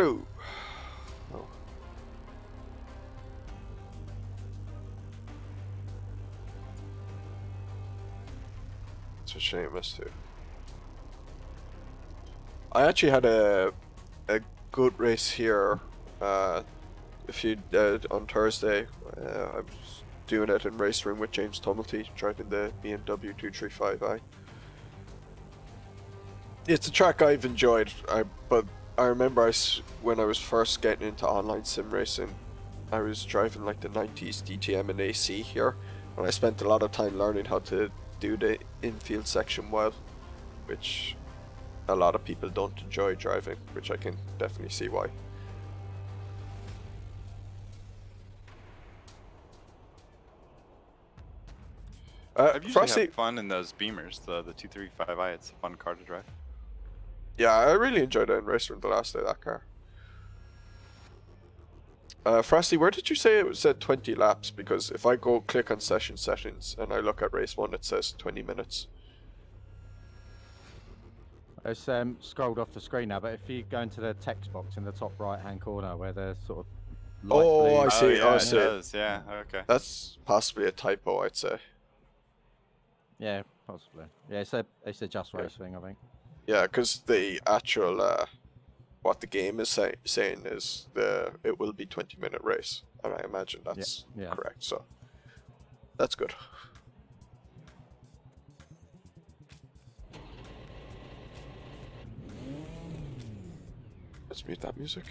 Hello. Oh. It's a shame, AMS2. I actually had a good race here on Thursday. I was doing it in race room with James Tumulty, driving the BMW 235i. It's a track I've enjoyed, but I remember when I was first getting into online sim racing, I was driving like the 90s DTM and AC here, and I spent a lot of time learning how to do the infield section well, which a lot of people don't enjoy driving, which I can definitely see why. I've usually had fun in those Beamers, the 235i. It's a fun car to drive. Yeah, I really enjoyed it in race room the last day, that car. Frosty, where did you say it said 20 laps? Because if I go click on session settings and I look at race 1, it says 20 minutes. It's scrolled off the screen now, but if you go into the text box in the top right hand corner where there's sort of light blue. I see. Oh, yeah, I see. it does. Yeah, okay. That's possibly a typo, I'd say. Yeah, possibly. Yeah, it's a just race thing, I think. Yeah, because the actual what the game is saying is it will be 20-minute race, and I imagine that's correct. So that's good. Let's mute that music.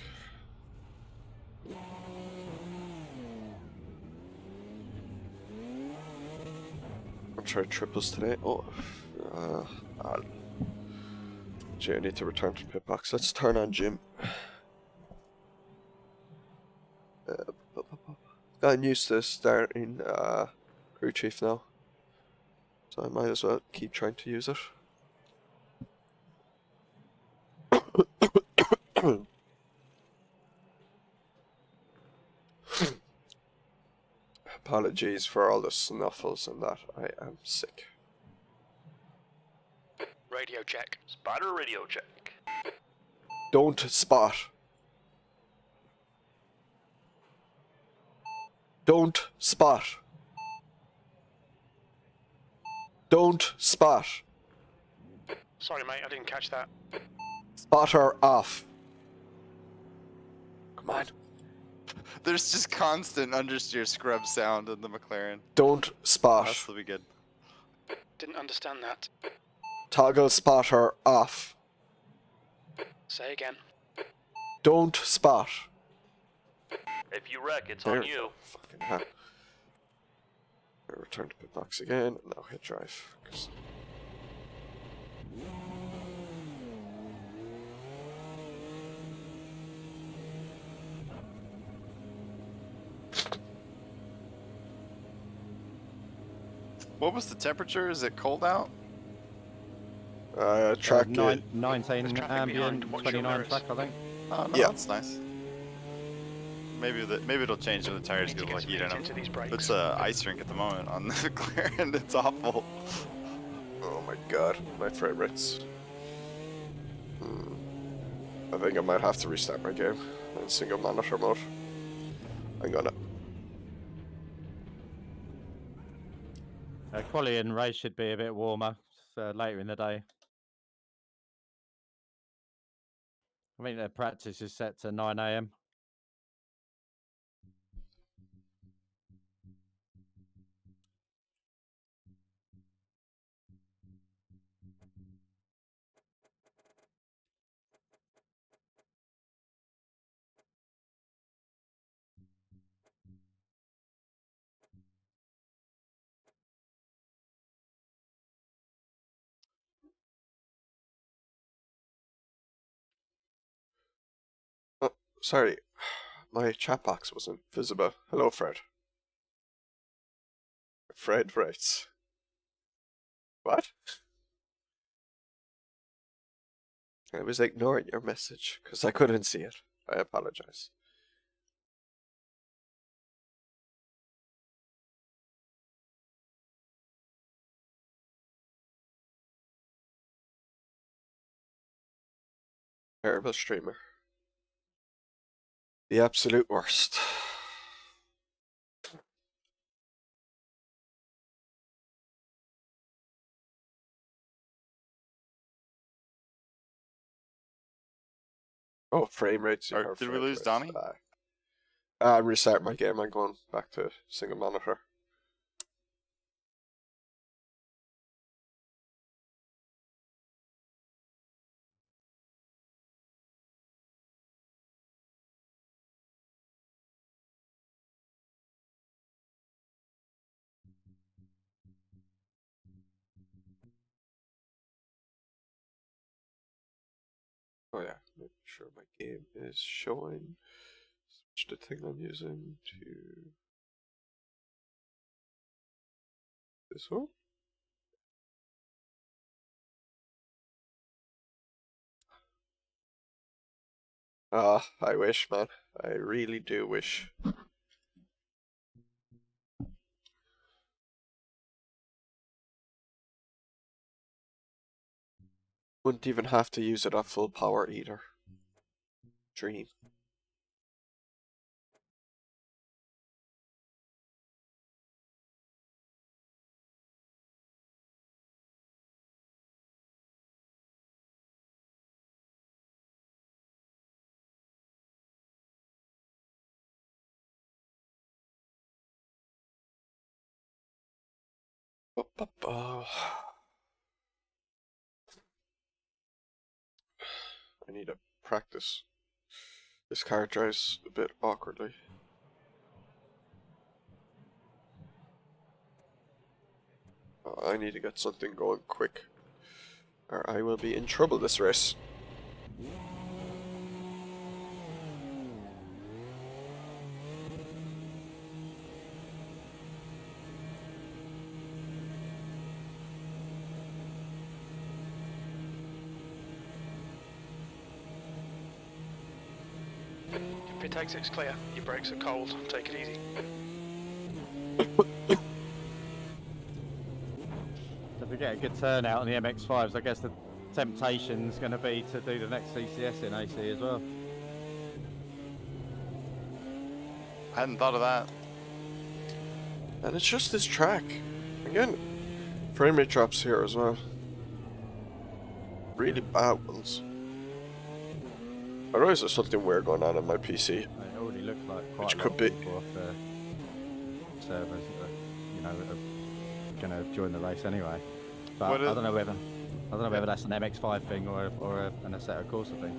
I'll try triples today. Gee, I need to return to the pit box. Let's turn on Jim. Gotten used to starting crew chief now, so I might as well keep trying to use it. Apologies for all the snuffles and that. I am sick. Radio check. Spotter radio check. Don't spot. Don't spot. Don't spot. Sorry, mate, I didn't catch that. Spotter off. Come on. There's just constant understeer scrub sound in the McLaren. Don't spot. This will be good. Didn't understand that. Toggle spotter off. Say again. Don't spot. If you wreck, it's on you. Fucking hell. Return to pit box again, and now hit drive. What was the temperature? Is it cold out? Track 19 ambient, 29 track, I think. Oh no, that's nice. Maybe it'll change when the tires get like heat in them. It's a ice rink at the moment on the McLaren. It's awful. Oh my god, my frame rates. I think I might have to restart my game in single monitor mode. I'm gonna. Quali and race should be a bit warmer later in the day. I think their practice is set to 9 AM. Oh, sorry. My chat box wasn't visible. Hello, Fred. Fred writes. What? I was ignoring your message because I couldn't see it. I apologize. Terrible streamer. The absolute worst. Oh, frame rates. Or did we lose Donnie? Restart my game. I'm going back to single monitor. Oh yeah, make sure my game is showing. Switch the thing I'm using to this one. Ah, I wish, man. I really do wish. Wouldn't even have to use it at full power either. Dream. I need to practice. This car drives a bit awkwardly. I need to get something going quick, or I will be in trouble this race. If it takes it's clear, your brakes are cold. Take it easy. If we get a good turnout on the MX5s, I guess the temptation's going to be to do the next CCS in AC as well. I hadn't thought of that. And it's just this track. Again, frame rate drops here as well. Really bad ones. Otherwise there's something weird going on my PC. It already looks like quite Which a lot could of be. people off the servers that, you know, are going to join the race anyway. But I don't know whether that's an MX5 thing or an Assetto Corsa thing.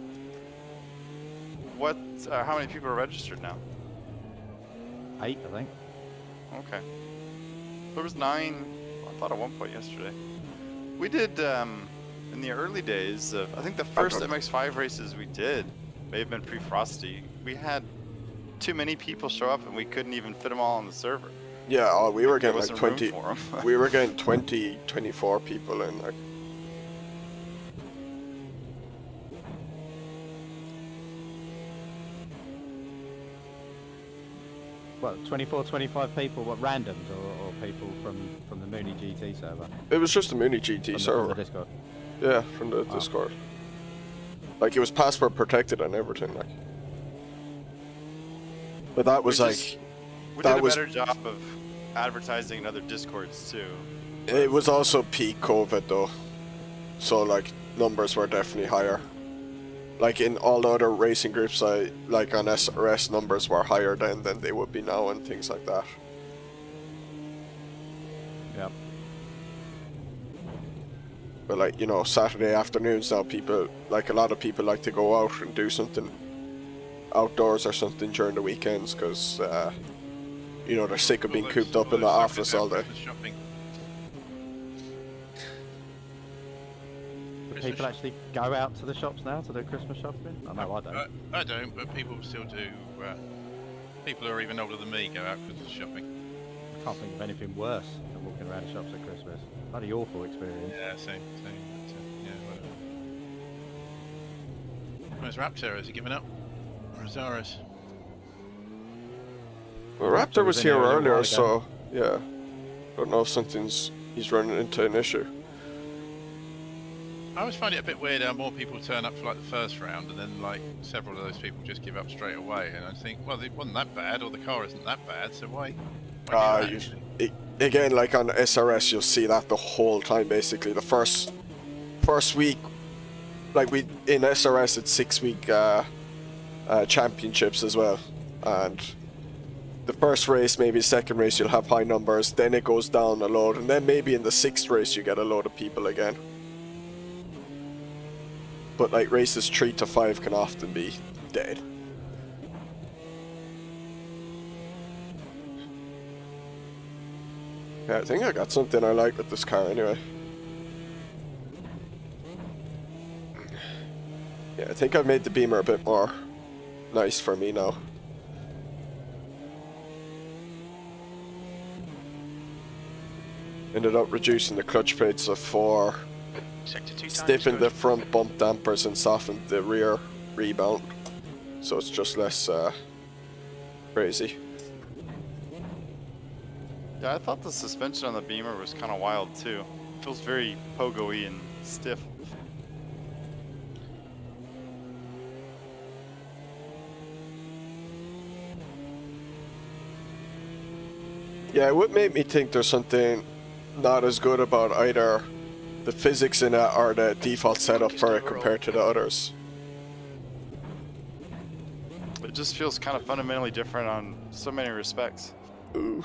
What? How many people are registered now? 8, I think. Okay. There was 9. I thought at one point yesterday. We did in the early days of, I think the first MX5 races we did may have been pre-Frosty. We had too many people show up and we couldn't even fit them all on the server. Yeah, we were getting like There wasn't 20. room for 'em. We were getting 20, 24 people in. Like, What, 24, 25 people? What, randoms or people from the MoonieGT server? it was just a MoonieGT server. From the Discord. Yeah, from the Discord. Like it was password protected and everything. Like, but that was We did a better job of advertising in other Discords too. It was also peak COVID though, so like numbers were definitely higher. Like in all the other racing groups, like on SRS numbers were higher then than they would be now and things like that. Yep. But like, you know, Saturday afternoons now, people, like a lot of people like to go out and do something outdoors or something during the weekends because, you know, they're sick of being cooped up in the office all day. Do people actually go out to the shops now to do Christmas shopping? I know I don't. I don't, but people still do. People who are even older than me go out Christmas shopping. I can't think of anything worse than walking around the shops at Christmas. Bloody awful experience. Yeah, same. Yeah, whatever. Where's Raptor? Has he given up? Or Zaris? Well, Raptor was in here here a little earlier, while so yeah. Don't know if he's running into an issue. I always find it a bit weird how more people turn up for like the first round and then like several of those people just give up straight away. And I think, well, it wasn't that bad, or the car isn't that bad, so why do that? Again, like on SRS, you'll see that the whole time. Basically, the first week, like in SRS, it's 6-week championships as well, and the first race, maybe the second race, you'll have high numbers. Then it goes down a load, and then maybe in the 6th race you get a load of people again. But like races 3 to 5 can often be dead. Yeah, I think I got something I like with this car anyway. Yeah, I think I've made the Beamer a bit more nice for me now. Ended up reducing the clutch plates of 4. Stiffened the front bump dampers and softened the rear rebound, so it's just less crazy. Yeah, I thought the suspension on the Beamer was kind of wild too. It feels very pogo-y and stiff. Yeah, it would make me think there's something not as good about either the physics in it or the default setup for it compared to the others. It just feels kind of fundamentally different on so many respects. Ooh.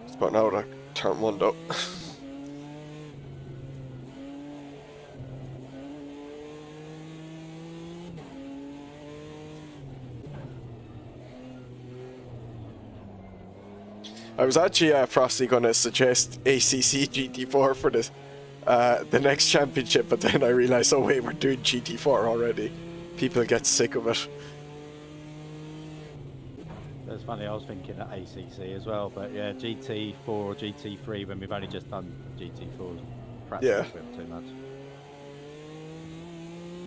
It's about now to turn one up. I was actually Frosty gonna suggest ACC GT4 for this the next championship, but then I realized, oh wait, we're doing GT4 already. People get sick of it. That's funny, I was thinking at ACC as well, but yeah, GT4 or GT3 when we've only just done GT4, perhaps a bit too much.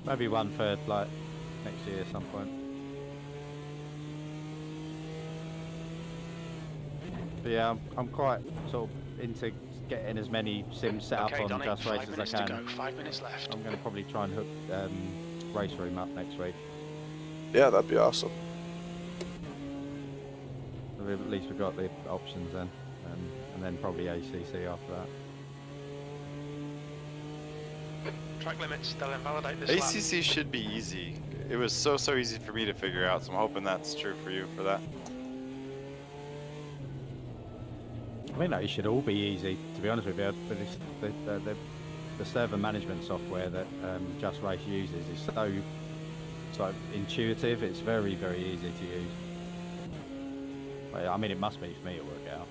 Maybe one for like next year at some point. But yeah, I'm quite sort of into getting as many sims set up on Donny, Just Race as I 5 minutes can. to go. 5 minutes left. I'm going to probably try and hook Race Room up next week. Yeah, that'd be awesome. So at least we've got the options then, and then probably ACC after that. Track limits, they'll invalidate this lap. ACC should be easy. It was so easy for me to figure out, so I'm hoping that's true for you for that. I mean, it should all be easy, to be honest with you, but the server management software that Just Race uses is so intuitive, it's very, very easy to use. I mean, it must be for me to work out.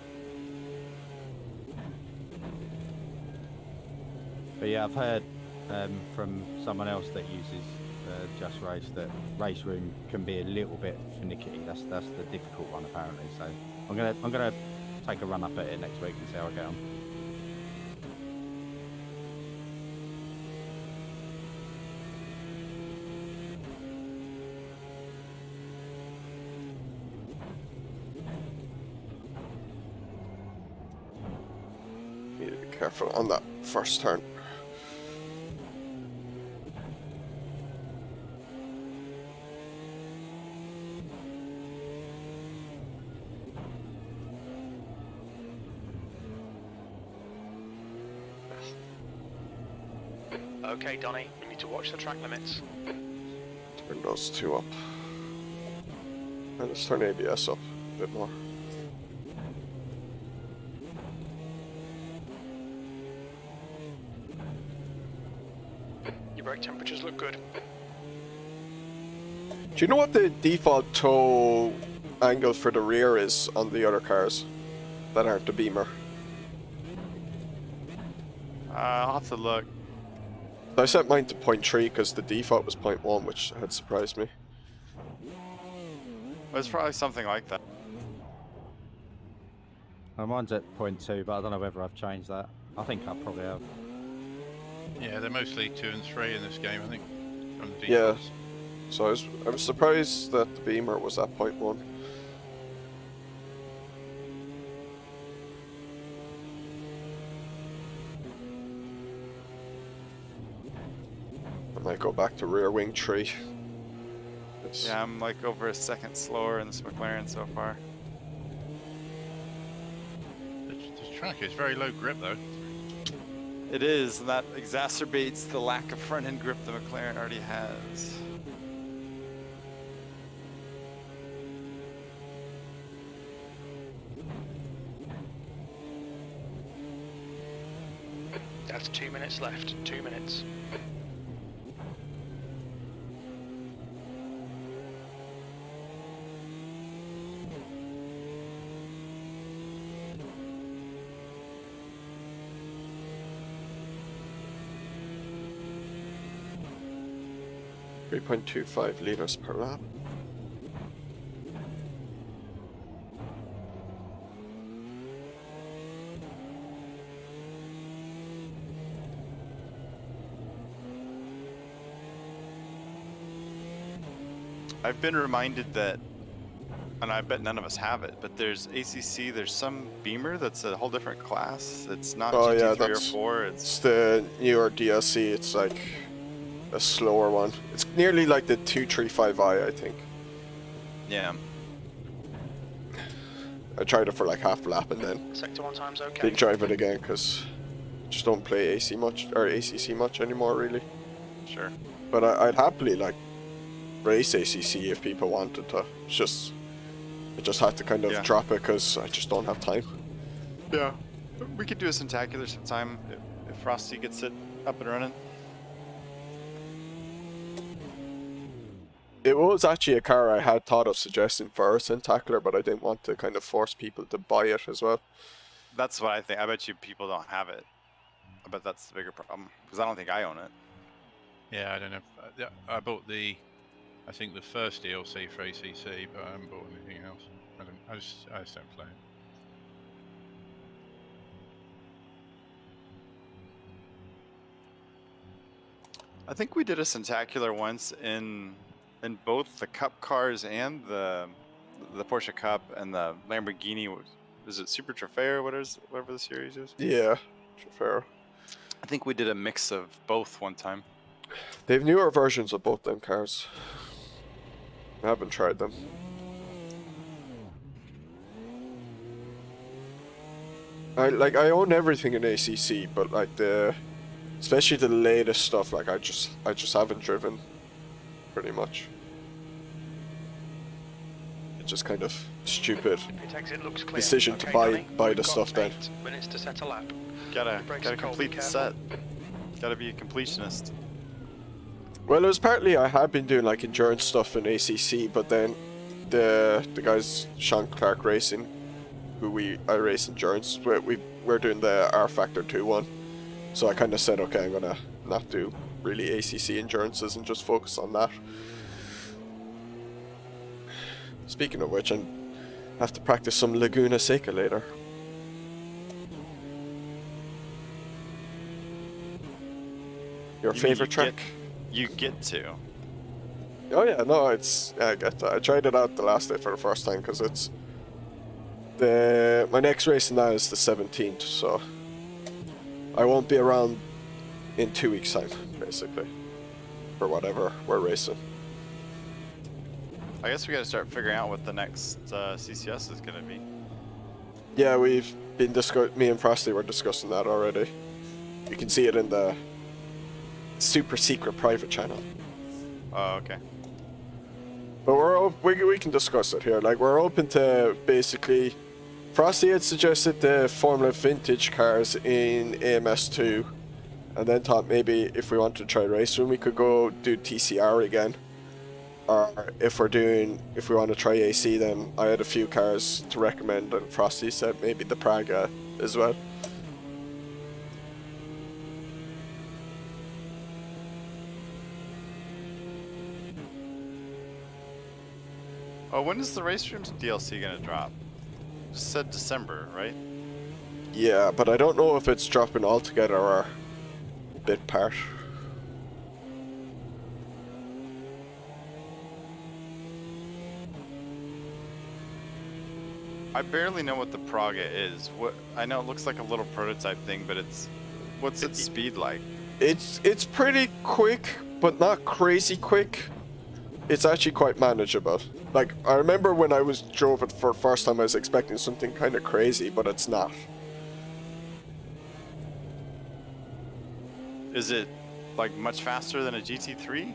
But yeah, I've heard from someone else that uses Just Race that Race Room can be a little bit finicky. That's the difficult one apparently. So I'm gonna take a run up at it next week and see how I get on. Need to be careful on that first turn. Okay, Donny, you need to watch the track limits. Turn those 2 up. And let's turn ABS up a bit more. Your brake temperatures look good. Do you know what the default toe angle for the rear is on the other cars that aren't the Beamer? I'll have to look. I set mine to 0.3 because the default was 0.1, which had surprised me. Well, it's probably something like that. Mine's at 0.2, but I don't know whether I've changed that. I think I probably have. Yeah, they're mostly 2 and 3 in this game, I think. From the Yeah. defaults. So I was surprised that the Beamer was at 0.1. Might go back to rear wing 3. Yeah, I'm like over a second slower in this McLaren so far. The track is very low grip though. It is, and that exacerbates the lack of front end grip the McLaren already has. That's 2 minutes left. 2 minutes. .25 liters per lap. I've been reminded that, and I bet none of us have it, but there's ACC, there's some Beamer that's a whole different class. It's not GT3 or 4. It's the newer DLC. It's like a slower one. It's nearly like the 235i, I think. Yeah. I tried it for like half a lap and then Sector 1 time's okay. didn't drive it again because I just don't play AC much or ACC much anymore, really. Sure. But I'd happily like race ACC if people wanted to. It's just I just had to kind of drop it because I just don't have time. Yeah. We could do a Sendtacular sometime if Frosty gets it up and running. It was actually a car I had thought of suggesting for a Sendtacular, but I didn't want to kind of force people to buy it as well. That's what I think. I bet you people don't have it. I bet that's the bigger problem because I don't think I own it. Yeah, I don't know. I bought I think the first DLC for ACC, but I haven't bought anything else. I just don't play it. I think we did a Sendtacular once in both the Cup cars and the Porsche Cup and the Lamborghini. Is it Super Trofeo? Whatever the series is? Yeah, Trofeo. I think we did a mix of both one time. They have newer versions of both them cars. I haven't tried them. I own everything in ACC, but like especially the latest stuff, like I just haven't driven pretty much. It's just kind of stupid decision to buy the stuff then. 8 minutes to set a lap. Gotta complete the set. Gotta be a completionist. Well, it was partly I had been doing like endurance stuff in ACC, but then the guys Sean Clark Racing, who I race endurance, we're doing the R Factor 2 one. So I kind of said, okay, I'm gonna not do really ACC endurances and just focus on that. Speaking of which, I have to practice some Laguna Seca later. Your favorite track? You get to. Oh yeah, no, I get that. I tried it out the last day for the first time because it's my next race in that is the 17th, so I won't be around in 2 weeks' time, basically, for whatever we're racing. I guess we gotta start figuring out what the next CCS is gonna be. Yeah, we've been me and Frosty were discussing that already. You can see it in the super secret private channel. Oh, okay. But we can discuss it here. Like, we're open to basically. Frosty had suggested the Formula Vintage cars in AMS2, and then thought maybe if we wanted to try racing, we could go do TCR again. Or if we want to try AC, then I had a few cars to recommend, and Frosty said maybe the Praga as well. Oh, when is the Race Rooms DLC gonna drop? Just said December, right? Yeah, but I don't know if it's dropping altogether or bit part. I barely know what the Praga is. I know it looks like a little prototype thing, but what's its speed like? It's pretty quick, but not crazy quick. It's actually quite manageable. Like, I remember when I drove it for the first time, I was expecting something kind of crazy, but it's not. Is it like much faster than a GT3?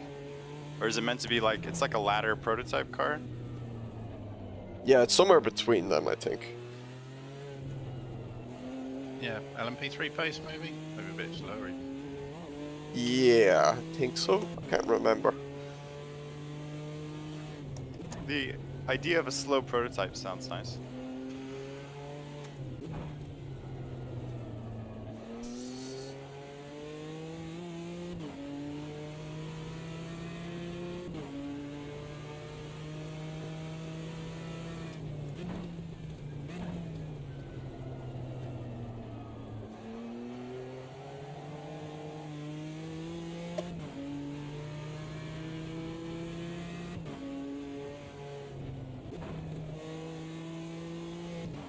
Or is it meant to be like, it's like a ladder prototype car? Yeah, it's somewhere between them, I think. Yeah, LMP3 pace maybe? Maybe a bit slower even. Yeah, I think so. I can't remember. The idea of a slow prototype sounds nice.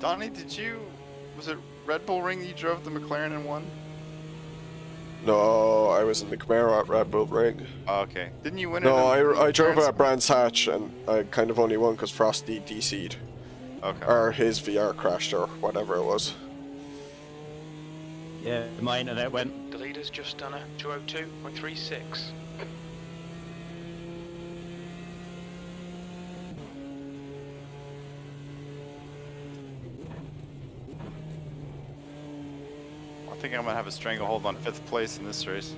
Donnie, was it Red Bull Ring you drove the McLaren in one? No, I was in the Camaro at Red Bull Ring. Oh, okay. Didn't you win it? No, in I drove it Transmit? at Brands Hatch, and I kind of only won because Frosty DC'd. Okay. Or his VR crashed, or whatever it was. Yeah, my internet went. The leader's just done a 202.36. I think I'm gonna have a stranglehold on 5th place in this race.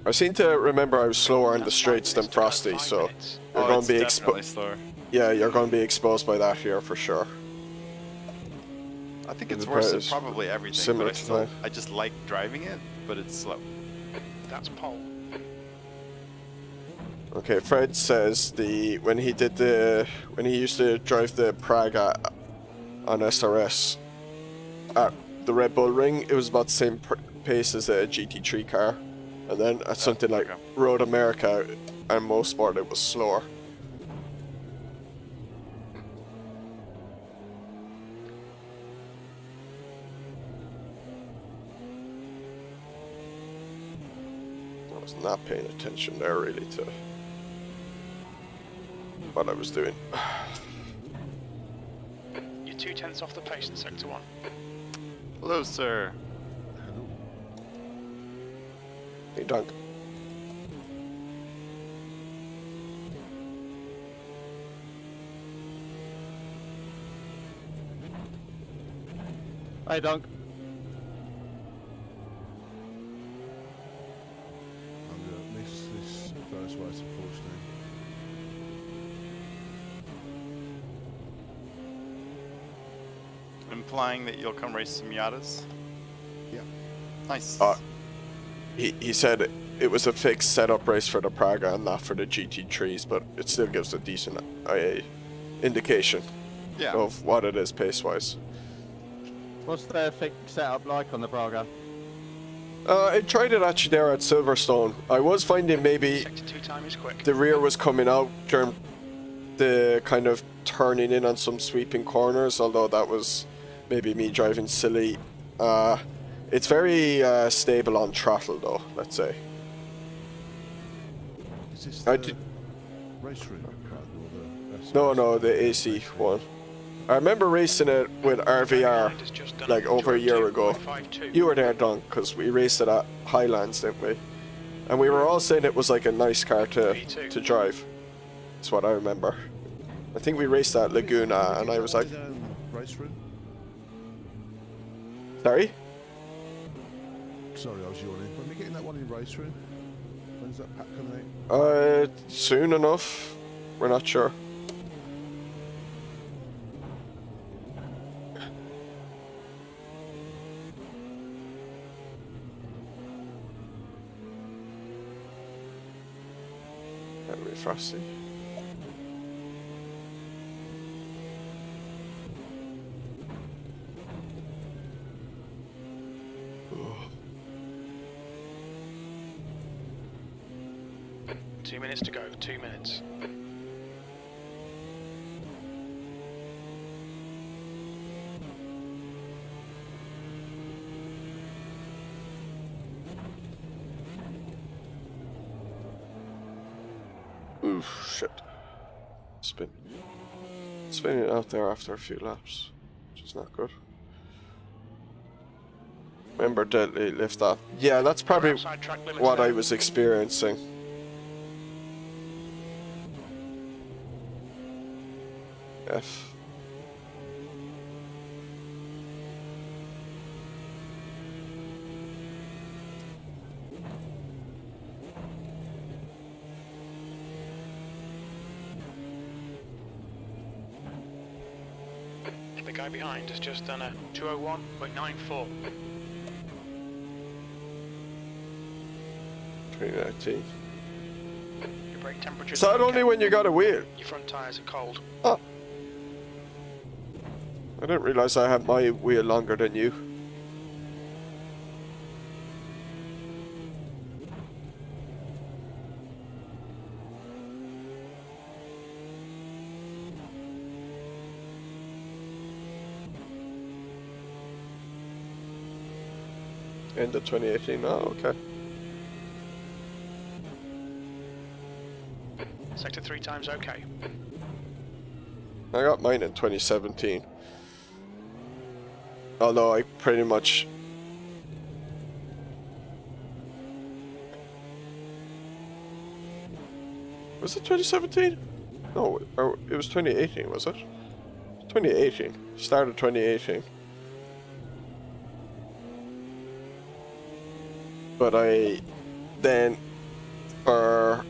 I seem to remember I was slower in the straights than Frosty, so you're going it's to be definitely slower. Yeah, you're going to be exposed by that here for sure. I think it's The worse than is probably everything, similar but to mine. I just like driving it, but it's slow. That's pole. Okay, Fred says when he used to drive the Praga on SRS at the Red Bull Ring, it was about the same pace as a GT3 car, and then at something like okay. Road America and Mosport, it was slower. I was not paying attention there really to what I was doing. You're 2/10 off the pace in sector 1. Hello, sir. Hey, Dunk. Hey, Dunk. I'm gonna miss this first race, unfortunately. Implying that you'll come race some Miatas? Yeah. Nice. He said it was a fixed setup race for the Praga and not for the GT3s, but it still gives a decent indication yeah. of what it is pace-wise. What's the fixed setup like on the Praga? I tried it actually there at Silverstone. I was finding maybe Sector 2 time is quick. the rear was coming out during the kind of turning in on some sweeping corners, although that was maybe me driving silly. It's very stable on throttle though, let's say. Is this I the did- race room car or the... No, the AC one. I remember racing it with RVR Has just done like over a year ago. 202.52. You were there, Don, because we raced it at Highlands, didn't we? And we were all saying it was like a nice car to drive. That's what I remember. I think we raced at Laguna, and I was like, Race room? sorry? Sorry, I was yawning. When we getting that one in race room? When's that pack coming out? Soon enough. We're not sure. That'll be frosty. Oh. 2 minutes to go. 2 minutes. Ooh, shit. Spinning out there after a few laps, which is not good. Remember deadly lift off. Yeah, that's probably outside track limits what I there. was experiencing. F. The guy behind has just done a 201.94. 2019. Your brake temperature. Is that only when you got a wheel? Your front tyres are cold. Oh. I didn't realise I had my wheel longer than you. End of 2018, oh, okay. Sector 3 times okay. I got mine in 2017. Although I pretty much... Was it 2017? No, it was 2018, was it? 2018. Started 2018. But I then, for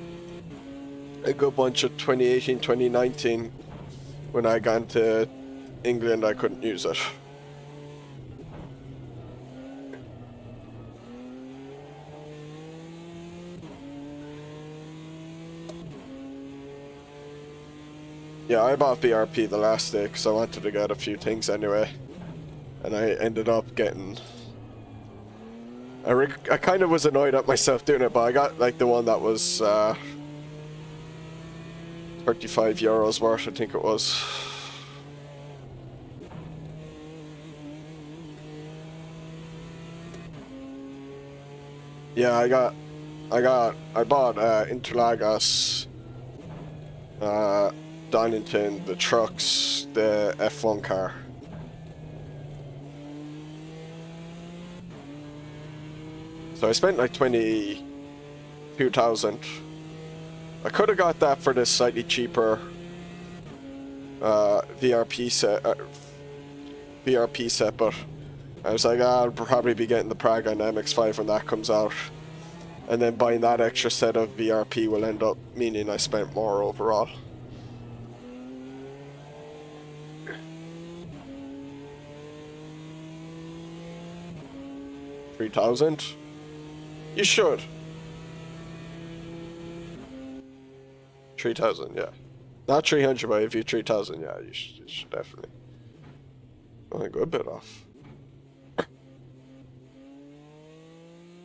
a good bunch of 2018, 2019, when I got into England, I couldn't use it. Yeah, I bought BRP the last day because I wanted to get a few things anyway. And I ended up getting... I kind of was annoyed at myself doing it, but I got like the one that was 35 euros worth, I think it was. Yeah, I bought Interlagos, Donington, the trucks, the F1 car. So I spent like 22,000. I could have got that for this slightly cheaper VRP set, but I was like, I'll probably be getting the Praga and MX5 when that comes out. And then buying that extra set of VRP will end up meaning I spent more overall. $3,000? You should. 3,000, yeah. Not 300, but if you 3,000, yeah, you should definitely. Only a good bit off.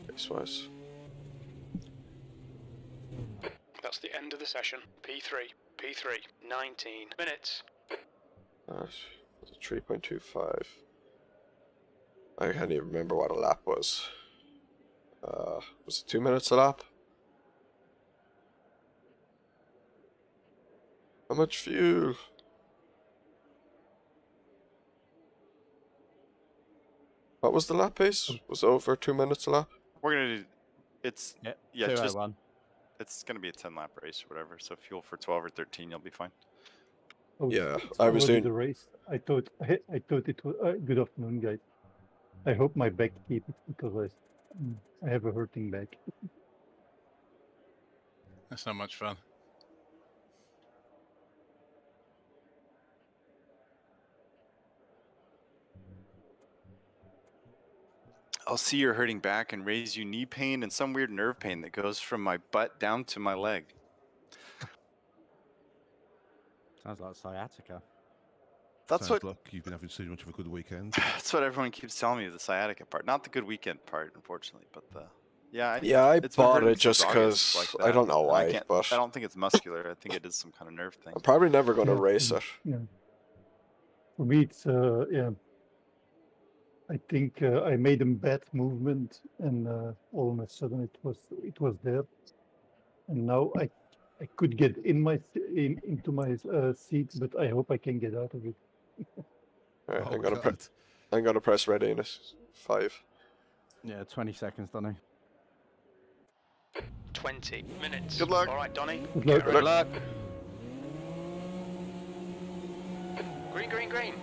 Case-wise. That's the end of the session. P3, 19 minutes. That's 3.25. I can't even remember what a lap was. Was it 2 minutes a lap? How much fuel? What was the lap pace? Was it over 2 minutes a lap? We're gonna do. It's yeah, just 201. it's gonna be a 10-lap race or whatever. So fuel for 12 or 13, you'll be fine. Oh, Yeah, it's I was already doing the race. I thought it was. Good afternoon, guys. I hope my back keeps it because I have a hurting back. That's not much fun. I'll see your hurting back and raise you knee pain and some weird nerve pain that goes from my butt down to my leg. Sounds like sciatica. That's Sounds what. like you've been having too much of a good weekend. That's what everyone keeps telling me, the sciatica part. Not the good weekend part, unfortunately, but the I it's been bought hurting it since just August, because like I that. don't know And why, but I don't think it's muscular. I think it is some kind of nerve thing. I'm probably never going to Yeah, race it. Yeah. For me, it's yeah. I think I made a bad movement, and all of a sudden it was there, and now I could get into my seat, but I hope I can get out of it. Alright, Oh, God. I'm gonna press readiness. 5. Yeah, 20 seconds, Donny. 20 minutes. Good luck. All right, Donny. Good get luck. ready. luck. Green, green, green.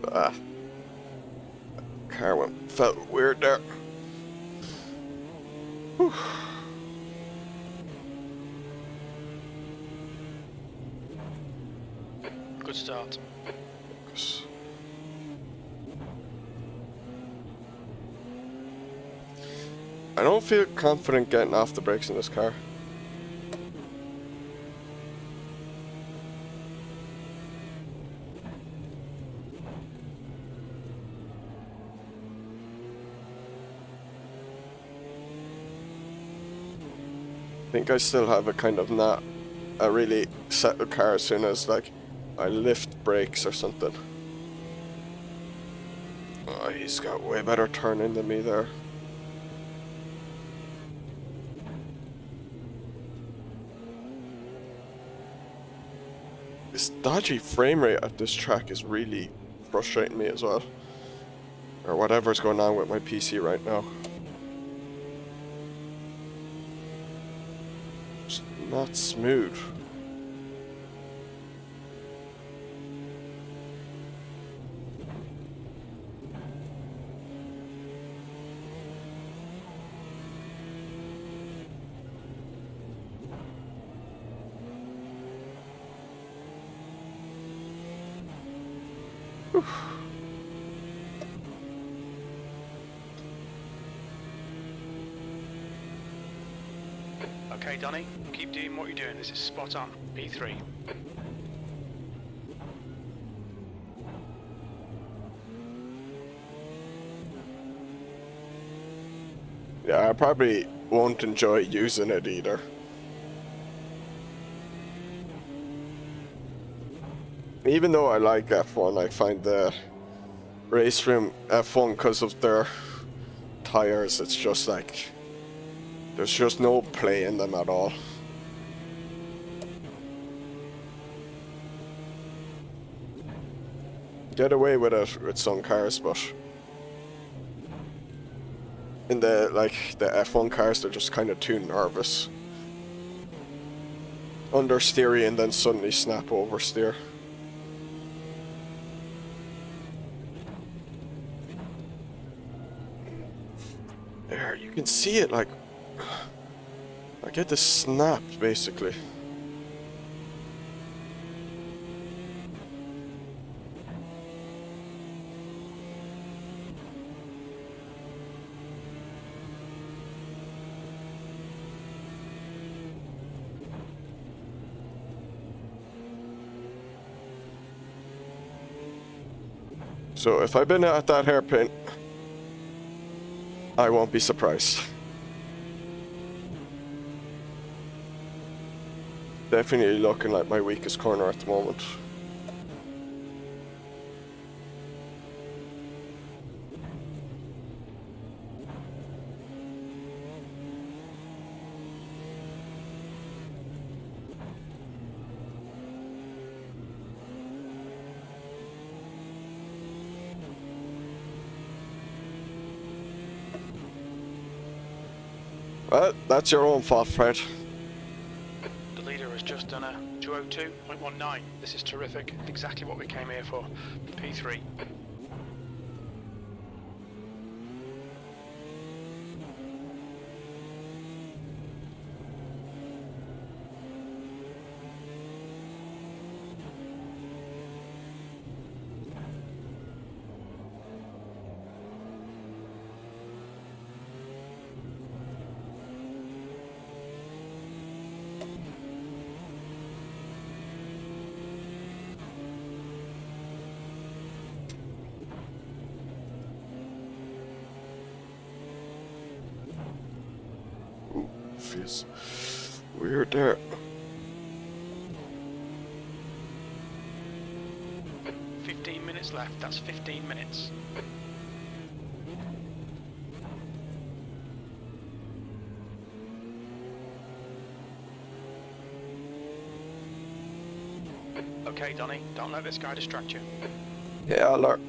Ah. Car felt weird there. Whew. Good start. I don't feel confident getting off the brakes in this car. I think I still have a kind of not a really settled car as soon as like I lift brakes or something. Oh, he's got way better turning than me there. This dodgy frame rate at this track is really frustrating me as well. Or whatever's going on with my PC right now. Just not smooth. Okay, Donny, keep doing what you're doing. This is spot on. P3. Yeah, I probably won't enjoy using it either. Even though I like F1, I find the race room F1 because of their tires, it's just like there's just no play in them at all. Get away with it with some cars, but in the F1 cars, they're just kind of too nervous. Understeer and then suddenly snap oversteer. There, you can see it, like I get the snap basically. So if I've been at that hairpin, I won't be surprised. Definitely looking like my weakest corner at the moment. Well, that's your own fault, Fred. The leader has just done a 202.19. This is terrific. Exactly what we came here for. P3. feels weird there. Minutes left, that's 15 minutes. Okay, Donny, don't let this guy distract you. Yeah, I'll learn.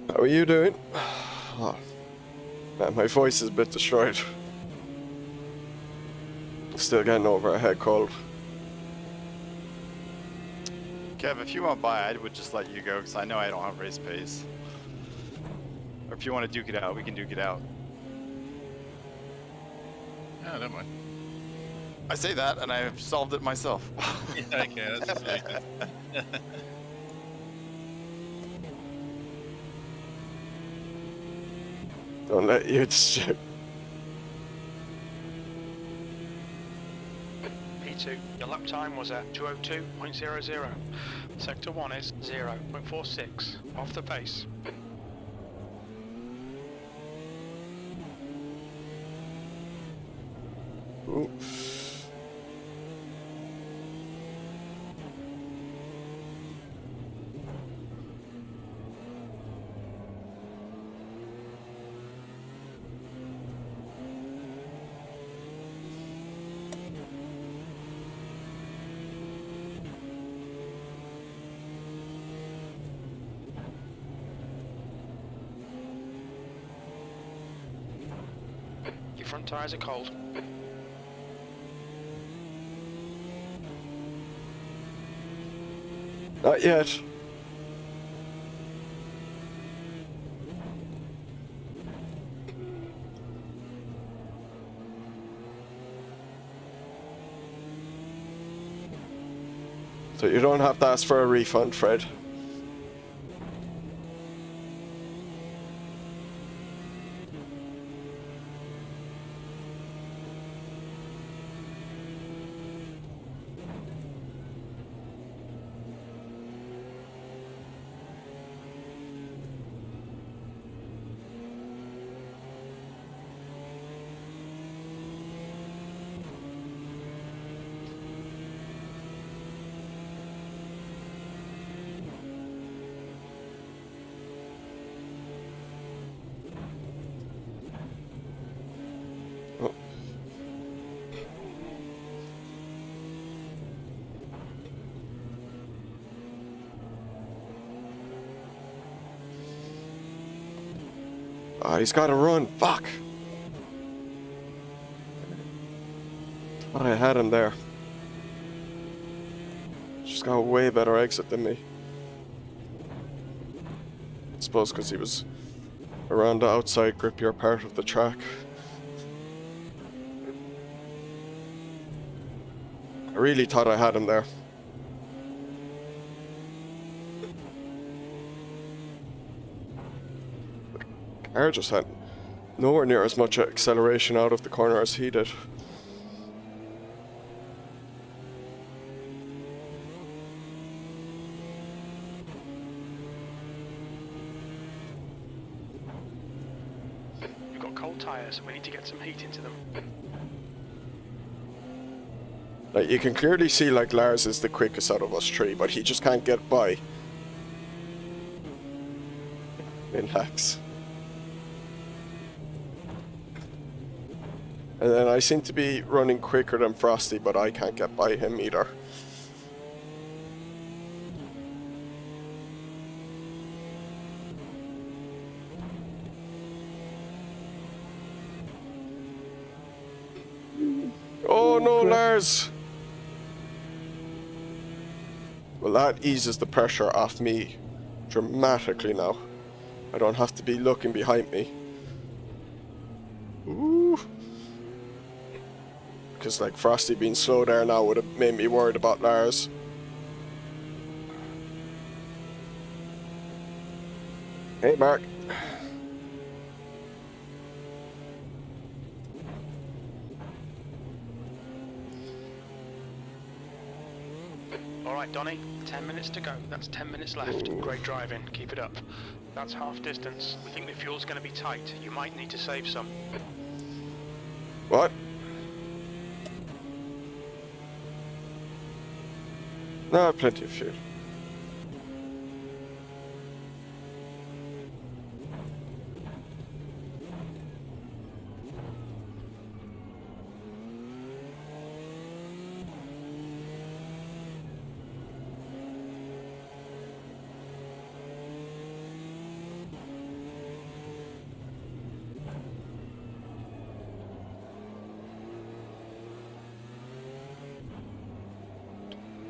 How are you doing? Oh, man, my voice is a bit destroyed. Still getting over a head cold. Kev, if you want by, I would just let you go because I know I don't have race pace. Or if you want to duke it out, we can duke it out. No, I don't mind. I say that, and I've solved it myself. Yeah, okay, that's really good. Don't let you distract. P2, your lap time was at 2:02.00. Sector 1 is 0.46, off the pace. Ooh. Your front tyres are cold. Not yet. So you don't have to ask for a refund, Fred. Oh, he's got to run. Fuck. Thought I had him there. Just got a way better exit than me. I suppose because he was around the outside grippier part of the track. I really thought I had him there. Car just had nowhere near as much acceleration out of the corner as he did. You've got cold tyres, we need to get some heat into them. Like, you can clearly see like Lars is the quickest out of us three, but he just can't get by in laps. And then I seem to be running quicker than Frosty, but I can't get by him either. Oh no, Lars! Well, that eases the pressure off me dramatically now. I don't have to be looking behind me. Ooh. Because like Frosty being slow there now would have made me worried about Lars. Hey Mark. All right, Donny, 10 minutes to go. That's 10 minutes left. Great driving. Keep it up. That's half distance. We think the fuel's going to be tight. You might need to save some. What? No, plenty of fuel.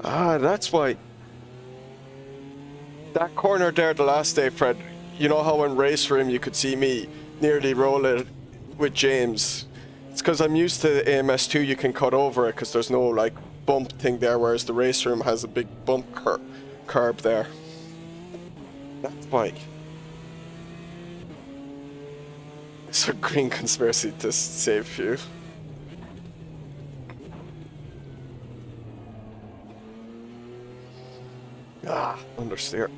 Ah, that's why. That corner there the last day, Fred. You know how in race room you could see me nearly roll it with James? It's because I'm used to AMS2, you can cut over it because there's no like bump thing there, whereas the race room has a big bump curb there. That's why. It's a green conspiracy to save fuel. Ah, understeer.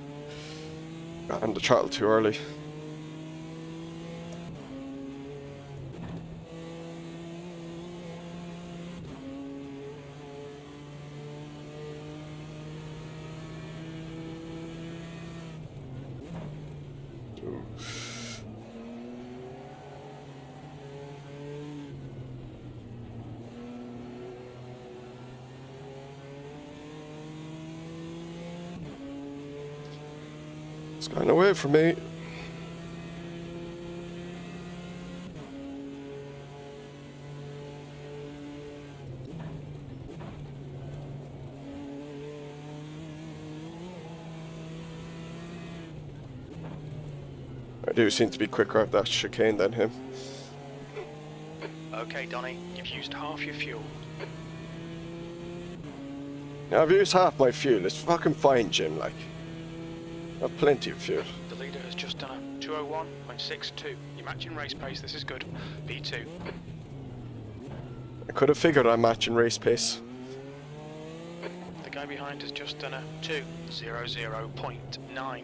Got on the throttle too early. It's going away from me. I do seem to be quicker at that chicane than him. Okay, Donny, you've used half your fuel. Now, I've used half my fuel. It's fucking fine, Jim, like. I've plenty of fuel. The leader has just done a 201.62. You're matching race pace, this is good. P2. I could have figured I'm matching race pace. The guy behind has just done a 200.9.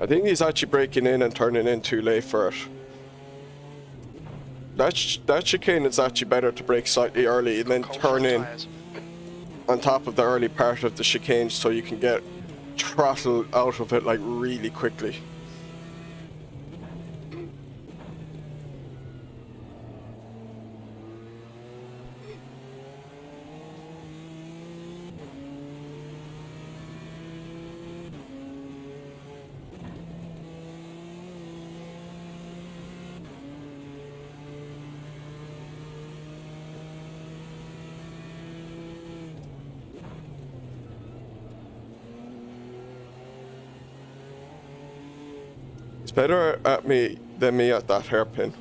I think he's actually breaking in and turning in too late for it. That chicane is actually better to brake slightly early and then turn in on top of the early part of the chicane so you can get throttle out of it like really quickly. Better at me than me at that hairpin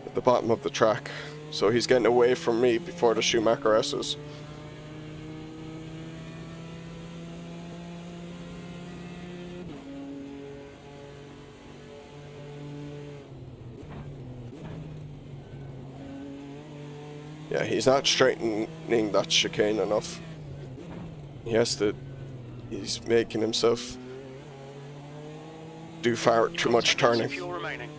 at the bottom of the track, so he's getting away from me before the Schumacher S's. Yeah, he's not straightening that chicane enough. He's making himself do far too much turning. Fuel remaining.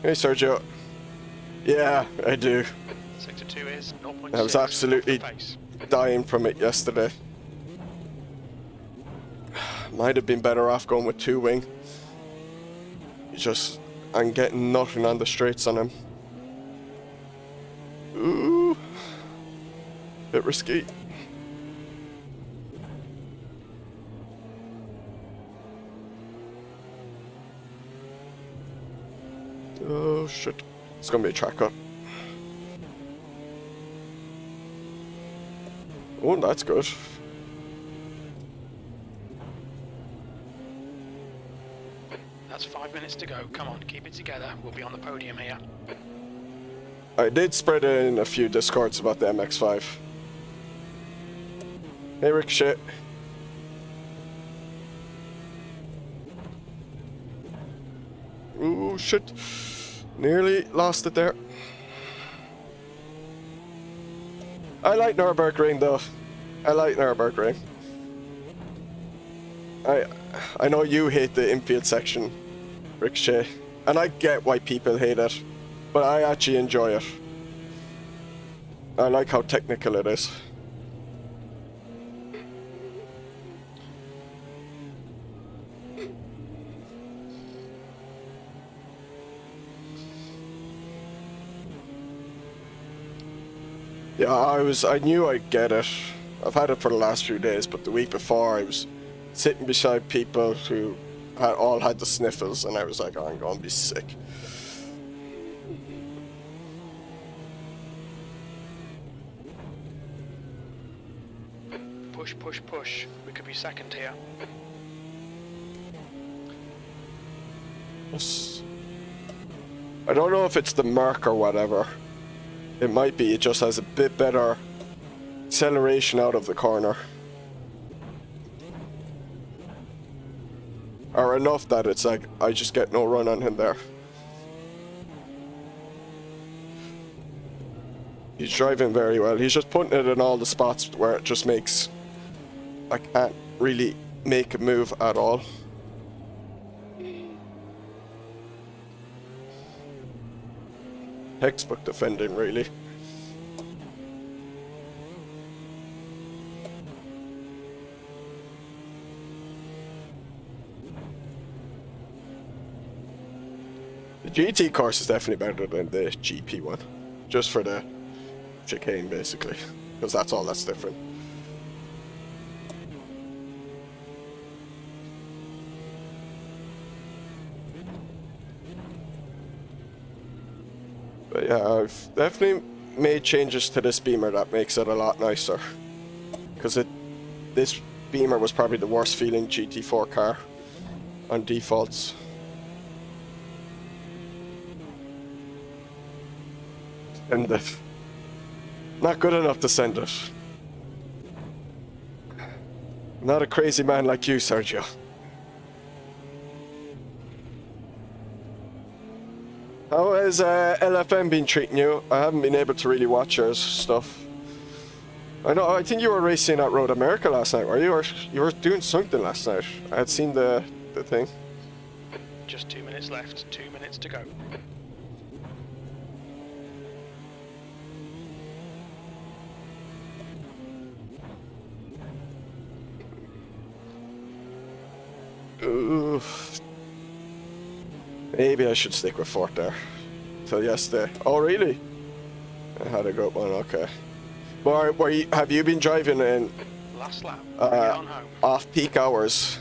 Hey Sergio. Yeah, I do. Sector 2 is 0.6. I was absolutely dying from it yesterday. Might have been better off going with two wing. I'm getting nothing on the straights on him. Ooh. Bit risky. Oh shit. It's gonna be a track cut. Oh, that's good. 5 minutes to go. Come on, keep it together. We'll be on the podium here. I did spread in a few discords about the MX5. Hey, Ricochet. Ooh, shit. Nearly lost it there. I like Nurburgring though. I like Nurburgring. I know you hate the infield section, Ricochet, and I get why people hate it, but I actually enjoy it. I like how technical it is. Yeah, I knew I'd get it. I've had it for the last few days, but the week before I was sitting beside people who all had the sniffles, and I was like, oh, I'm going to be sick. Push, push, push. We could be second here. I don't know if it's the Merc or whatever. It might be, it just has a bit better acceleration out of the corner. Or enough that it's like, I just get no run on him there. He's driving very well. He's just putting it in all the spots where it just makes... I can't really make a move at all. Textbook defending, really. The GT course is definitely better than the GP one. Just for the chicane, basically. Because that's all that's different. But yeah, I've definitely made changes to this Beamer that makes it a lot nicer. Because this Beamer was probably the worst feeling GT4 car on defaults. Send it. Not good enough to send it. Not a crazy man like you, Sergio. How has LFM been treating you? I haven't been able to really watch your stuff. I think you were racing at Road America last night, were you? Or you were doing something last night. I had seen the thing. Just 2 minutes left, 2 minutes to go. Oof. Maybe I should stick with fourth there. Till yesterday. Oh, really? I had a good one, okay. But have you been driving in Last lap, bring it on home. off-peak hours?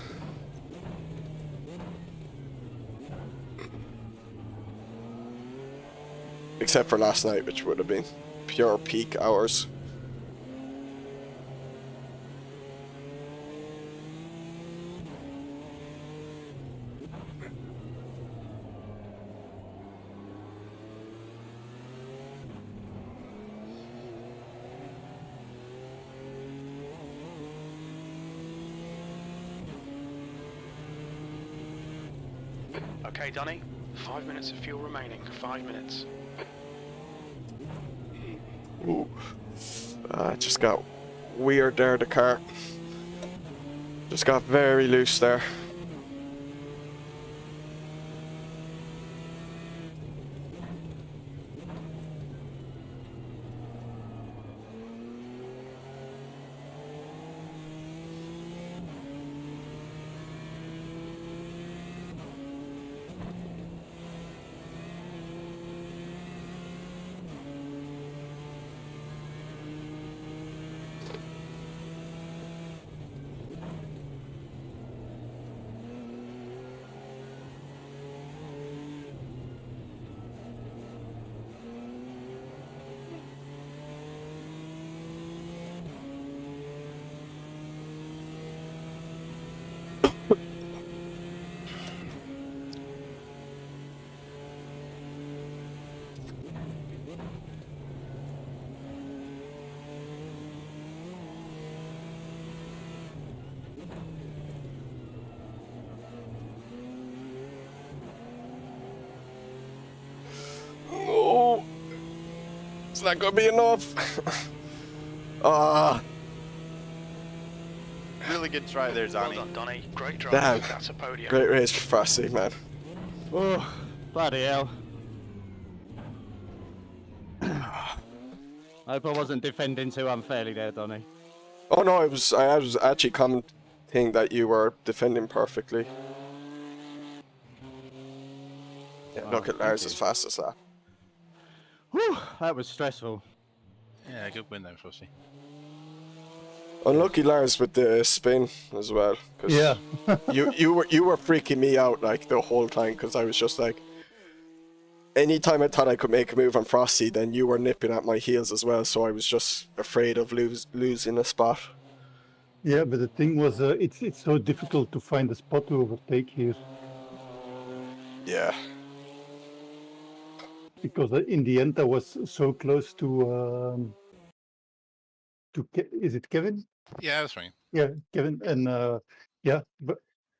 Except for last night, which would have been pure peak hours. Okay, Donny. 5 minutes of fuel remaining. 5 minutes. Ooh. Just got weird there, the car. Just got very loose there. It's not gonna be enough. Ah. Really good try there, Donnie. Well done, Donnie. Great drive. Damn. That's a podium. Great race for Fassi, man. Oh, bloody hell. I hope I wasn't defending too unfairly there, Donny. Oh no, I was actually commenting that you were defending perfectly. Yeah, look at Lars as fast as that. Whew, that was stressful. Yeah, good win though, Frosty. Unlucky Lars with the spin as well. Cause Yeah. you were freaking me out like the whole time because I was just like, anytime I thought I could make a move on Frosty, then you were nipping at my heels as well. So I was just afraid of losing a spot. Yeah, but the thing was, it's so difficult to find a spot to overtake here. Yeah. Because in the end, I was so close to is it Kevin? Yeah, that's right. Yeah, Kevin, and yeah, but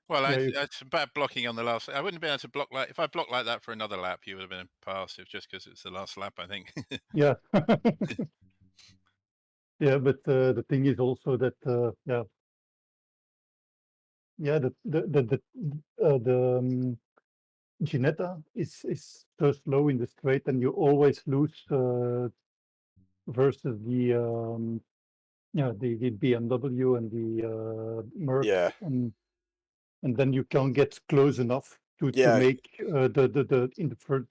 Well, yeah, it's bad blocking on the last. I wouldn't have been able to block like if I blocked like that for another lap, you would have been past. It's just because it's the last lap, I think. yeah, yeah. But the thing is also that the Ginetta is so slow in the straight, and you always lose versus the the BMW and the Merc, Yeah. and then you can't get close enough to make the in the first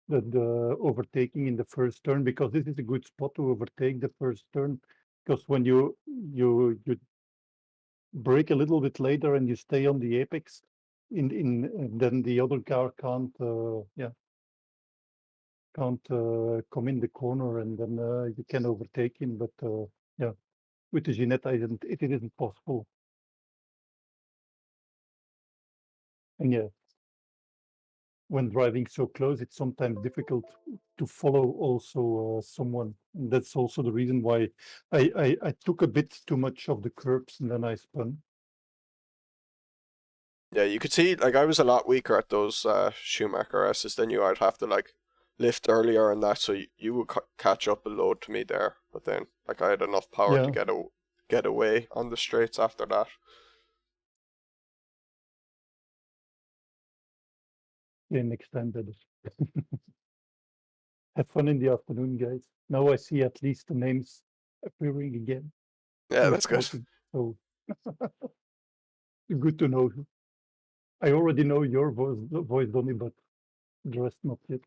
the overtaking in the first turn, because this is a good spot to overtake the first turn, because when you brake a little bit later and you stay on the apex and then the other car can't come in the corner, and then you can overtake him, but yeah, with the Ginetta it isn't possible. And yeah, when driving so close, it's sometimes difficult to follow also someone. And that's also the reason why I took a bit too much of the curbs and then I spun. Yeah, you could see, like, I was a lot weaker at those Schumacher S's than you. I'd have to, like, lift earlier and that, so you would catch up a load to me there. But then, like, I had enough power to get away on the straights after that. Yeah, next time that is. Have fun in the afternoon, guys. Now I see at least the names appearing again. Yeah, that's good. So good to know. I already know your voice, Donny, but the rest not yet.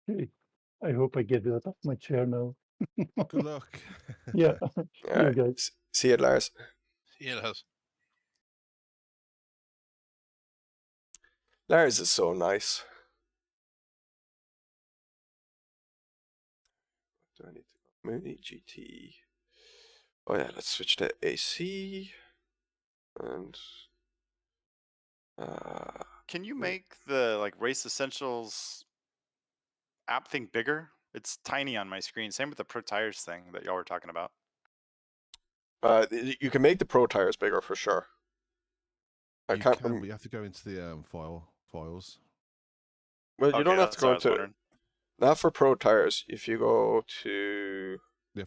Okay. I hope I get it out of my chair now. Good luck. Yeah. All You right. guys. See you, Lars. Yeah, it has. Lars is so nice. Do I need to go? MoonieGT. Oh yeah, let's switch to AC. And Can you make the like race essentials app thing bigger? It's tiny on my screen. Same with the Pro Tires thing that y'all were talking about. you can make the Pro Tires bigger for sure. You can, but you have to go into the files. Well, you don't have to go into wondering. not for Pro Tires. If you go to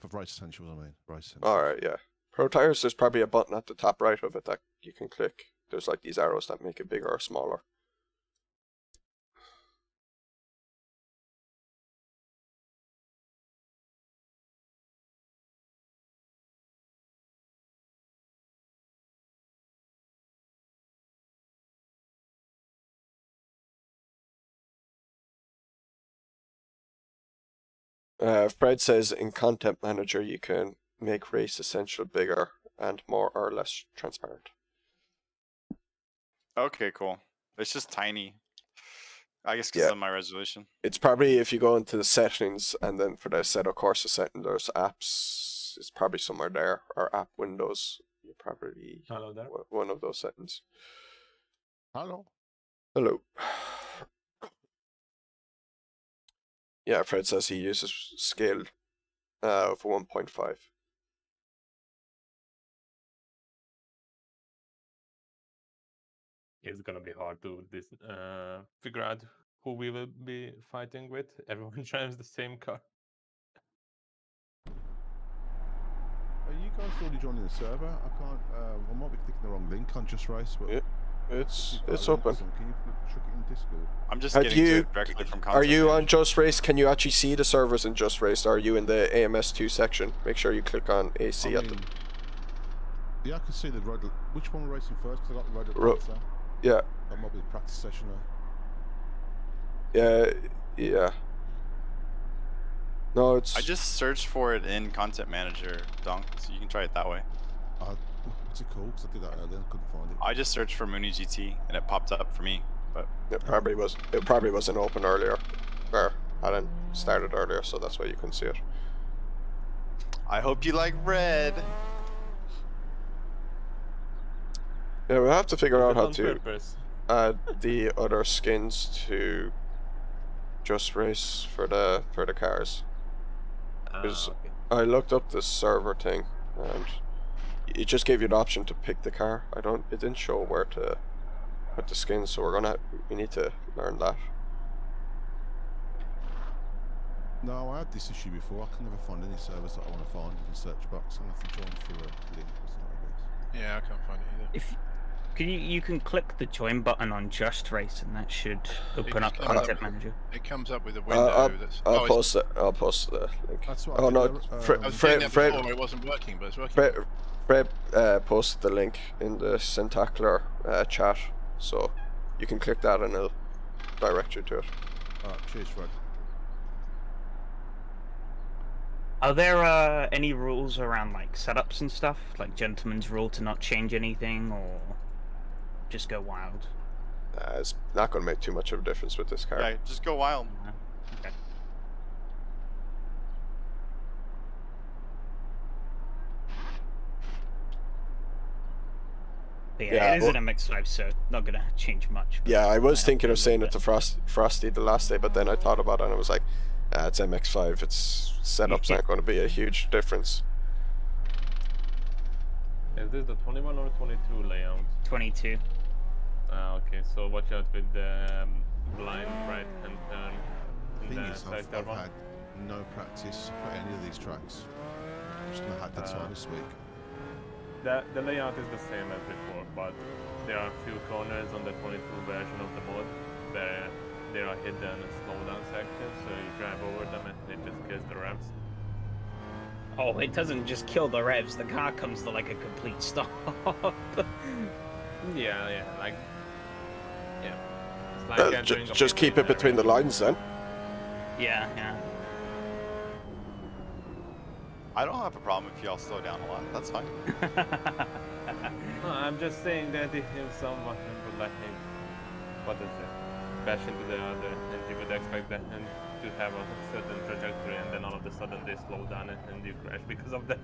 For race essentials, I mean race essentials. all right, yeah, Pro Tires. There's probably a button at the top right of it that you can click. There's like these arrows that make it bigger or smaller. Fred says in Content Manager you can make Race Essential bigger and more or less transparent. Okay, cool. It's just tiny. I guess because of my resolution. It's probably if you go into the settings and then for the Assetto Corsa setting, there's apps. It's probably somewhere there, or app windows. You probably one of those settings. Hello. Hello. Yeah, Fred says he uses scale of 1.5. It's gonna be hard to figure out who we will be fighting with. Everyone drives the same car. Are you guys already joining the server? I can't. I might be clicking the wrong link on Just Race, but Yeah, if it's you've got a link open. or something, can you chuck it in Discord? I'm just Have getting to you? it directly from content Are you on manager. Just Race? Can you actually see the servers in Just Race? Or are you in the AMS2 section? Make sure you click on AC at the. Yeah, I can see the road. Which one we're racing first? Because I got the road at there. Yeah. That might be the practice session Yeah. Yeah. No, it's. I just searched for it in content manager, Donk, so you can try it that way. What's it called? Because I did that earlier and couldn't find it. I just searched for MoonieGT and it popped up for me, but It probably was. It probably wasn't open earlier, or hadn't started earlier, so that's why you couldn't see it. I hope you like red. Yeah, we'll have to figure out how on to purpose. add the other skins to Just Race for the cars. Because Okay. I looked up this server thing, and it just gave you the option to pick the car. It didn't show where to put the skins, so we need to learn that. No, I had this issue before. I can never find any servers that I want to find in the search box. I'm going to have to join through a link or something like this. Yeah, I can't find it either. You can click the join button on Just Race and that should open up just comes Content up- Manager. It comes up with a window that's. I'll it's- post it. I'll post the link. That's what Oh I no, did. I was Fred, doing that Fred, before, it wasn't working, but it's working. Fred posted the link in the Sendtacular chat, so you can click that and it'll direct you to it. Cheers, Fred. Are there any rules around like setups and stuff? Like gentleman's rule to not change anything or just go wild? It's not going to make too much of a difference with this car. Yeah, just go wild. Okay. But yeah, it is an MX5, so not gonna change much. Yeah, I was thinking of saying it to Frosty the last day, but then I thought about it and I was like, it's MX5, its setup's not going to be a huge difference. Is this the 21 or 22 layout? 22. Okay, so watch out with the blind right hand turn The in thing the is, side I've turn. had no practice for any of these tracks. Just not had the time this week. The layout is the same as before, but there are a few corners on the 22 version of the mod where there are hidden slowdown sections, so you drive over them and it just kills the revs. Oh, it doesn't just kill the revs, the car comes to like a complete stop. Yeah, like... Yeah. It's like entering a Just keep it between the lines then. Yeah. I don't have a problem if y'all slow down a lot. That's fine. No, I'm just saying that if someone would like me, what is it, bash into the other, and you would expect the hand to have a certain trajectory, and then all of a sudden they slow down and you crash because of that.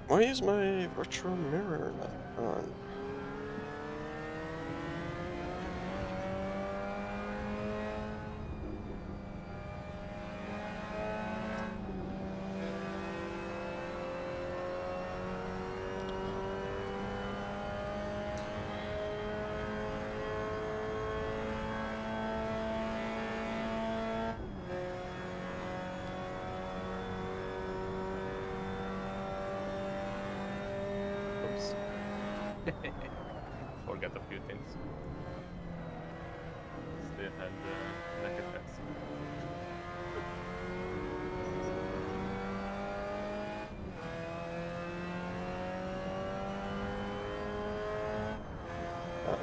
Why is my virtual mirror not on? Oops. Forget a few things. Still had naked pets.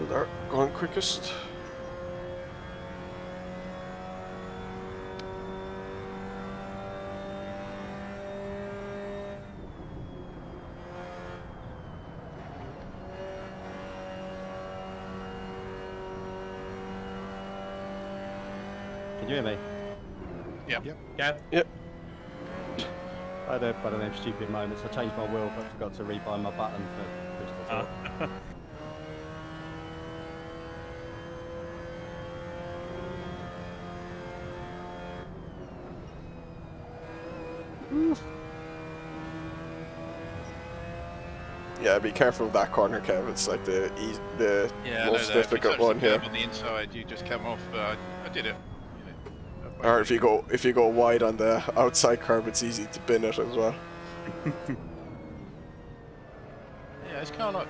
They're going quickest. Can you hear me? Cat? Yep. I had one of them stupid moments. I changed my wheel but forgot to rebind my button for push the top. Yeah, be careful of that corner, Kev. It's like the Yeah, I know most that. If you difficult touch one the here. curb on the inside, you just come off. But I did it. You know, Or if you go wide on the outside curb, it's easy to bin it as well. Yeah, it's kind of like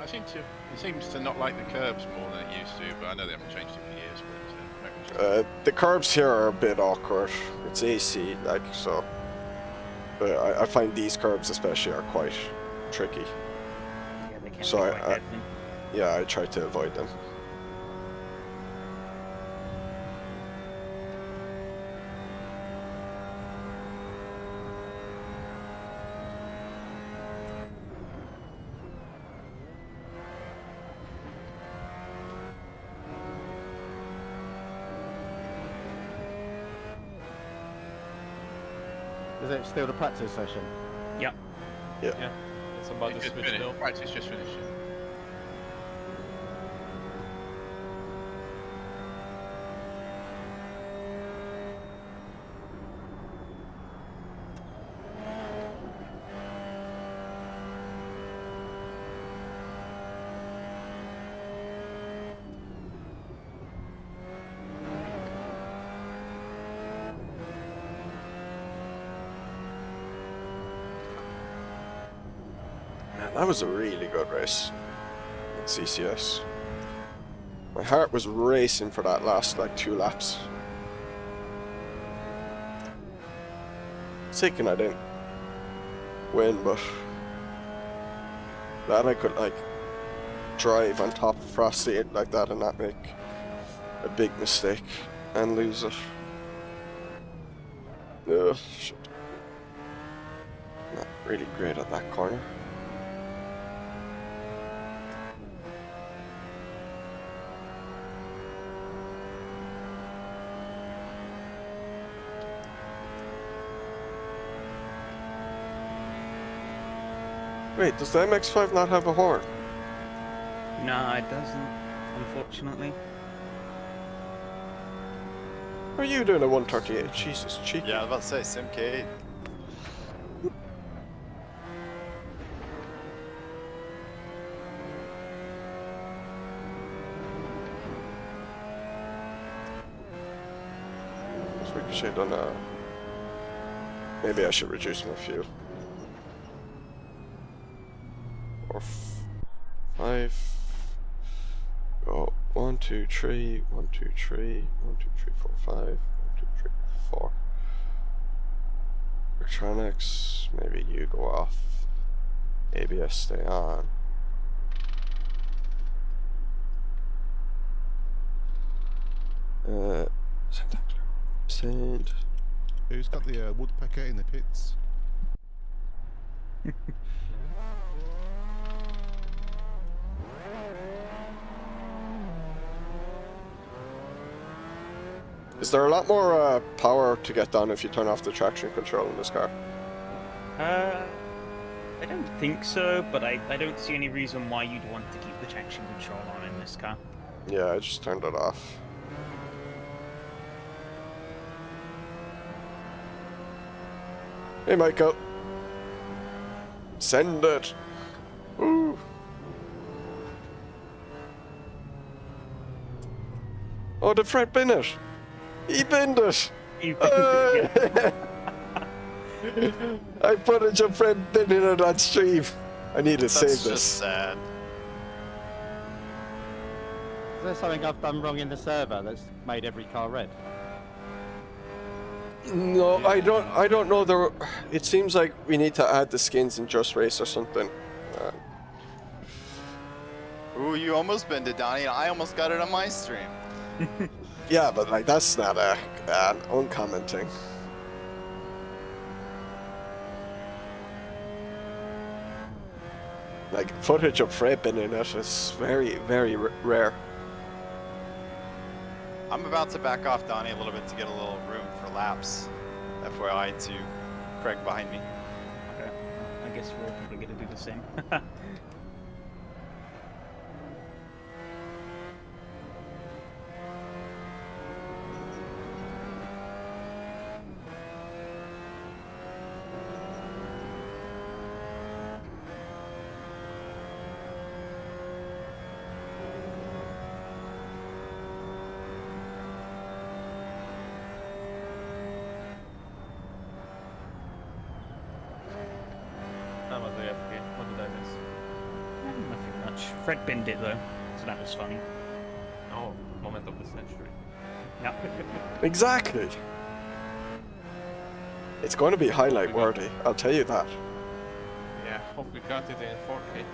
I seem to. It seems to not like the curbs more than it used to, but I know they haven't changed it for years. But maybe just The curbs here are a bit awkward. It's AC, like so. But I find these curbs especially are quite tricky. Yeah, they can So be I- quite deadly. Yeah, I try to avoid them. Is it still the practice session? Yeah, it's about to just switch finished. now. Practice just finished. Man, that was a really good race at CCS. My heart was racing for that last like 2 laps. Thinking I didn't win, but that I could like drive on top of Frosty like that and not make a big mistake and lose it. Ugh, shit. Not really great at that corner. Wait, does the MX5 not have a horn? No, it doesn't, unfortunately. How are you doing a 138? Jesus, cheeky. Yeah, I was about to say, Sim-K8. Let's ricochet on a... Maybe I should reduce my fuel. 4, 5. Go 1, 2, 3, 1, 2, 3, 1, 2, 3, 4, 5, 1, 2, 3, 4. Electronics, maybe you go off. ABS stay on. Sendtacular. Send. Who's got the woodpecker in the pits? Is there a lot more power to get done if you turn off the traction control in this car? I don't think so, but I don't see any reason why you'd want to keep the traction control on in this car. Yeah, I just turned it off. Hey, Michael. Send it. Woo. Oh, did Fred bin it? He binned it. I put it to Fred binning it on stream. I need to save That's this. just sad. Is there something I've done wrong in the server that's made every car red? No, I don't know. It seems like we need to add the skins in Just Race or something. Ooh, you almost been to Donnie, and I almost got it on my stream. Yeah, but like that's not an uncommon thing. Like footage of Fred binning it is very, very rare. I'm about to back off Donnie a little bit to get a little room for laps. FYI to Craig behind me. Okay. I guess we're probably gonna do the same. Fred binned it though, so that was funny. Oh, moment of the century. Yeah. Exactly. It's going to be highlight worthy, I'll tell you that. Yeah, hope we got it in 4K.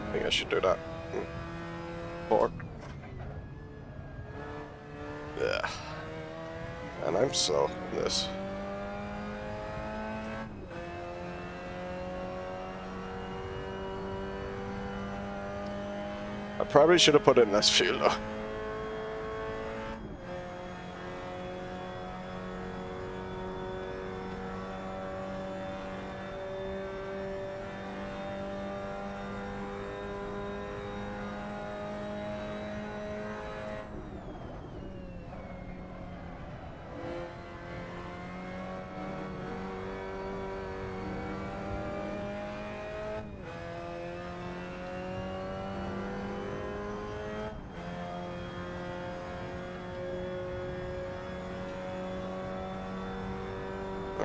I think I should do that. Forward. Yeah. And I'm slow in this. I probably should have put in less fuel though.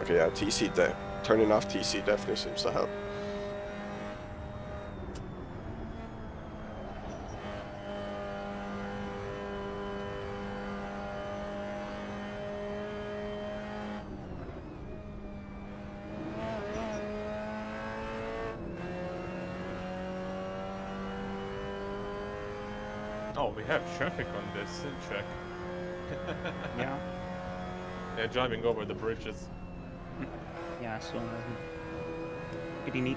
Okay, yeah, turning off TC definitely seems to help. Oh, we have traffic on this track. Yeah. They're driving over the bridges. Yeah, so pretty neat.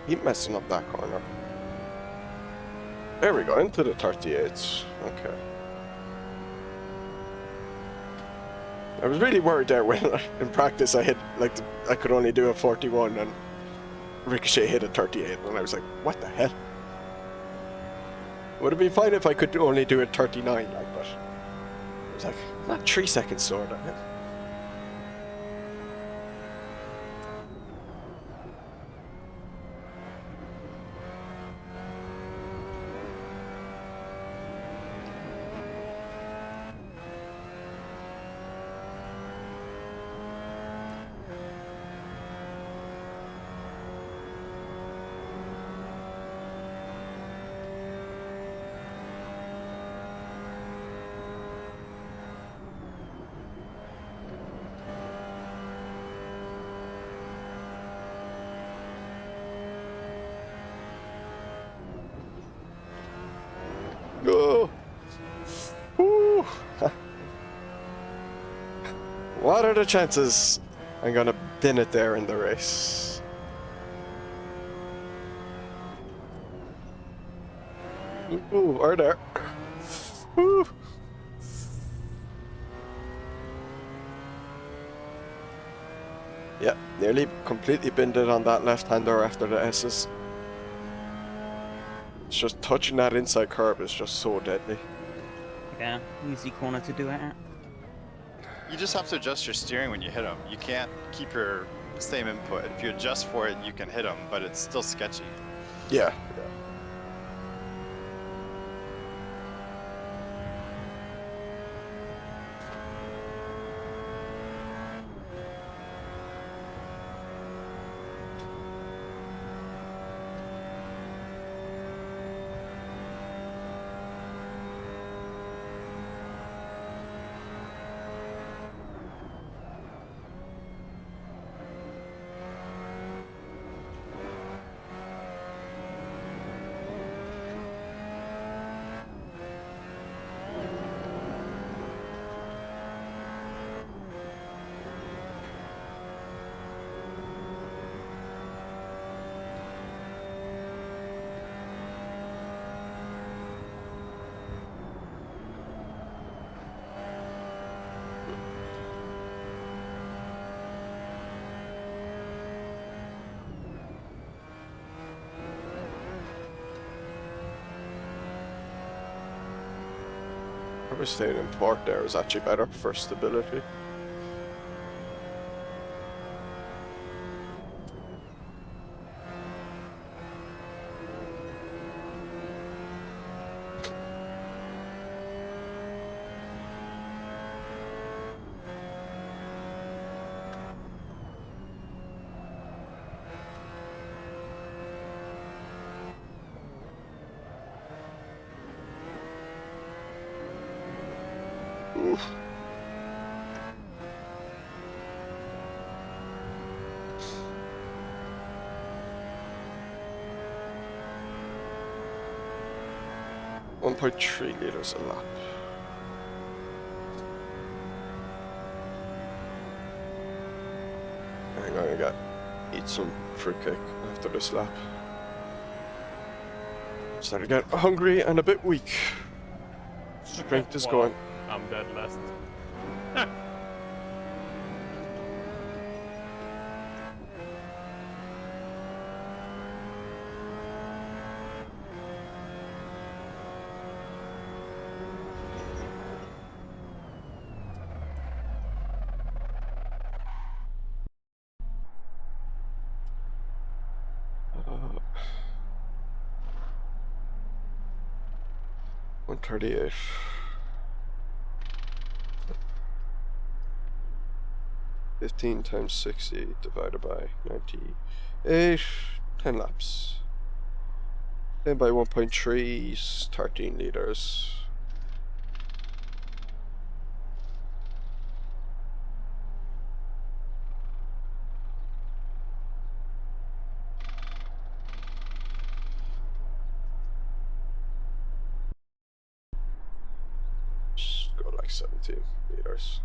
Keep messing up that corner. There we go, into the 38s. Okay. I was really worried there when in practice I hit I could only do a 41 and Ricochet hit a 38 and I was like, what the hell? Would have been fine if I could only do a 39 like, but it was like not 3 seconds slower than him. Go! Woo! What are the chances I'm gonna bin it there in the race? Ooh, are there? Woo! Yeah, nearly completely binned it on that left-hander after the S's. It's just touching that inside curb is just so deadly. Yeah, easy corner to do it at. You just have to adjust your steering when you hit them. You can't keep your same input. If you adjust for it, you can hit them, but it's still sketchy. Yeah. Probably staying in port there is actually better for stability. Oof. .3 liters a lap. I'm gonna eat some fruitcake after this lap. Starting to get hungry and a bit weak. Strength is going. I'm dead last. Uh, 138. $15 times 60 divided by 98. 10 laps. Then by 1.3 is 13 liters. Just go like 17 liters.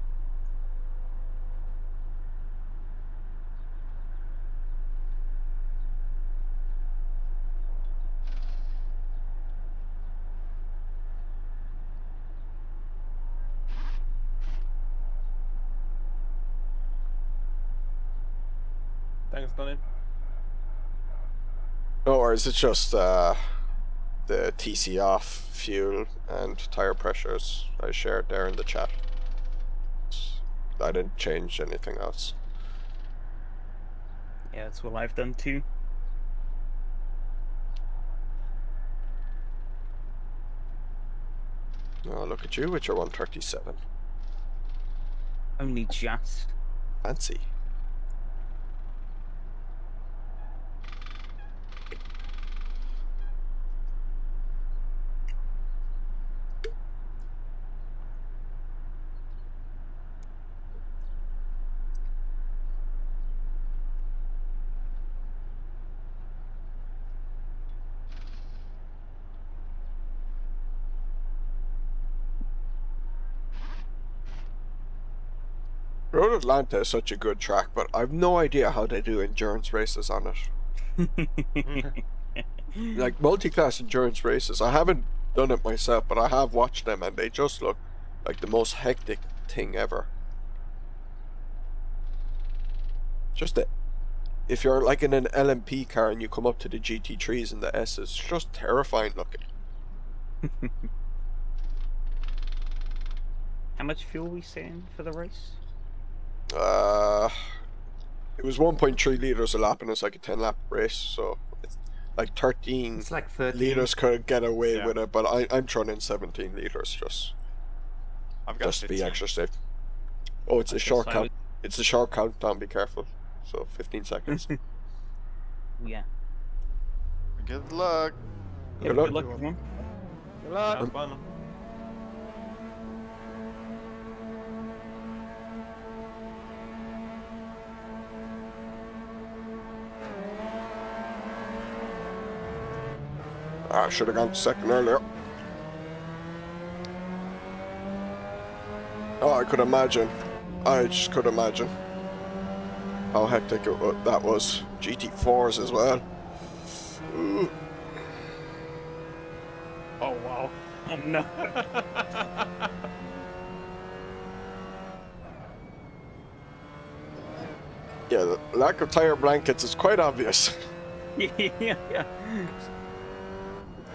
Thanks, Tony. No worries, it's just the TC off fuel and tire pressures I shared there in the chat. I didn't change anything else. Yeah, that's what I've done too. Oh, look at you with your 137. Only just. Fancy. Road Atlanta is such a good track, but I've no idea how they do endurance races on it. Like multi-class endurance races, I haven't done it myself, but I have watched them and they just look like the most hectic thing ever. Just that, if you're like in an LMP car and you come up to the GT3s and the S's, it's just terrifying looking. How much fuel are we saying for the race? It was 1.3 liters a lap and it's like a 10 lap race, so it's like 13 It's like 13. liters could get away Yeah. with it, but I'm throwing in 17 liters I've got just to be 15. extra safe. Oh, it's a Okay, short so I count. It's a short countdown, be careful. So 15 seconds. Yeah. Good luck. Yeah, Good good luck. luck, everyone. Good luck. Have fun. I should have gone second earlier. Oh, I could imagine. I just could imagine how hectic that was. GT4s as well. Ooh. Oh wow. Oh no. Yeah, the lack of tire blankets is quite obvious. Yeah.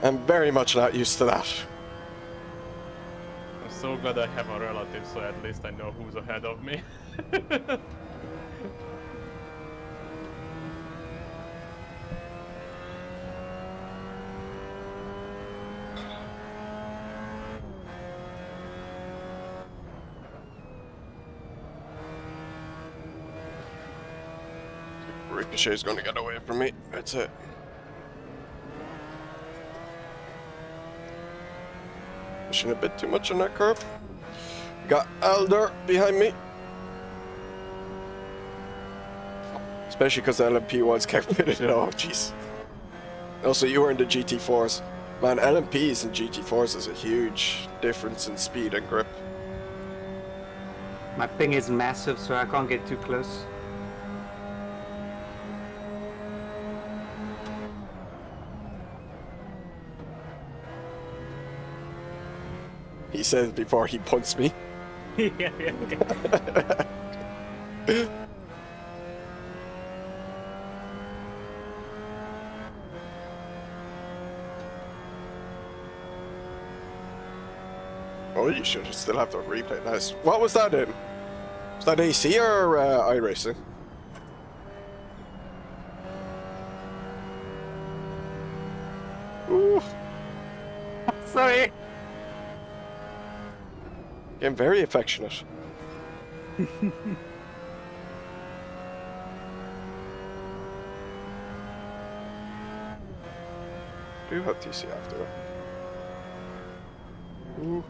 I'm very much not used to that. so glad I have a relative, so at least I know who's ahead of me. Ricochet's gonna get away from me. That's it. Pushing a bit too much on that curve. Got Alder behind me. Especially because the LMP ones kept hitting it off. Jeez. Also, you were in the GT4s. Man, LMPs and GT4s is a huge difference in speed and grip. My ping is massive, so I can't get too close. He says before he punts me. yeah. Oh, you should still have the replay. Nice. What was that in? Was that AC or iRacing? Ooh. Sorry. Getting very affectionate. Do have TC after it. Ooh.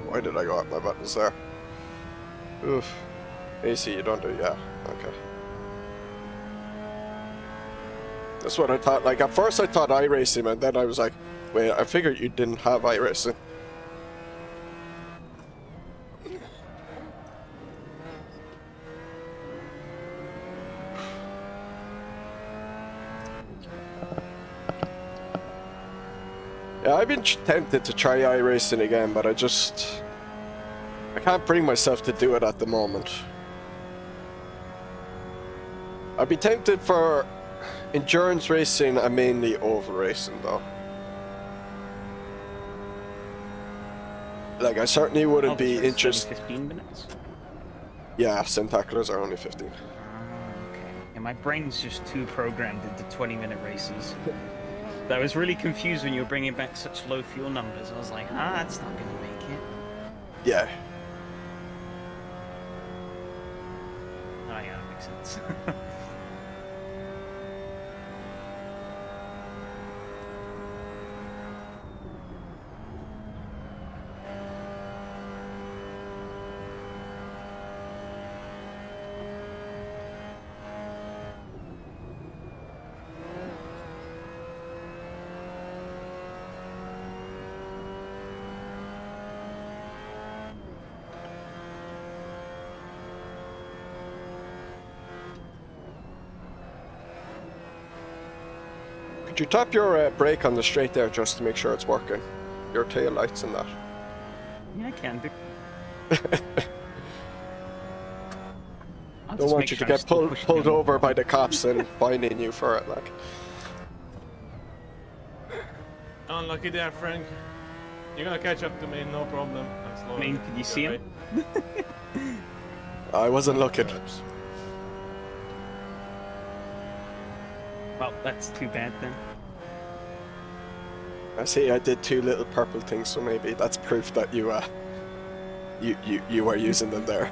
Why did I go up my buttons there? Oof. AC, you don't do, yeah. Okay. That's what I thought. Like, at first I thought iRacing, and then I was like, wait, I figured you didn't have iRacing. Yeah, I've been tempted to try iRacing again, but I can't bring myself to do it at the moment. I'd be tempted for endurance racing and mainly oval racing though. Like, I certainly wouldn't be interested. 15 minutes? Yeah, Sendtaculars are only 15. Okay. Yeah, my brain's just too programmed into 20-minute races. I was really confused when you were bringing back such low fuel numbers. I was like, that's not going to make it. Yeah. Oh yeah, that makes sense. Could you tap your brake on the straight there just to make sure it's working? Your tail lights and that. Yeah, I can do. Don't want you to get pulled over by the cops and fining you for it, like. Unlucky there, Frank. You're gonna catch up to me, no problem. I'm slow. I mean, could you see him? I wasn't looking. Well, that's too bad then. I see I did two little purple things, so maybe that's proof that you are using them there.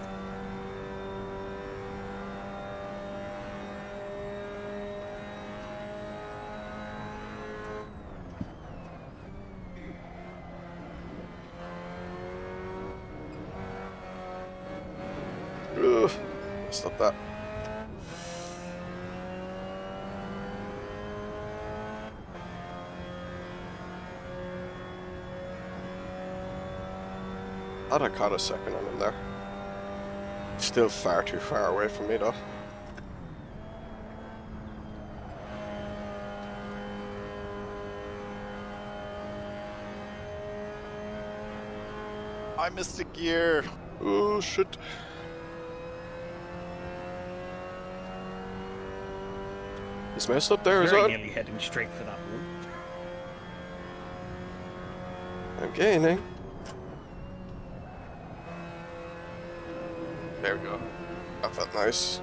Ugh, stop that. Thought I caught a second on him there. Still far too far away from me though. I missed a gear. Oh shit. He's messed up there as well. Very nearly heading straight for that wall. I'm gaining. There we go. That felt nice.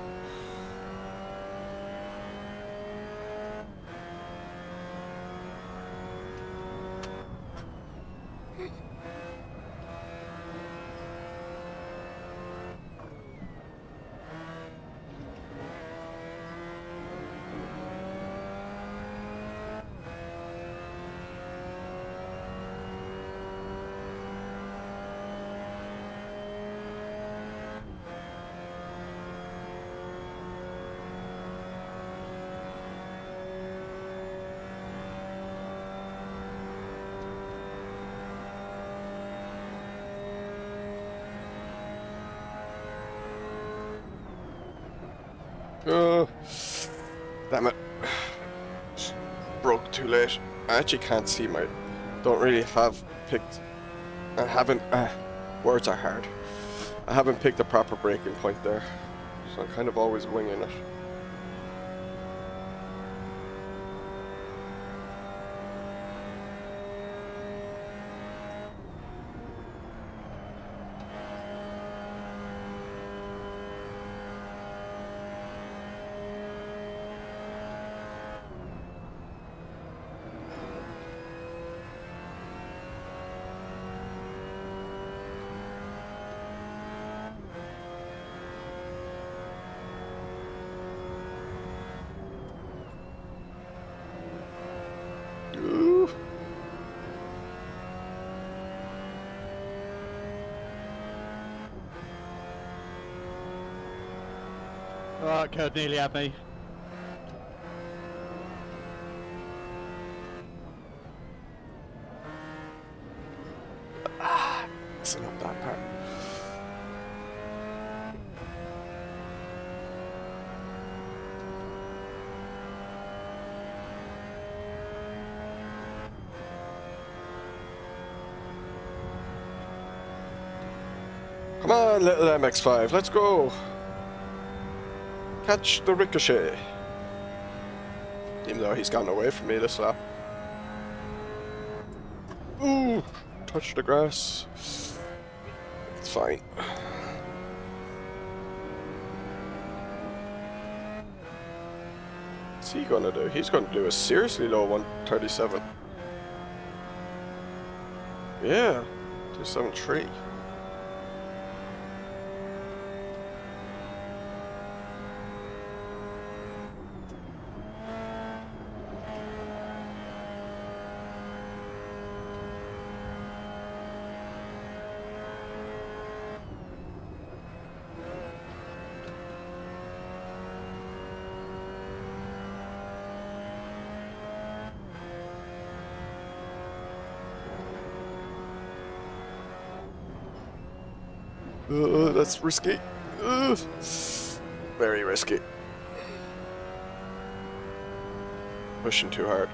Oh, damn it. Broke too late. I actually can't see my... Don't really have picked... I haven't... words are hard. I haven't picked a proper braking point there. So I'm kind of always winging it. Oh, Kurt nearly had me. It's not that part. Come on, little MX5, let's go! Catch the ricochet. Even though he's gotten away from me this lap. Ooh! Touch the grass. It's fine. What's he gonna do? He's gonna do a seriously low 137. Yeah, 273. That's risky. Very risky. Pushing too hard.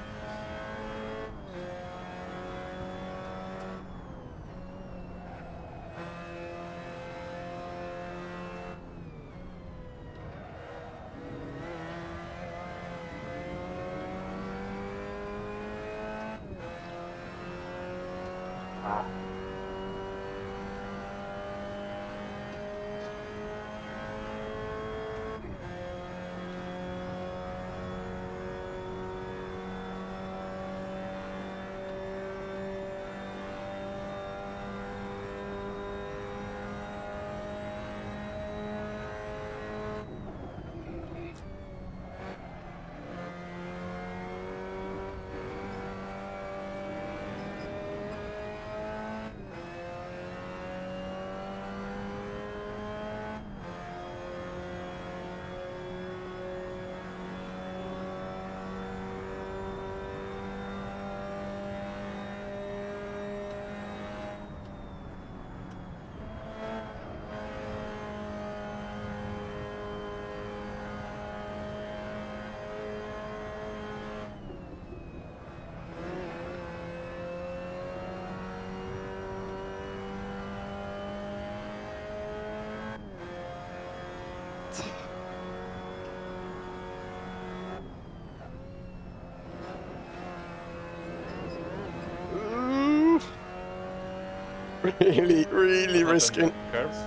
really risking. Curves?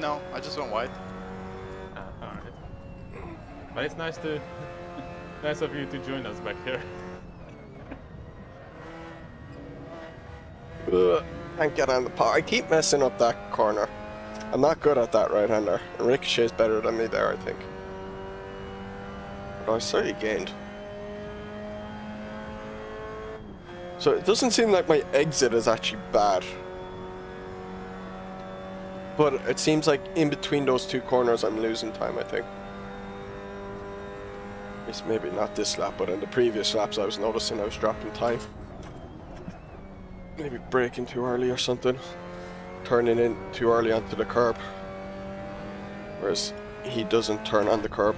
No, I just went wide. Alright. But it's nice to... nice of you to join us back here. Can't get on the pot. I keep messing up that corner. I'm not good at that right-hander. And Ricochet's better than me there, I think. But I slightly gained. So it doesn't seem like my exit is actually bad. But it seems like in between those two corners I'm losing time, I think. At least maybe not this lap, but in the previous laps I was noticing I was dropping time. Maybe braking too early or something. Turning in too early onto the curb. Whereas he doesn't turn on the curb.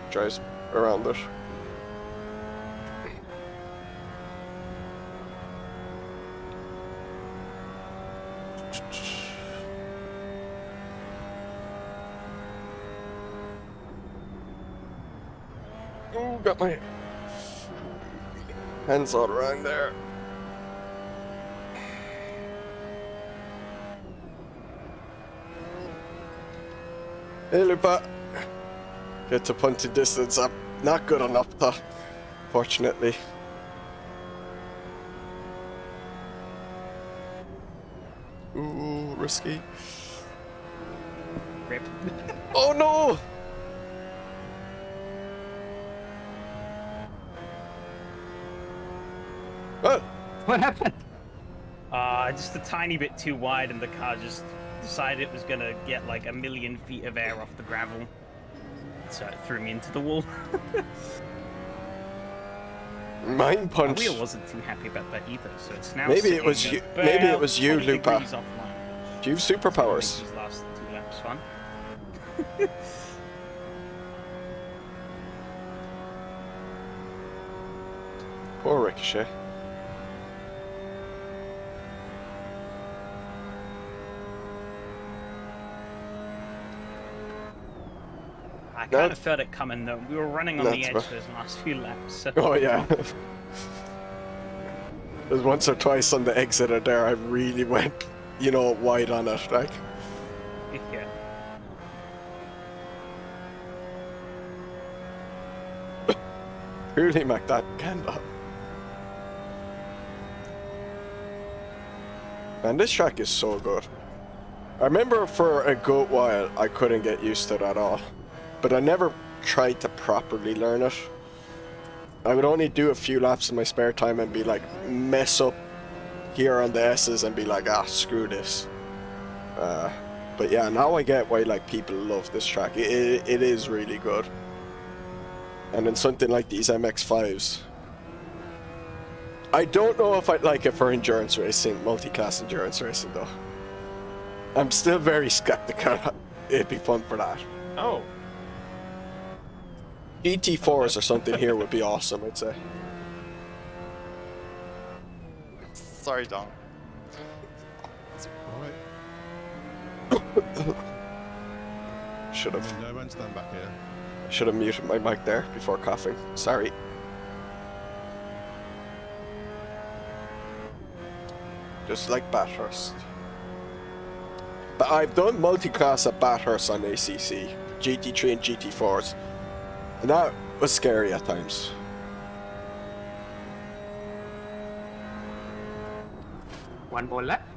Drives around it. Oh, got my hands all around there. Hey, Lupa. Get to punting distance. I'm not good enough, though, fortunately. Ooh, risky. Rip. Oh no! What? What happened? Just a tiny bit too wide, and the car just decided it was gonna get like a million feet of air off the gravel. So it threw me into the wall. Mind punch. The wheel wasn't too happy about that either, so it's now Maybe it was you. Maybe it was you, Lupa. Do you have superpowers? These last 2 laps fun. Poor Ricochet. I kind of felt it coming though. We were running on the edge those last few laps. So. Oh yeah. There's once or twice on the exit there I really went, you know, wide on it, like. Yeah. Really make that candle. Man, this track is so good. I remember for a good while I couldn't get used to it at all. But I never tried to properly learn it. I would only do a few laps in my spare time and be like, mess up here on the S's and be like, ah, screw this. But yeah, now I get why like people love this track. It is really good. And then something like these MX5s. I don't know if I'd like it for endurance racing, multi-class endurance racing though. I'm still very skeptical. It'd be fun for that. Oh. GT4s or something here would be awesome, I'd say. Sorry, Dom. Alright. Should have. No man stand back here. Should have muted my mic there before coughing. Sorry. Just like Bathurst. But I've done multi-class at Bathurst on ACC, GT3 and GT4s. And that was scary at times. One more lap.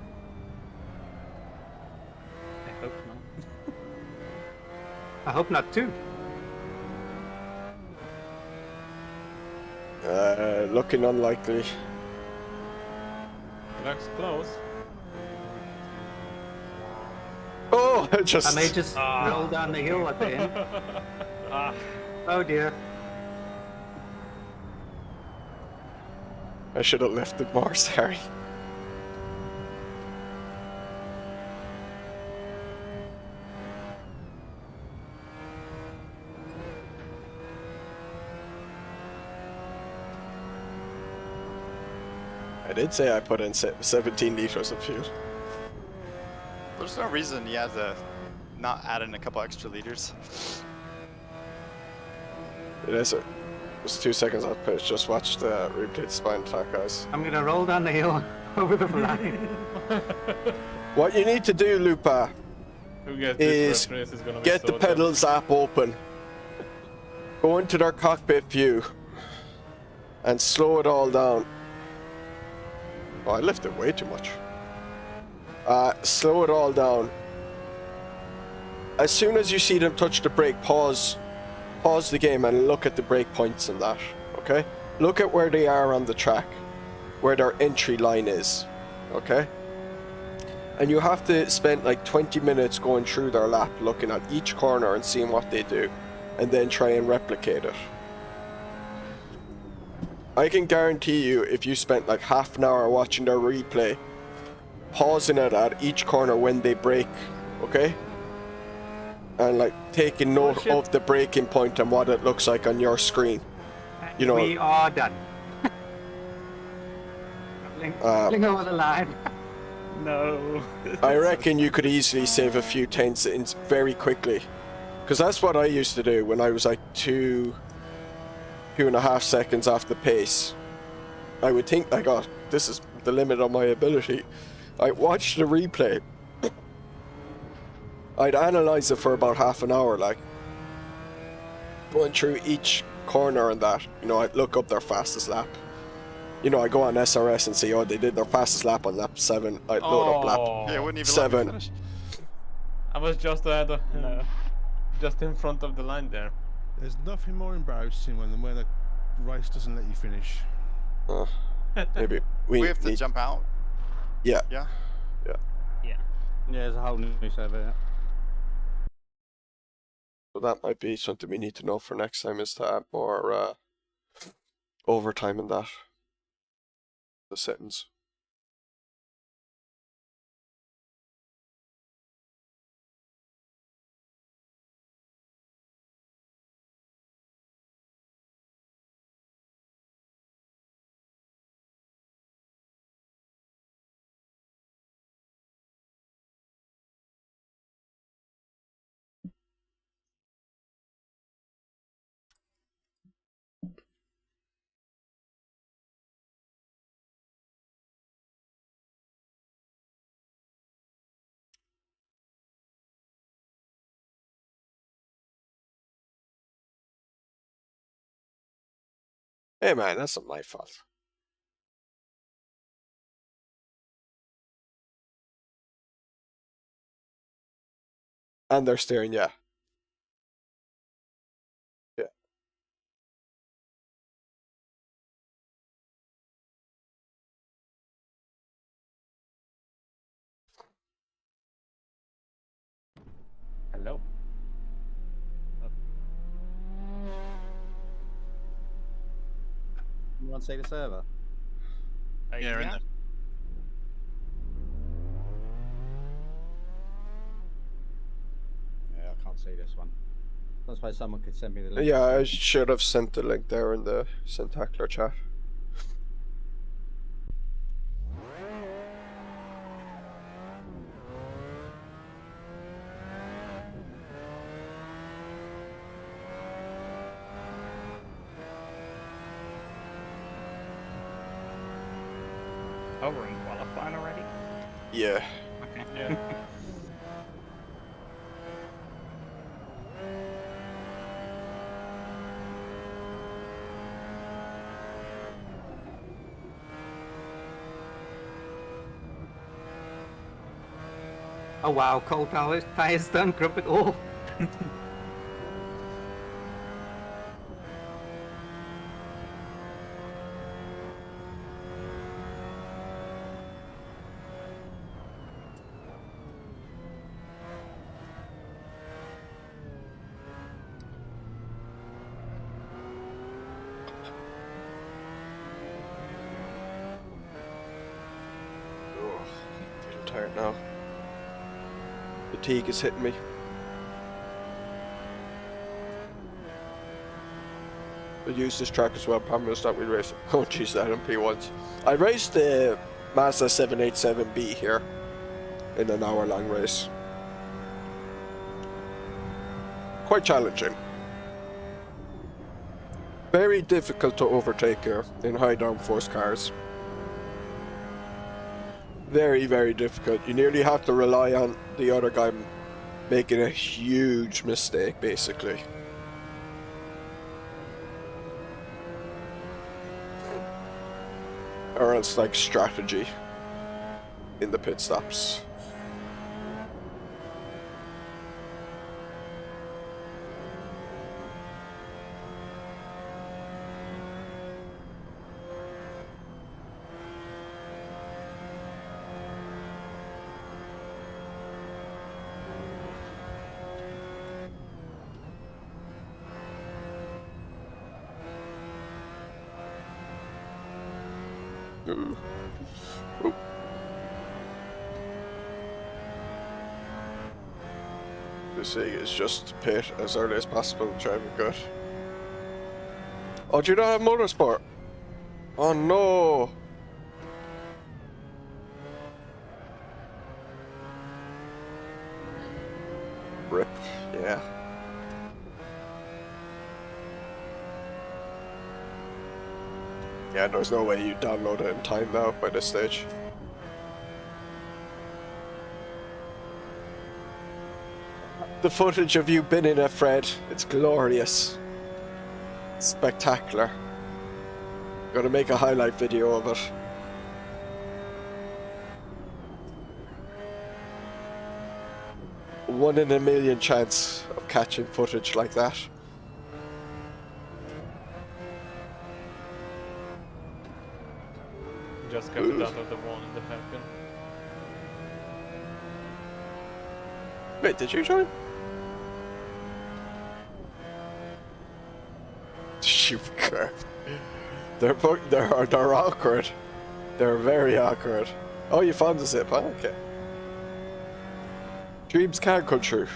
I hope not. I hope not too. Looking unlikely. Looks close. Oh, just... I may just roll down the hill at the end. Oh dear. I should have left it more, sorry. I did say I put in 17 liters of fuel. There's no reason you had to not add in a couple extra liters. It is. It was 2 seconds off pitch. Just watch the replay spine attack, guys. I'm gonna roll down the hill. over the line. What you need to do, Lupa, Who gets is this race is gonna be get so the dumb. pedals app open, go into their cockpit view, and slow it all down. Oh, I lifted way too much. Slow it all down. As soon as you see them touch the brake, pause the game and look at the brake points and that, okay? Look at where they are on the track, where their entry line is, okay? And you have to spend like 20 minutes going through their lap, looking at each corner and seeing what they do, and then try and replicate it. I can guarantee you, if you spent like half an hour watching their replay, pausing it at each corner when they brake, okay? And like taking note of the braking point and what it looks like on your screen. You know, we are done. Link over the line. No. I reckon you could easily save a few tenths very quickly. Because that's what I used to do when I was like 2.5 seconds off the pace. I would think like, oh, this is the limit of my ability. I watched the replay. I'd analyze it for about half an hour, like going through each corner and that. You know, I'd look up their fastest lap. You know, I go on SRS and see, oh, they did their fastest lap on lap 7. I'd load up lap Yeah, it wouldn't even 7. let me finish. I was just ahead of, just in front of the line there. There's nothing more embarrassing when a race doesn't let you finish. Maybe We have to jump out. Yeah. Yeah. Yeah. Yeah, there's a whole new server. So that might be something we need to know for next time, is to add more overtime in that. The settings. Hey man, that's not my fault. And they're steering, yeah. Yeah. Hello. You want to see the server? Yeah, in there. Yeah, I can't see this one. I suppose someone could send me the link. Yeah, I should have sent the link there in the Sendtacular chat. Oh, we're in qualifying already? Yeah. Okay. Yeah. Oh wow, cold tires done, grip it all. Oh, feeling tired now. Fatigue is hitting me. We'll use this track as well, promise that we race. Oh jeez, that MP1s. I raced the Mazda 787B here in an hour-long race. Quite challenging. Very difficult to overtake here in high downforce cars. Very, very difficult. You nearly have to rely on the other guy making a huge mistake, basically. Or else, like, strategy in the pit stops. Ooh. Ooh. This thing is just pit as early as possible, driving good. Oh, do you not have motorsport? Oh no! Rip, yeah. Yeah, there's no way you download it in time now by this stage. The footage of you binning it, Fred, it's glorious. Spectacular. Gotta make a highlight video of it. One in a million chance of catching footage like that. Just kept it out of the one in the hairpin. Wait, did you join? You curved. They're awkward. They're very awkward. Oh, you found the zip, huh? Okay. Dreams can come true.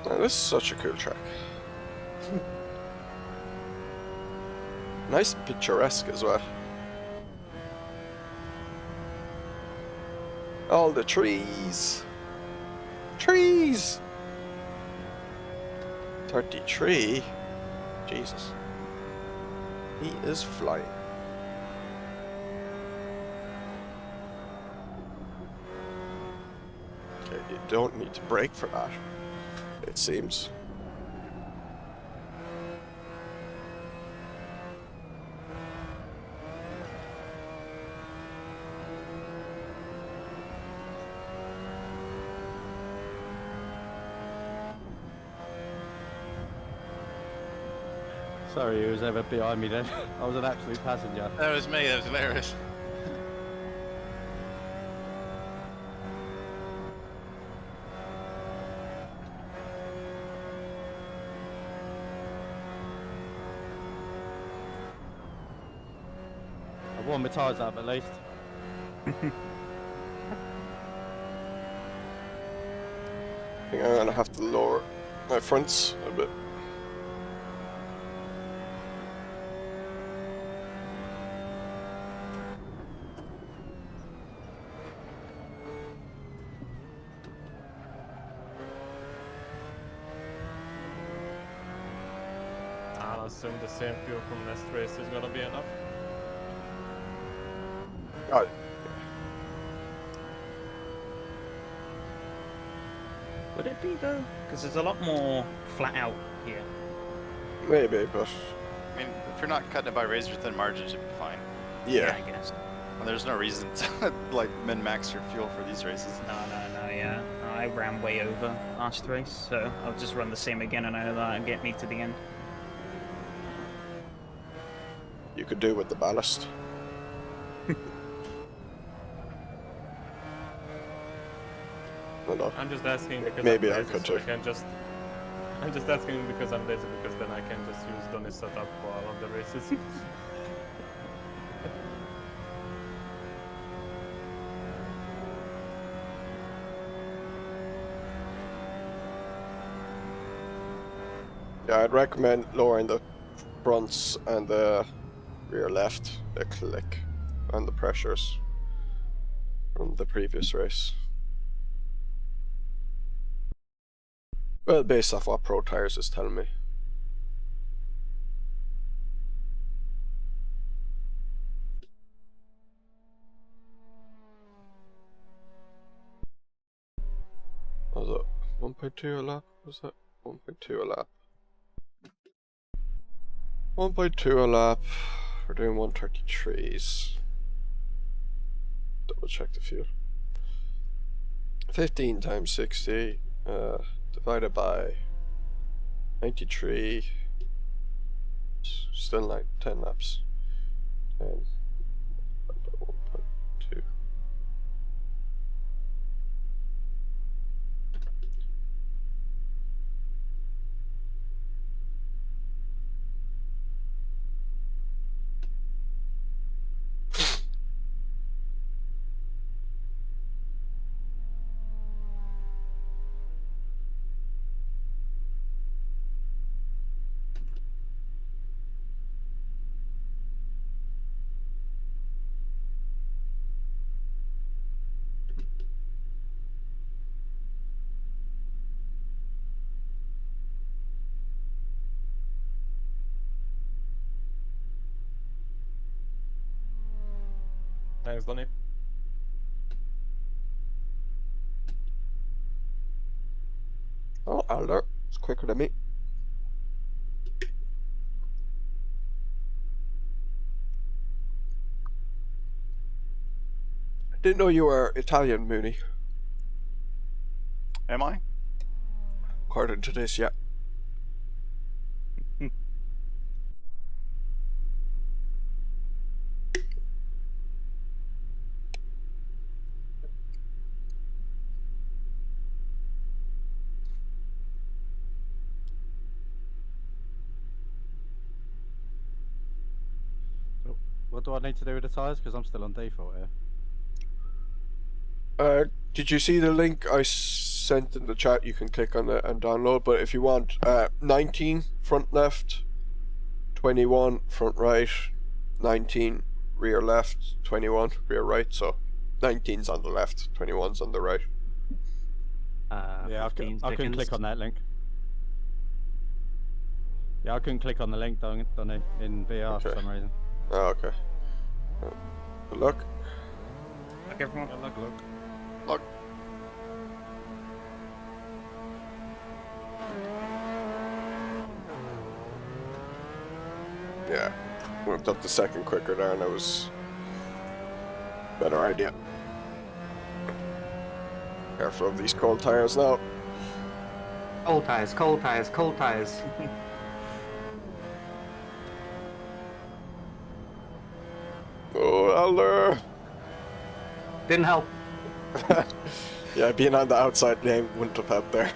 Oh, this is such a cool track. Nice and picturesque as well. All the trees. Trees! 33? Jesus. He is flying. Okay, you don't need to brake for that, it seems. Sorry, who was ever behind me then? I was an absolute passenger. That was me, that was hilarious. I warmed my tyres up at least. I think I'm gonna have to lower my fronts a bit. I'll assume the same fuel from next race is gonna be enough. Oh, Would it be though? Because there's a lot more flat out here. maybe, but I mean, if you're not cutting it by razor thin margins, you'd be fine. yeah. I guess. And there's no reason to like min-max your fuel for these races. No, yeah. I ran way over last race, so I'll just run the same again and I know that'll get me to the end. You could do with the ballast. No. I'm just asking because Maybe I'm I lazy, could so too. I can just I'm just asking because I'm lazy, because then I can just use Donny's setup for all of the races. Yeah, I'd recommend lowering the fronts and the rear left, the click, and the pressures from the previous race. Well, based off what Pro Tires is telling me. Was it 1.2 a lap? Was that 1.2 a lap? 1.2 a lap. We're doing 133s. Double check the fuel. 15 times 60 divided by 93. Still like 10 laps. 10 divided by 1.2. Thanks, Donny. Oh, Alder, it's quicker than me. I didn't know you were Italian, Mooney. Am I? According to this, yeah. What do I need to do with the tyres? Because I'm still on default here. Did you see the link I sent in the chat? You can click on it and download, but if you want 19 front left, 21 front right, 19 rear left, 21 rear right, so 19's on the left, 21's on the right. Yeah, I couldn't click on that link. Yeah, I couldn't click on the link, Donny, in VR for some reason. Oh, okay. Good luck. Look, everyone. Yeah, look. Look. Yeah, went up the second quicker there, and it was a better idea. Careful of these cold tires now. Cold tires, cold tires, cold tires. Oh, Alder! Didn't help. Yeah, being on the outside lane wouldn't have helped there.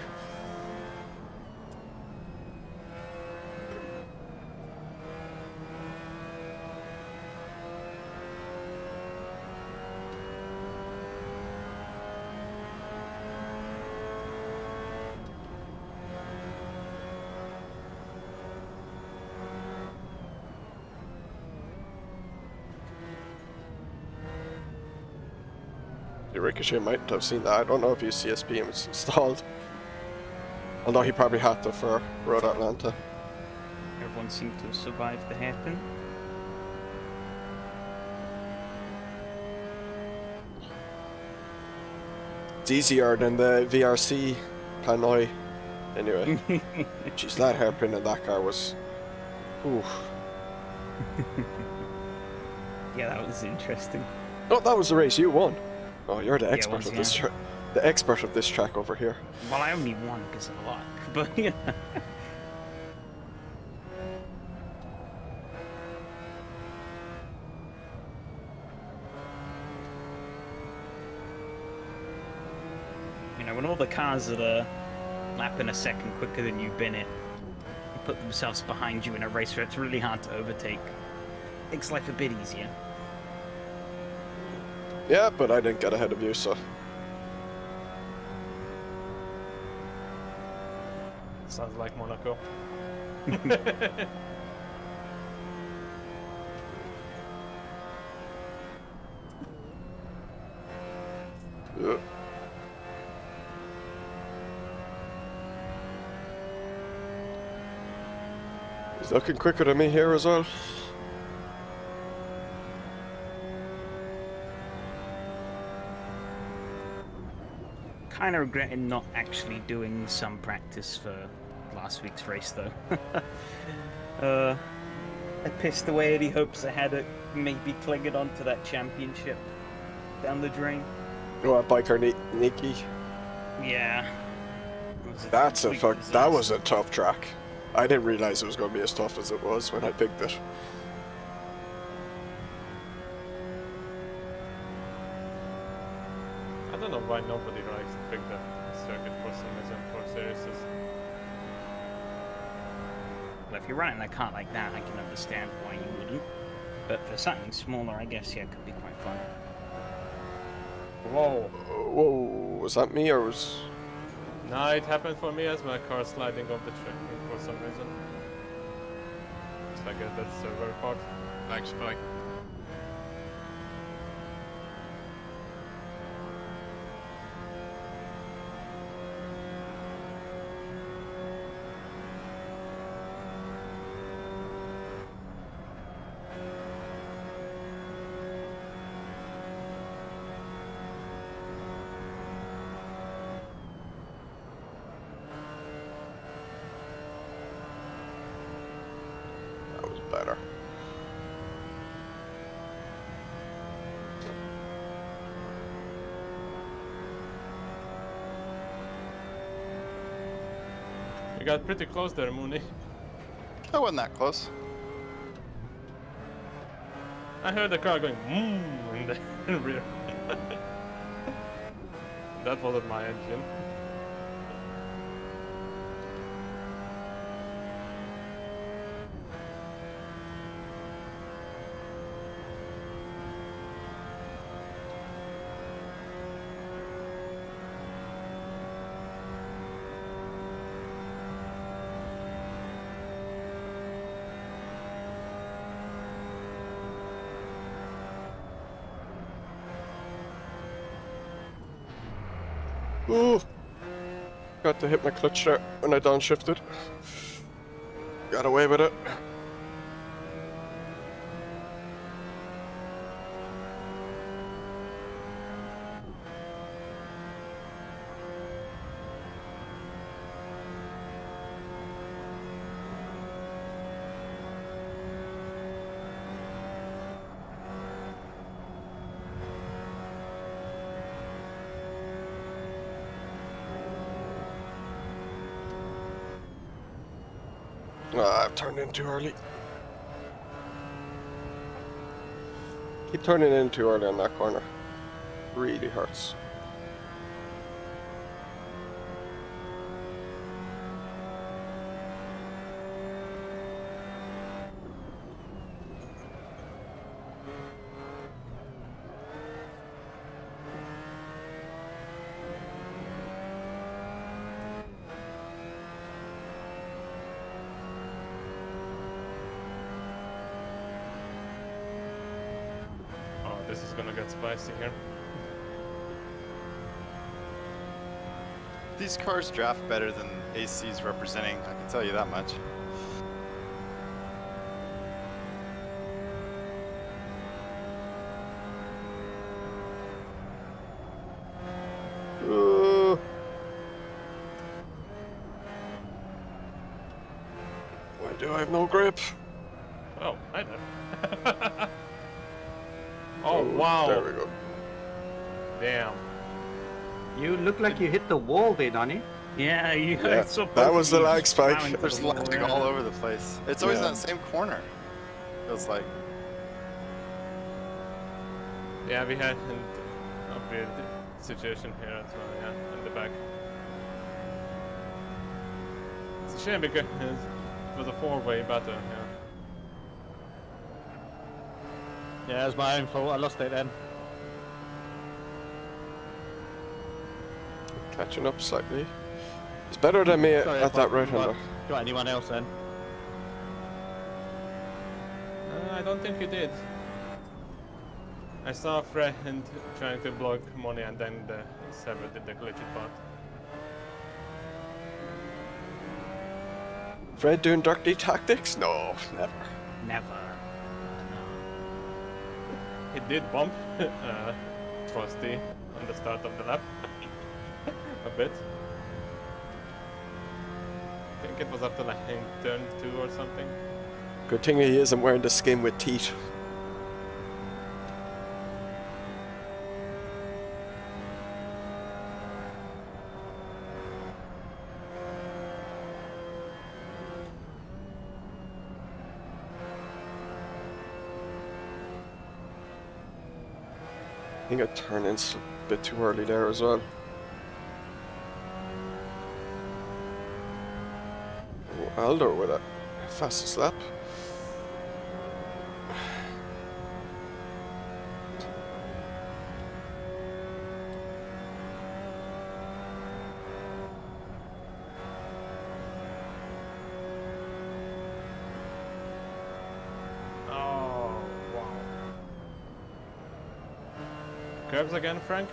Ricochet might have seen that. I don't know if his CSP was installed. Although he probably had to for Road Atlanta. Everyone seemed to have survived the hairpin. It's easier than the VRC Hanoi. Anyway. Jeez, that hairpin in that car was... Ooh. Yeah, that was interesting. Oh, that was the race you won. Oh, you're the Yeah, expert of this track. The expert of this track over here. Well, I only won because of luck, but you know. You know, when all the cars that are lap and a second quicker than you bin it, and put themselves behind you in a race where it's really hard to overtake. Makes life a bit easier. Yeah, but I didn't get ahead of you, so. Sounds like Monaco. Yeah. He's looking quicker than me here as well. Kind of regretting not actually doing some practice for last week's race, though. I pissed away any hopes I had at maybe clinging on to that championship down the drain. Oh, biker Nikki. Yeah. That's a fuck. That was a tough track. I didn't realize it was going to be as tough as it was when I picked it. I don't know why nobody likes to pick that circuit for some reason for series. Well, if you're running a car like that, I can understand why you wouldn't. But for something smaller, I guess, yeah, it could be quite fun. Whoa. Whoa, was that me or was... No, it happened for me as my car sliding off the track for some reason. So I guess that's the server part. Lag spike. better. You got pretty close there, Mooney. I wasn't that close. I heard the car going in the rear. That wasn't my engine. Ooh, got to hit my clutch there when I downshifted. Got away with it. I've turned in too early. Keep turning in too early on that corner. Really hurts. This is gonna get spicy here. These cars draft better than AC's representing, I can tell you that much. Why do I have no grip? Oh, I know. Oh, wow. There we go. Damn. You look like you hit the wall there, Donnie. Yeah, you. Yeah, saw that was the both of you lag spike. plowing There's through the wall, lagging yeah. all over the place. It's always Yeah. that same corner. Feels like. Yeah, we had a weird situation here as well, yeah, in the back. It's a shame because it was a four-way battle. Yeah. Yeah, it was my own fault. I lost it then. Catching up slightly. He's better than me Sorry at if that I- right-hander. Got anyone else then? I don't think you did. I saw a friend trying to block money and then the server did the glitchy part. Fred doing dirty tactics? No, never. Never. It did bump Frosty on the start of the lap. A bit. I think it was after like turn 2 or something. Good thing he isn't wearing the skin with teeth. I think I turned in a bit too early there as well. Oh, Aldo with a fastest lap. Oh, wow. Curbs again, Frank?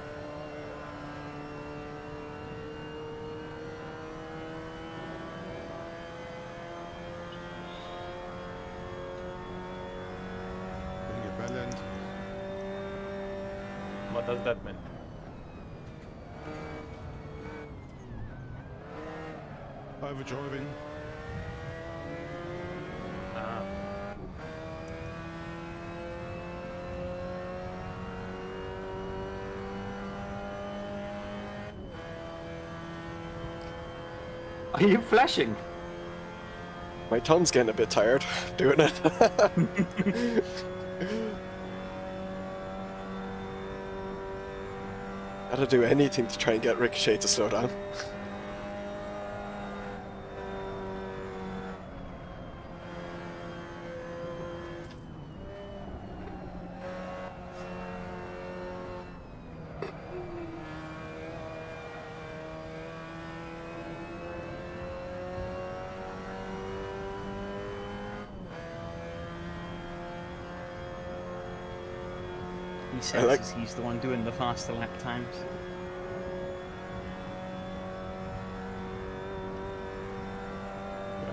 Being a bell end. What does that mean? Overdriving. Ah. Are you flashing? My thumb's getting a bit tired doing it. Gotta do anything to try and get Ricochet to slow down. He says like- as he's the one doing the faster lap times.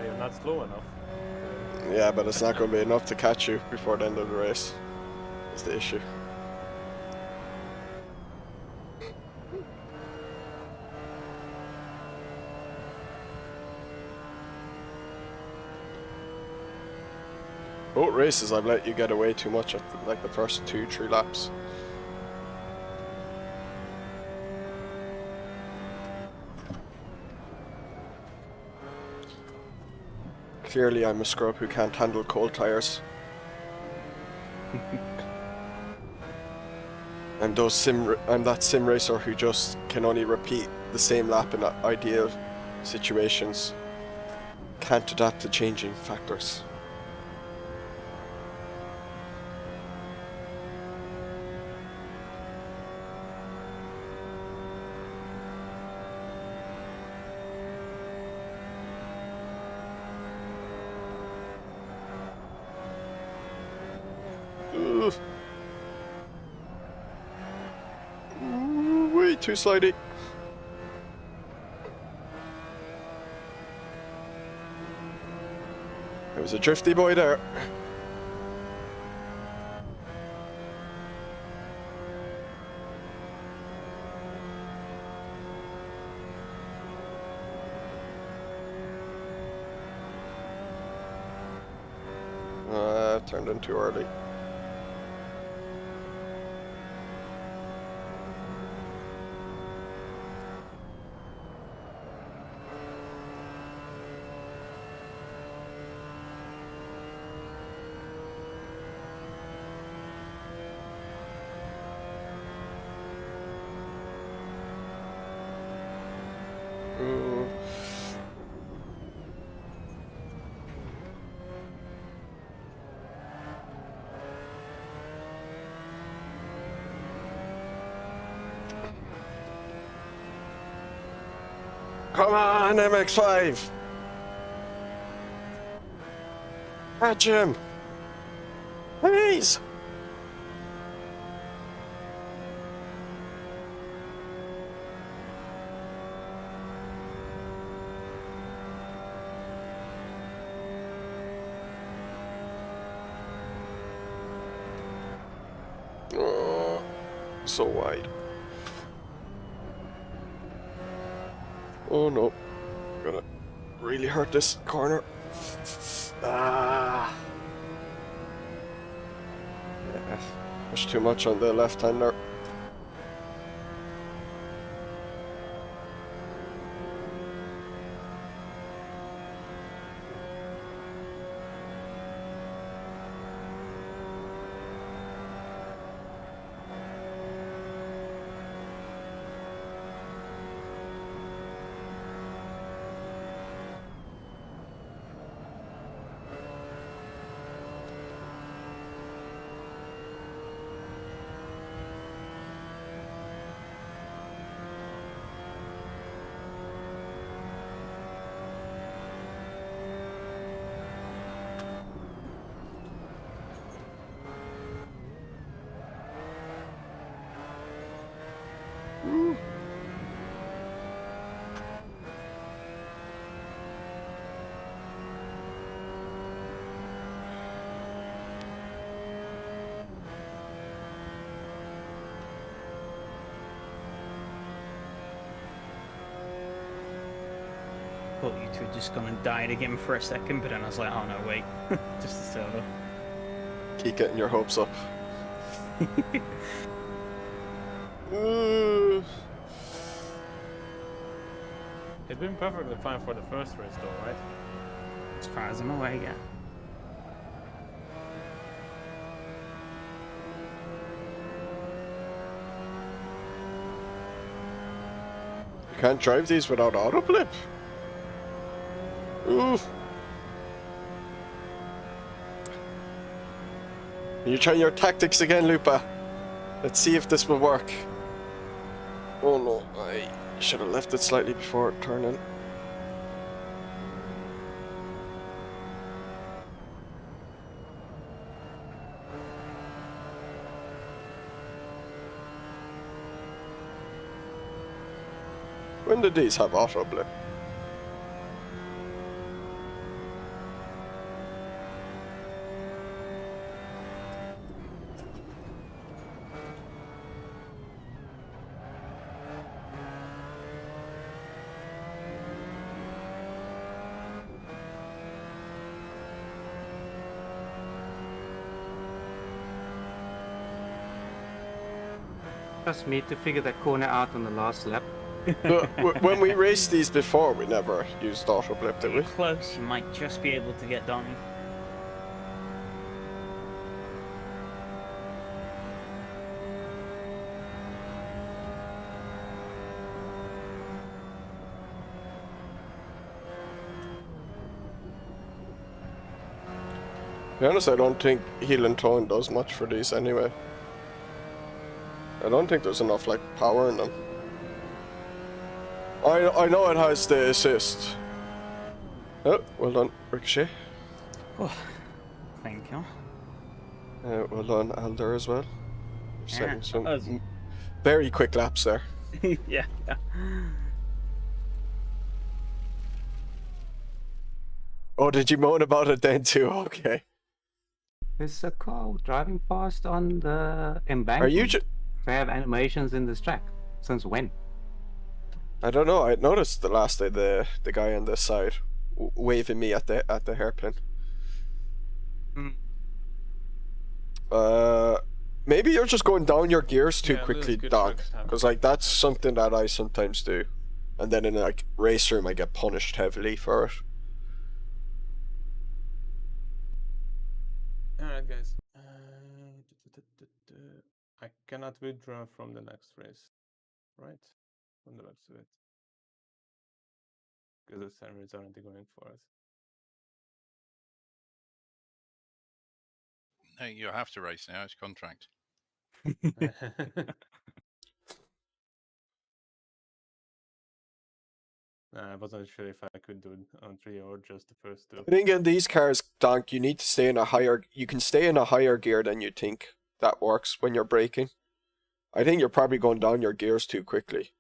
You're not slow enough. Yeah, but it's not going to be enough to catch you before the end of the race. Is the issue. Both races I've let you get away too much at like the first 2-3 laps. Clearly I'm a scrub who can't handle cold tires. I'm that sim racer who just can only repeat the same lap in ideal situations. Can't adapt to changing factors. Ugh. Ooh, way too slidey. There was a drifty boy there. Turned in too early. Come on, MX5! Catch him! Please! Oh, so wide. Oh no. Gonna really hurt this corner. Ah. Yeah. Push too much on the left hander. Thought you two had just gone and died again for a second, but then I was like, oh no, wait, just a server. Keep getting your hopes up. It's been perfectly fine for the first race though, right? As far as I'm aware, yeah. You can't drive these without autoblip. Ooh. You're trying your tactics again, Lupa. Let's see if this will work. Oh no, I should have left it slightly before turning. When did these have autoblip? Trust me to figure that corner out on the last lap. When we raced these before, we never used autoblip, did we? Close, you might just be able to get Donnie. To be honest, I don't think heel and tone does much for these anyway. I don't think there's enough like power in them. I know it has the assist. Oh, well done, Ricochet. Oh, thank you. Well done, Alder as well. You're setting Yeah, some very quick laps there. yeah. Oh, did you moan about it then too? Okay. There's a car driving past on the embankment. Are you They have animations in this track. Since when? I don't know. I noticed the last day the guy on this side waving me at the hairpin. Maybe you're just going down your gears too quickly, Doc. Because like that's something that I sometimes do, and then in like race room I get punished heavily for it. Alright guys, I cannot withdraw from the next race, right? From the looks of it. Because the server is already going for us. No, you have to race now, it's contract. I wasn't sure if I could do it on 3 or just the first 2. I think in these cars, Donk, you need to stay in a higher. You can stay in a higher gear than you think that works when you're braking. I think you're probably going down your gears too quickly.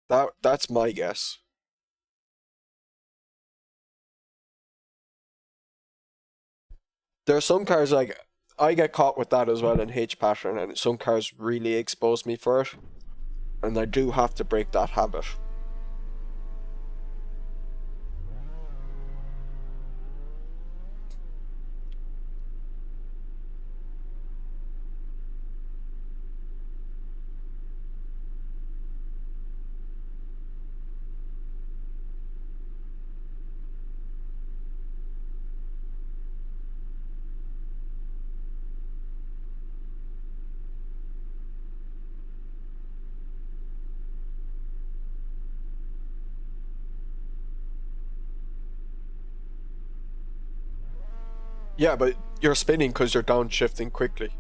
That's my guess. There are some cars like I get caught with that as well in H pattern, and some cars really expose me for it, and I do have to break that habit. Yeah, but you're spinning because you're downshifting quickly.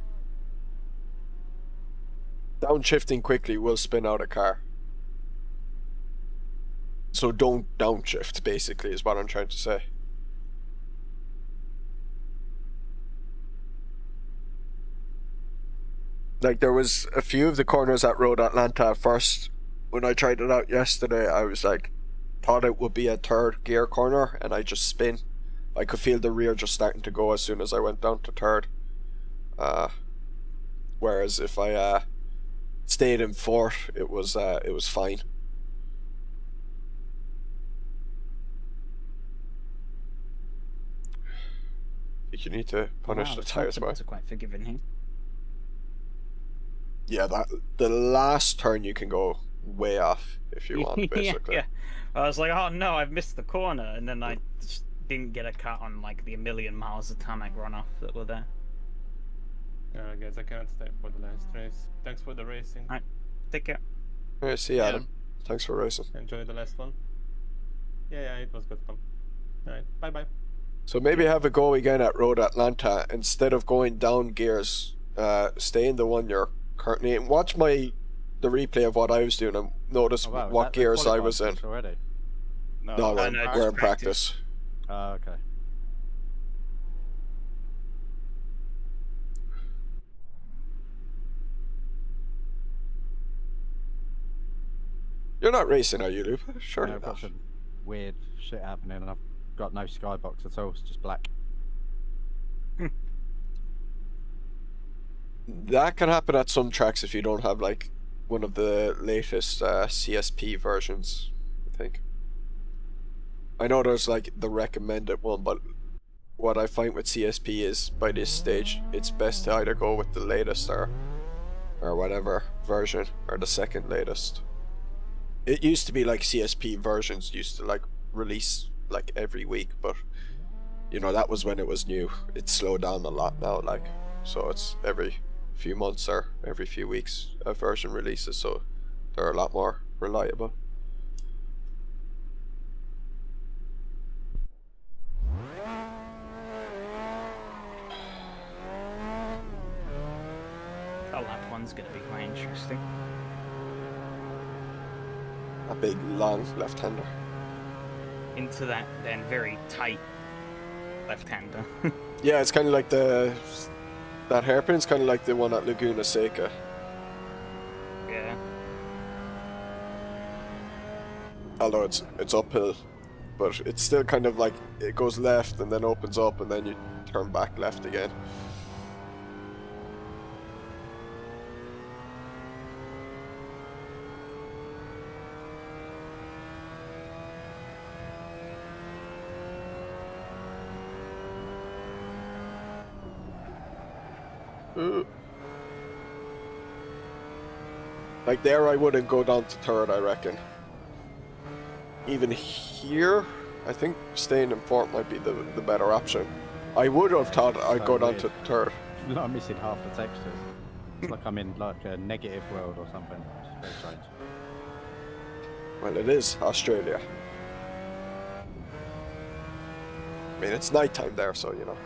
Downshifting quickly will spin out a car. So don't downshift, basically, is what I'm trying to say. Like, there was a few of the corners at Road Atlanta at first. When I tried it out yesterday, I was like, thought it would be a third gear corner, and I just spin. I could feel the rear just starting to go as soon as I went down to third. Whereas if I stayed in fourth, it was fine. You need to punish the tires more. Are quite forgiving here. Yeah, the last turn you can go way off if you want, basically. Yeah. I was like, oh no, I've missed the corner, and then I just didn't get a cut on like the 1,000,000 miles of tarmac runoff that were there. Guys, I can't stay for the last race. Thanks for the racing. Alright, take care. Alright, see you, Adam. Thanks for racing. Enjoy the last one. Yeah, it was good fun. Alright, bye-bye. So maybe have a go again at Road Atlanta. Instead of going down gears, stay in the one you're currently in. Watch the replay of what I was doing and notice what gears I was in. Already? No, we're in practice. Oh, okay. You're not racing, are you, Luke? Sure. I've got some weird shit happening, and I've got no skybox at all. It's just black. That can happen at some tracks if you don't have like one of the latest CSP versions, I think. I know there's like the recommended one, but what I find with CSP is by this stage it's best to either go with the latest or whatever version, or the second latest. It used to be like CSP versions used to like release like every week, but you know, that was when it was new. It's slowed down a lot now, like, so it's every few months or every few weeks a version releases, so they're a lot more reliable. That lap one's gonna be quite interesting. A big long left-hander into that then very tight left-hander. Yeah, it's kind of like that hairpin's kind of like the one at Laguna Seca. Yeah. Although it's uphill, but it's still kind of like it goes left and then opens up and then you turn back left again. Like there I wouldn't go down to third, I reckon. Even here, I think staying in fourth might be the better option. I would have thought I'd go down to third. I'm missing half the textures. It's like I'm in like a negative world or something. It's very strange. Well, it is Australia. I mean, it's nighttime there, so you know.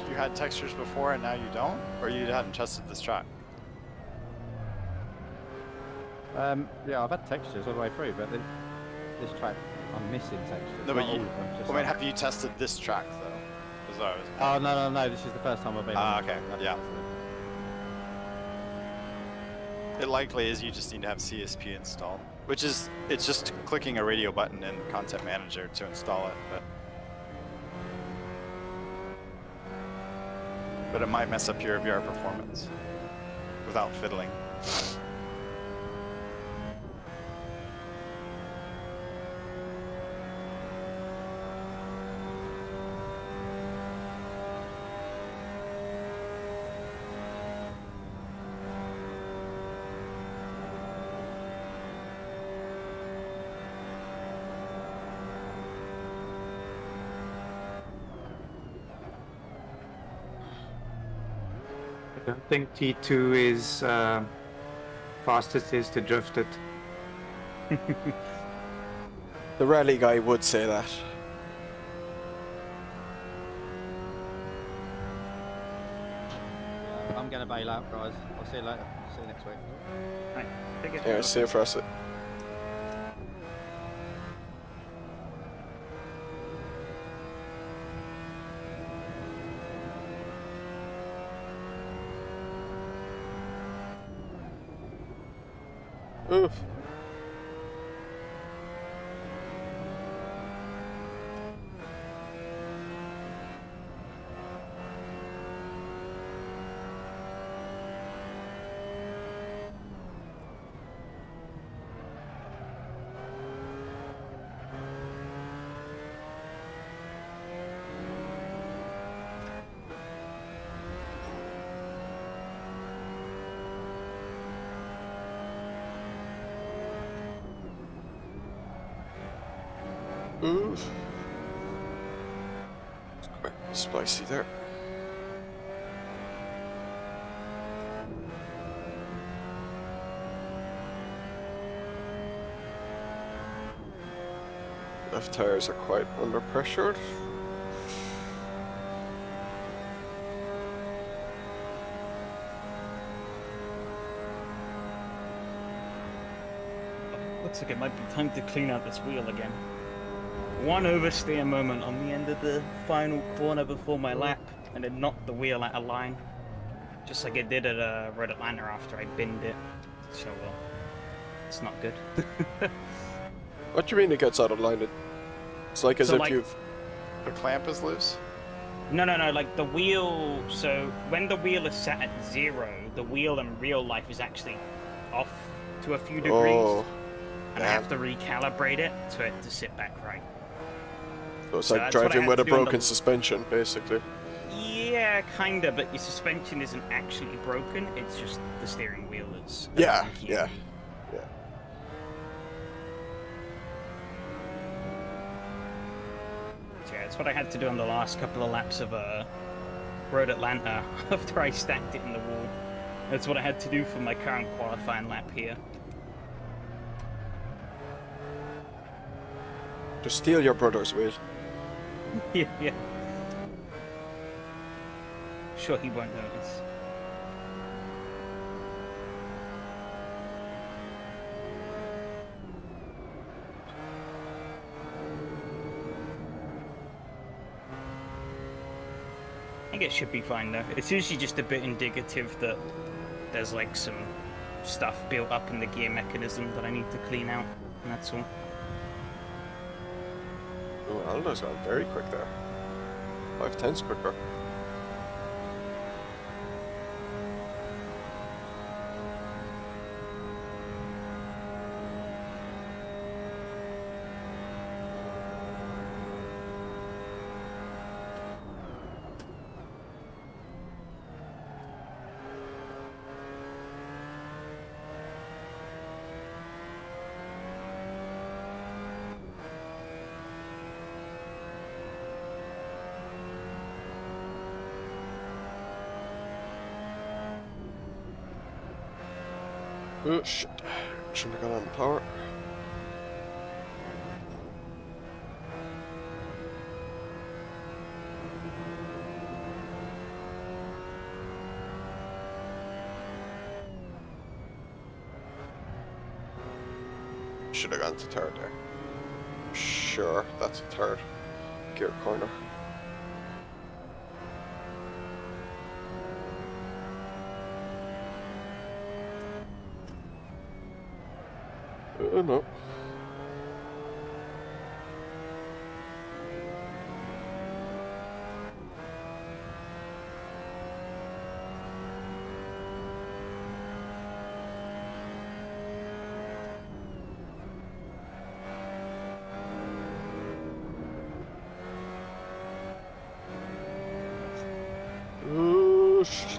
You had textures before and now you don't? Or you hadn't tested this track? Yeah, I've had textures all the way through, but this track, I'm missing textures. No, Not but you. all of them, just I mean, some. have you tested this track though? As I was. Oh no! This is the first time I've been. Ah, on this okay, track. yeah. It likely is you just need to have CSP installed, which is it's just clicking a radio button in Content Manager to install it, but it might mess up your VR performance without fiddling. I don't think T2 is fastest is to drift it. The rally guy would say that. I'm gonna bail out, guys. I'll see you later. See you next week. Right, take it. Yeah, see you for us. Oof. Oof. It's quite spicy there. Left tires are quite under pressured. Looks like it might be time to clean out this wheel again. One oversteer moment on the end of the final corner before my lap, and it knocked the wheel out of line. Just like it did at Red Atlanta after I binned it. So, it's not good. What do you mean it gets out of line? It's like as So, if like- you've... The clamp is loose. No, like the wheel, so when the wheel is set at 0, the wheel in real life is actually off to a few degrees. Oh, And I have to recalibrate it for it to sit back right. so it's So like that's what I driving had with to a do on broken the- suspension, basically. Yeah, kinda, but your suspension isn't actually broken, it's just the steering wheel is... Yeah, wonky. yeah. So yeah, that's what I had to do on the last couple of laps of Road Atlanta after I stacked it in the wall. That's what I had to do for my current qualifying lap here. Just steal your brother's wheel. Yeah. Sure he won't notice. I think it should be fine though. It's usually just a bit indicative that there's like some stuff built up in the gear mechanism that I need to clean out, and that's all. Oh, Aldo's gone very quick there. 5/10 quicker. Oh shit. Shouldn't have gone on the power. should have gone to third there. Sure, that's a third gear corner. No.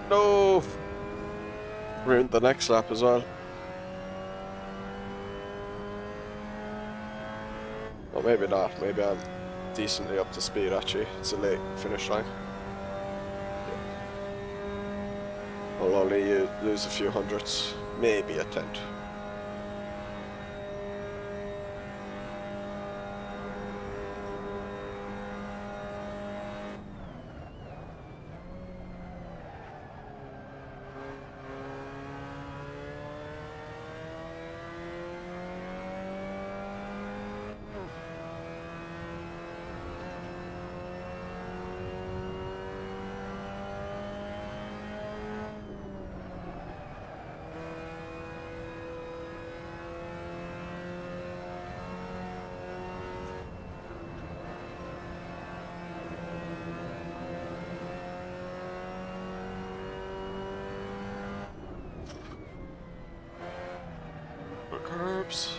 No! Ruined the next lap as well. Well, maybe not. Maybe I'm decently up to speed actually. It's a late finish line. I'll only lose a few hundredths, maybe a tenth. Curbs.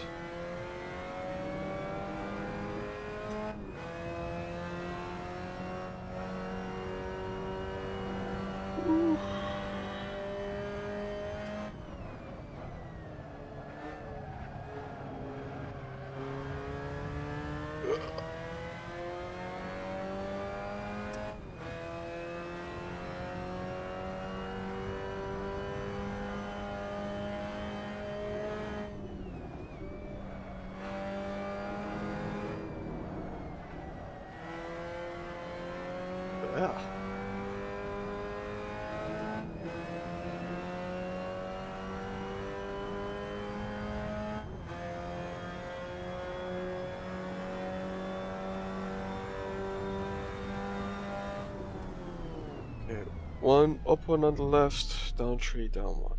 Yeah. Okay, one up, one on the left, down three, down one.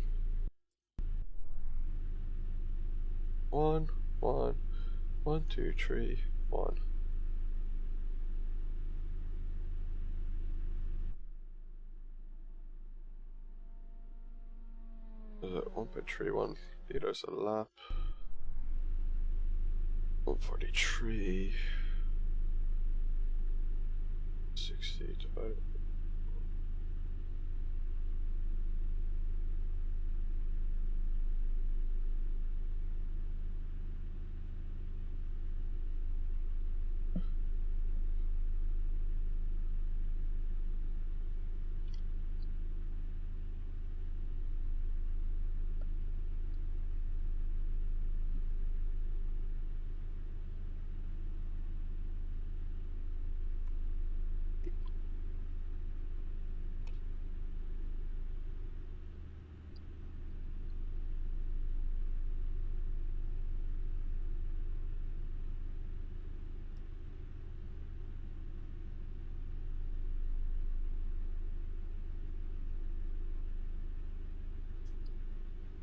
One, one, 1, 2, 3, 1. Is it 1.31 liters a lap? 143. 60 divided.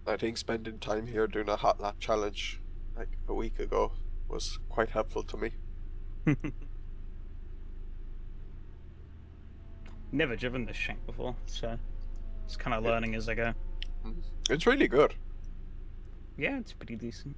I think spending time here doing a hot lap challenge like a week ago was quite helpful to me. Never driven this shank before, so it's kind of learning as I go. It's really good. Yeah, it's pretty decent.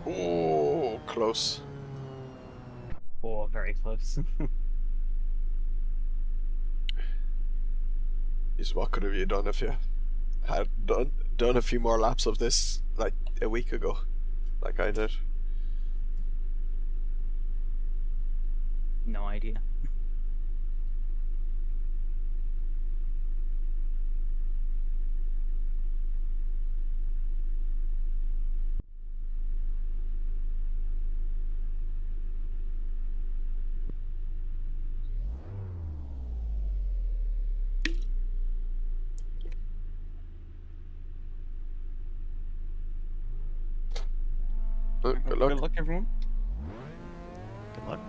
Oh, close. Or very close. Is what could have you done if you had done a few more laps of this like a week ago, like I did? No idea. Good luck. Good luck, everyone. Good luck.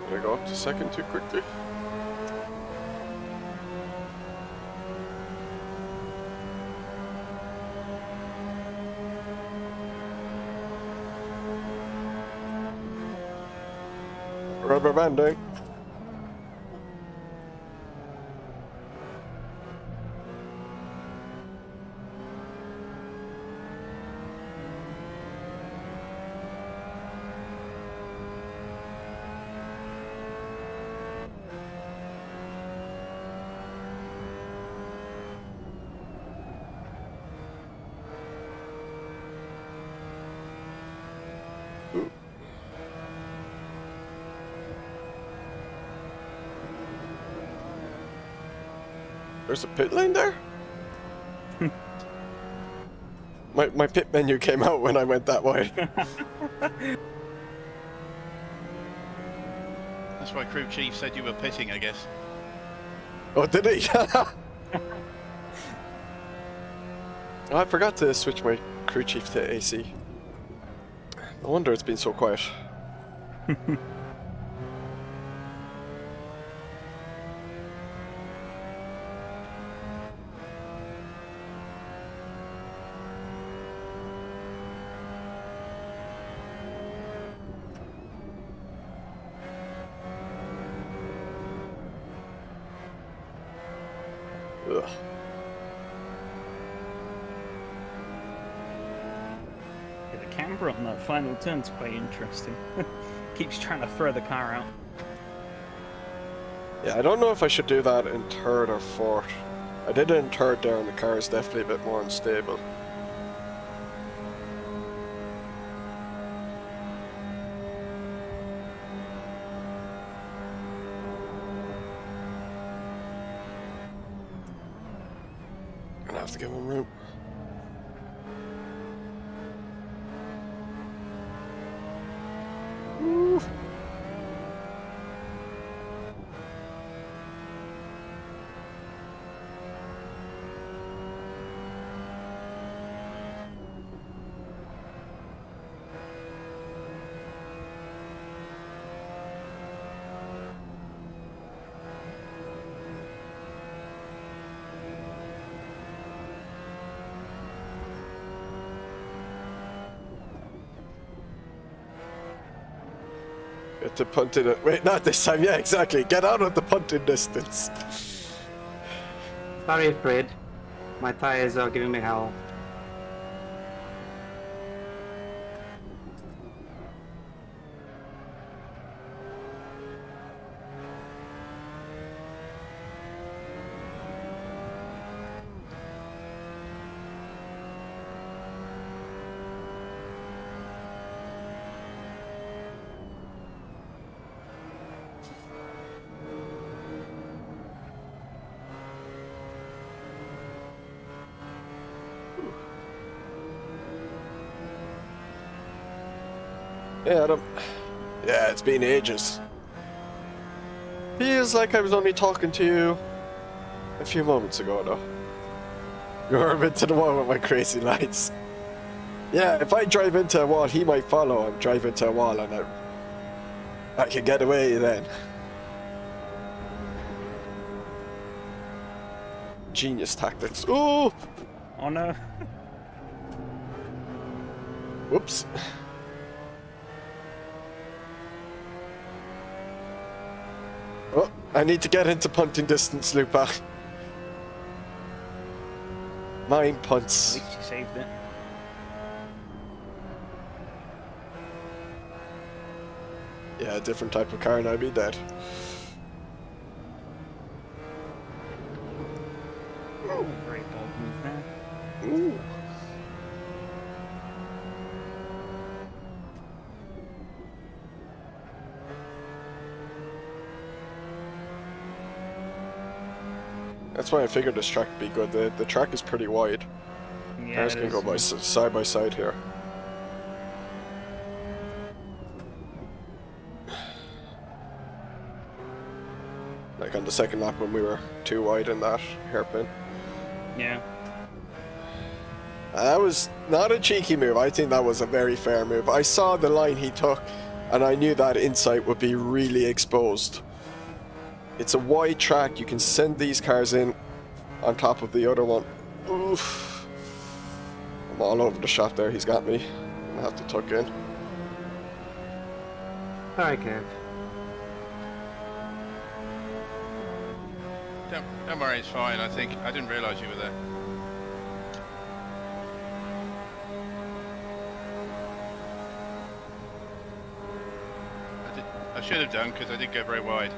Did I go up to second too quickly? Rubber banding. There's a pit lane there? my pit menu came out when I went that way. That's why crew chief said you were pitting, I guess. Oh, did he? Oh, I forgot to switch my crew chief to AC. No wonder it's been so quiet. Ugh. Yeah, the camber on that final turn's quite interesting. Keeps trying to throw the car out. Yeah, I don't know if I should do that in third or fourth. I did it in third there, and the car is definitely a bit more unstable. Gonna have to give him room. Woo. Get to punting it. Wait, not this time. Yeah, exactly. Get out of the punting distance. Sorry, Fred. My tires are giving me hell. Yeah, Adam. Yeah, it's been ages. Feels like I was only talking to you a few moments ago, though. You're a bit to the wall with my crazy lights. Yeah, if I drive into a wall, he might follow and drive into a wall, and I can get away then. Genius tactics. Ooh! Oh no. Whoops. Oh, I need to get into punting distance, Lupa. 9 punts. At least you saved it. Yeah, a different type of car and I'd be dead. Great bold move there. Ooh. That's why I figured this track would be good. The track is pretty wide. Yeah, Cars it can go is. side by side here. Like on the second lap when we were too wide in that hairpin. Yeah. That was not a cheeky move. I think that was a very fair move. I saw the line he took and I knew that insight would be really exposed. It's a wide track. You can send these cars in on top of the other one. Oof. I'm all over the shop there. He's got me. I'm gonna have to tuck in. Hi, Kev. Don't worry, it's fine. I think I didn't realise you were there. I should have done because I did go very wide.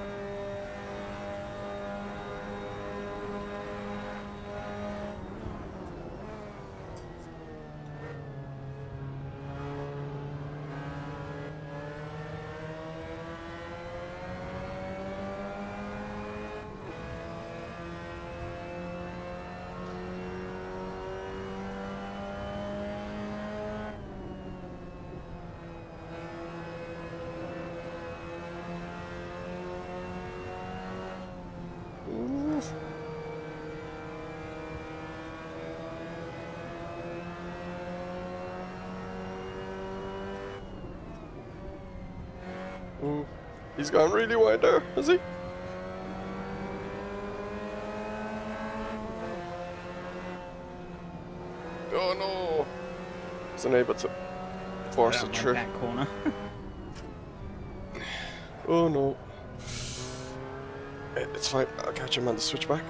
Ooh. He's gone really wide there, has he? Oh no! He's unable to force I it don't through. like that corner. Oh no. It's fine, I'll catch him on the switchback.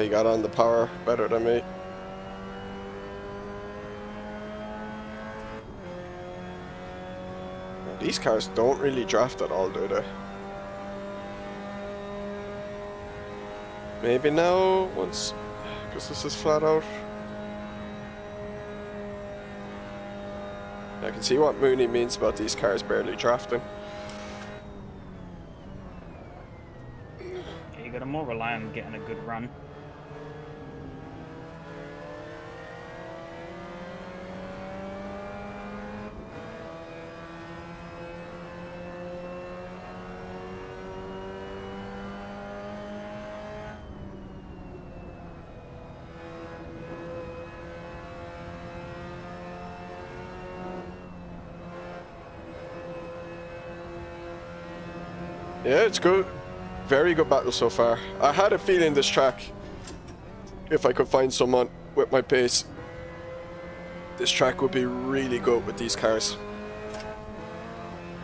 He got on the power better than me. These cars don't really draft at all, do they? Maybe now, once, because this is flat out. I can see what Moonie means about these cars barely drafting. Yeah, you gotta more rely on getting a good run. Yeah, it's good. Very good battle so far. I had a feeling this track, if I could find someone with my pace, this track would be really good with these cars.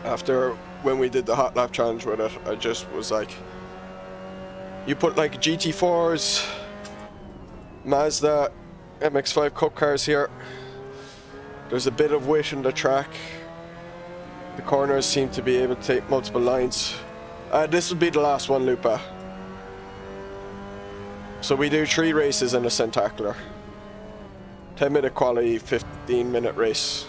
After when we did the hot lap challenge with it, I just was like, you put like GT4s, Mazda MX5 Cup cars here. There's a bit of weight in the track. The corners seem to be able to take multiple lines. This will be the last one, Lupa. So we do 3 races in a Sendtacular. 10-minute quali, 15-minute race.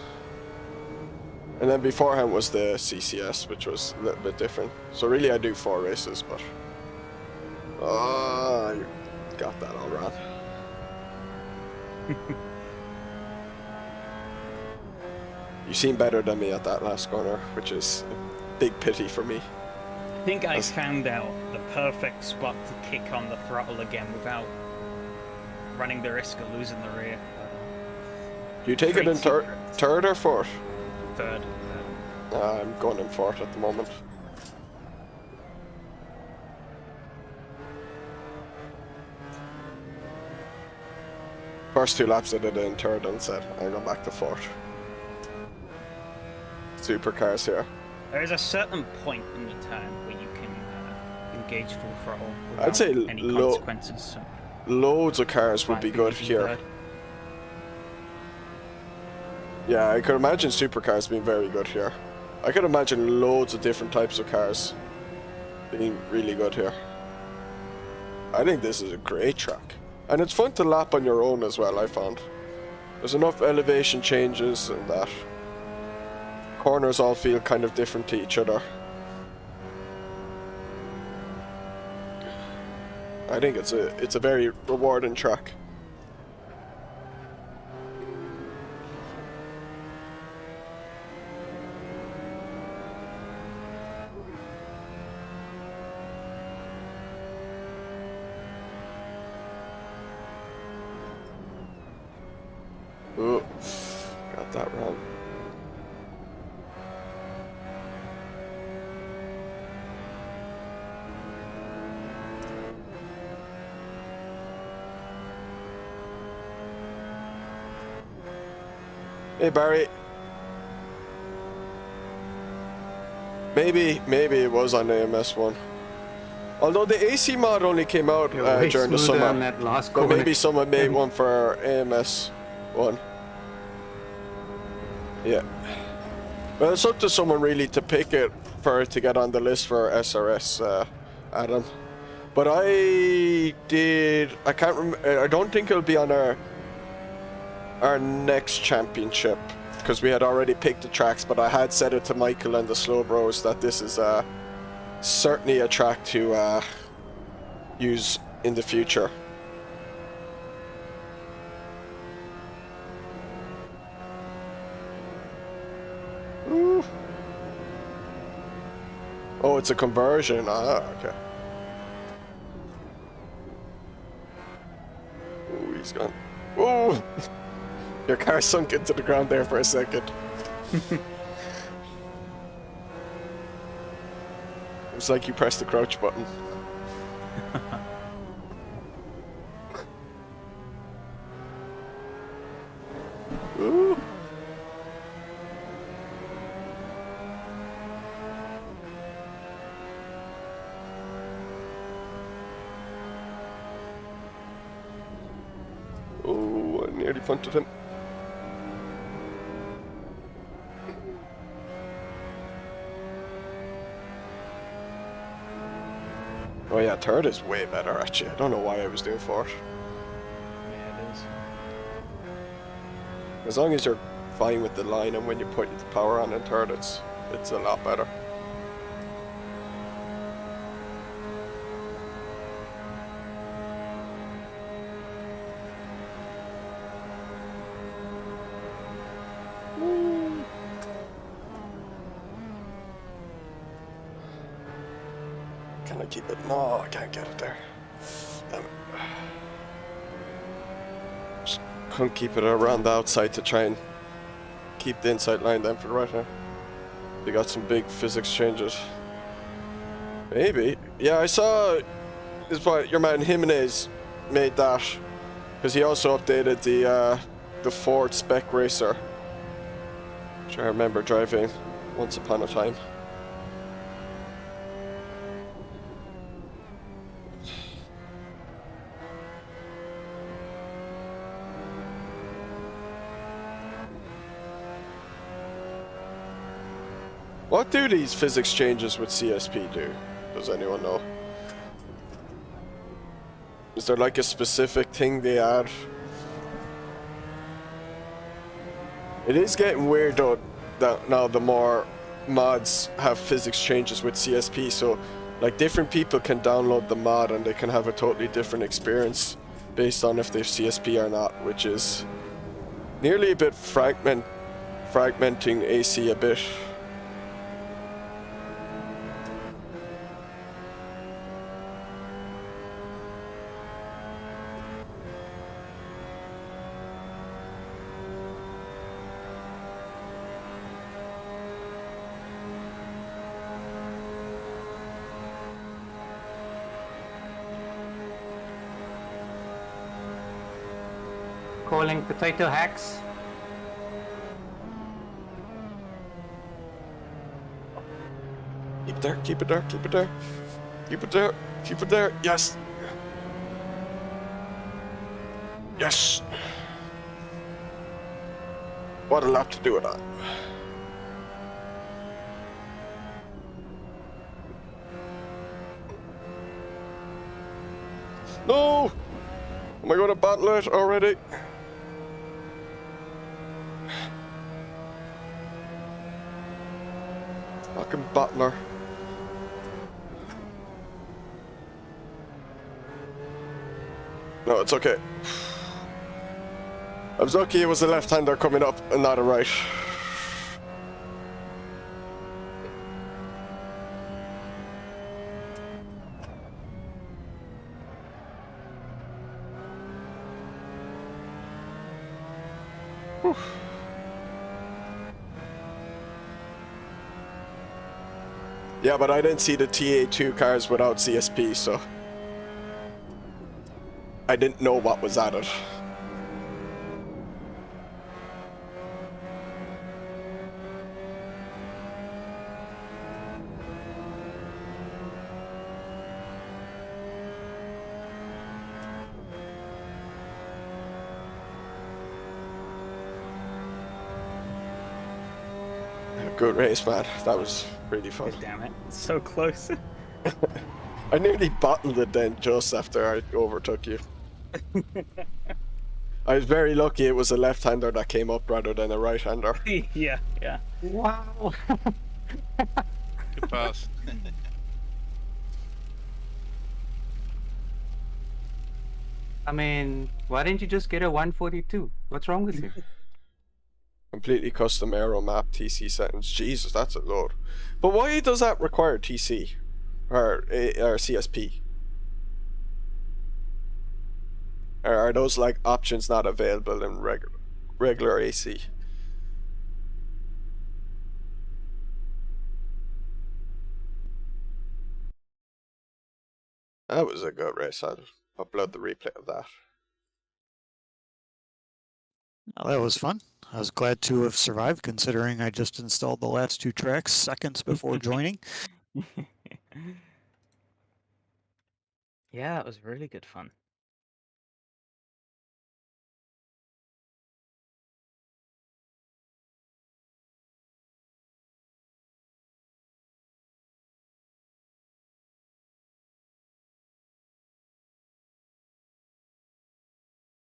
And then beforehand was the CCS, which was a little bit different. So really I do 4 races, but... Oh, you got that all right. You seem better than me at that last corner, which is a big pity for me. I think I found out the perfect spot to kick on the throttle again without running the risk of losing the rear. Do you take it in third or fourth? Third. I'm going in fourth at the moment. First 2 laps I did it in third and said, I'm going back to fourth. Supercars here. There is a certain point in the turn where you can engage full throttle without I'd say any consequences. So. Loads of cars would be good here. Yeah, I could imagine supercars being very good here. I could imagine loads of different types of cars being really good here. I think this is a great track. And it's fun to lap on your own as well, I found. There's enough elevation changes and that. Corners all feel kind of different to each other. I think it's a very rewarding track. Oh, got that wrong. Hey Barry. Maybe it was on AMS1. Although the AC mod only came out during the summer. On that last But corner. maybe someone made one for AMS1. Yeah. Well, it's up to someone really to pick it for it to get on the list for SRS, Adam. But I can't remember. I don't think it'll be on our next championship, because we had already picked the tracks, but I had said it to Michael and the Slow Bros that this is certainly a track to use in the future. Ooh. Oh, it's a conversion. Ah, okay. Ooh, he's gone. Ooh! Your car sunk into the ground there for a second. It's like you pressed the crouch button. Ooh. Oh, I nearly punted him. Oh yeah, third is way better actually. I don't know why I was doing fourth. Yeah, it is. As long as you're fine with the line and when you put the power on in third, it's a lot better. Can I keep it? No, I can't get it there. Damn it. Just couldn't keep it around the outside to try and keep the inside line then for the right hand. They got some big physics changes. Maybe. Yeah, I saw this what your man Jimenez made that, because he also updated the Ford Spec Racer, which I remember driving once upon a time. What do these physics changes with CSP do? Does anyone know? Is there like a specific thing they add? It is getting weird though that now the more mods have physics changes with CSP, so like different people can download the mod and they can have a totally different experience based on if they've CSP or not, which is nearly a bit fragmenting AC a bit. Calling potato hacks. Keep it there, keep it there, keep it there. Keep it there, keep it there. Yes. Yes. What a lot to do with that. No! Am I going to battle it already? Fucking battler. No, it's okay. I was lucky it was a left-hander coming up and not a right. Whew. Yeah, but I didn't see the TA2 cars without CSP, so I didn't know what was at it. Good race, man. That was really fun. Damn it, it's so close. I nearly bottled it then just after I overtook you. I was very lucky it was a left-hander that came up rather than a right-hander. Yeah, yeah. Wow. Good pass. I mean, why didn't you just get a 142? What's wrong with you? Completely custom aero map, TC settings. Jesus, that's a load. But why does that require TC? Or CSP? Or are those like options not available in regular AC? That was a good race. I'll upload the replay of that. Oh, that was fun. I was glad to have survived, considering I just installed the last two tracks seconds before joining. Yeah, it was really good fun.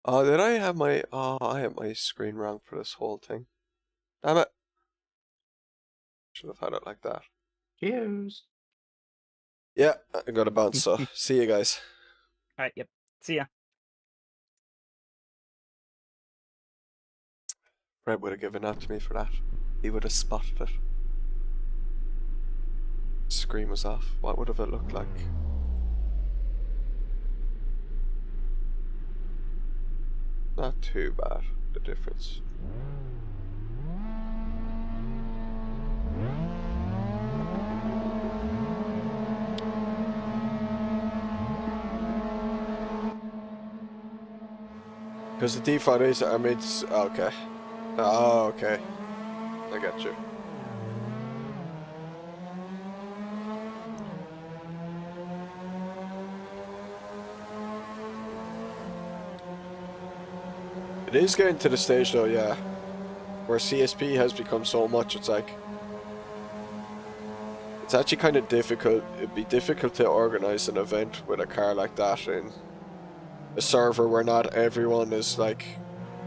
Oh, did I have my... Oh, I had my screen wrong for this whole thing. Damn it. Should have had it like that. Cheers. Yeah, I got a bounce, so see you guys. Alright, yep. See ya. Brett would have given up to me for that. He would have spotted it. Screen was off. What would have it looked like? Not too bad, the difference. Because the default is I made... Okay. Oh, okay. I got you. It is getting to the stage though, yeah, where CSP has become so much, it's like... It's actually kind of difficult. It'd be difficult to organize an event with a car like that in a server where not everyone is like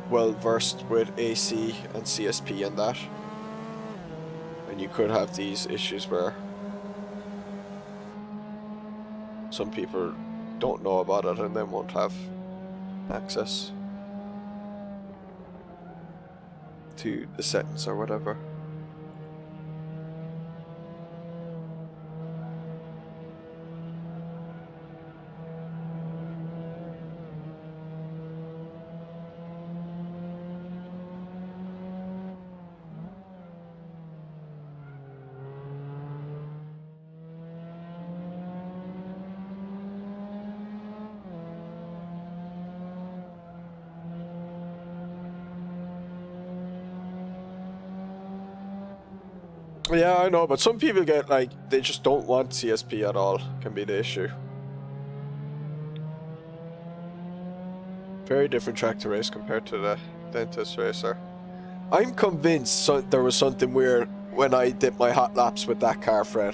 well versed with AC and CSP and that. And you could have these issues where some people don't know about it and then won't have access to the settings or whatever. Yeah, I know, but some people get like, they just don't want CSP at all, can be the issue. Very different track to race compared to the Dentist Racer. I'm convinced there was something weird when I did my hot laps with that car, Fred.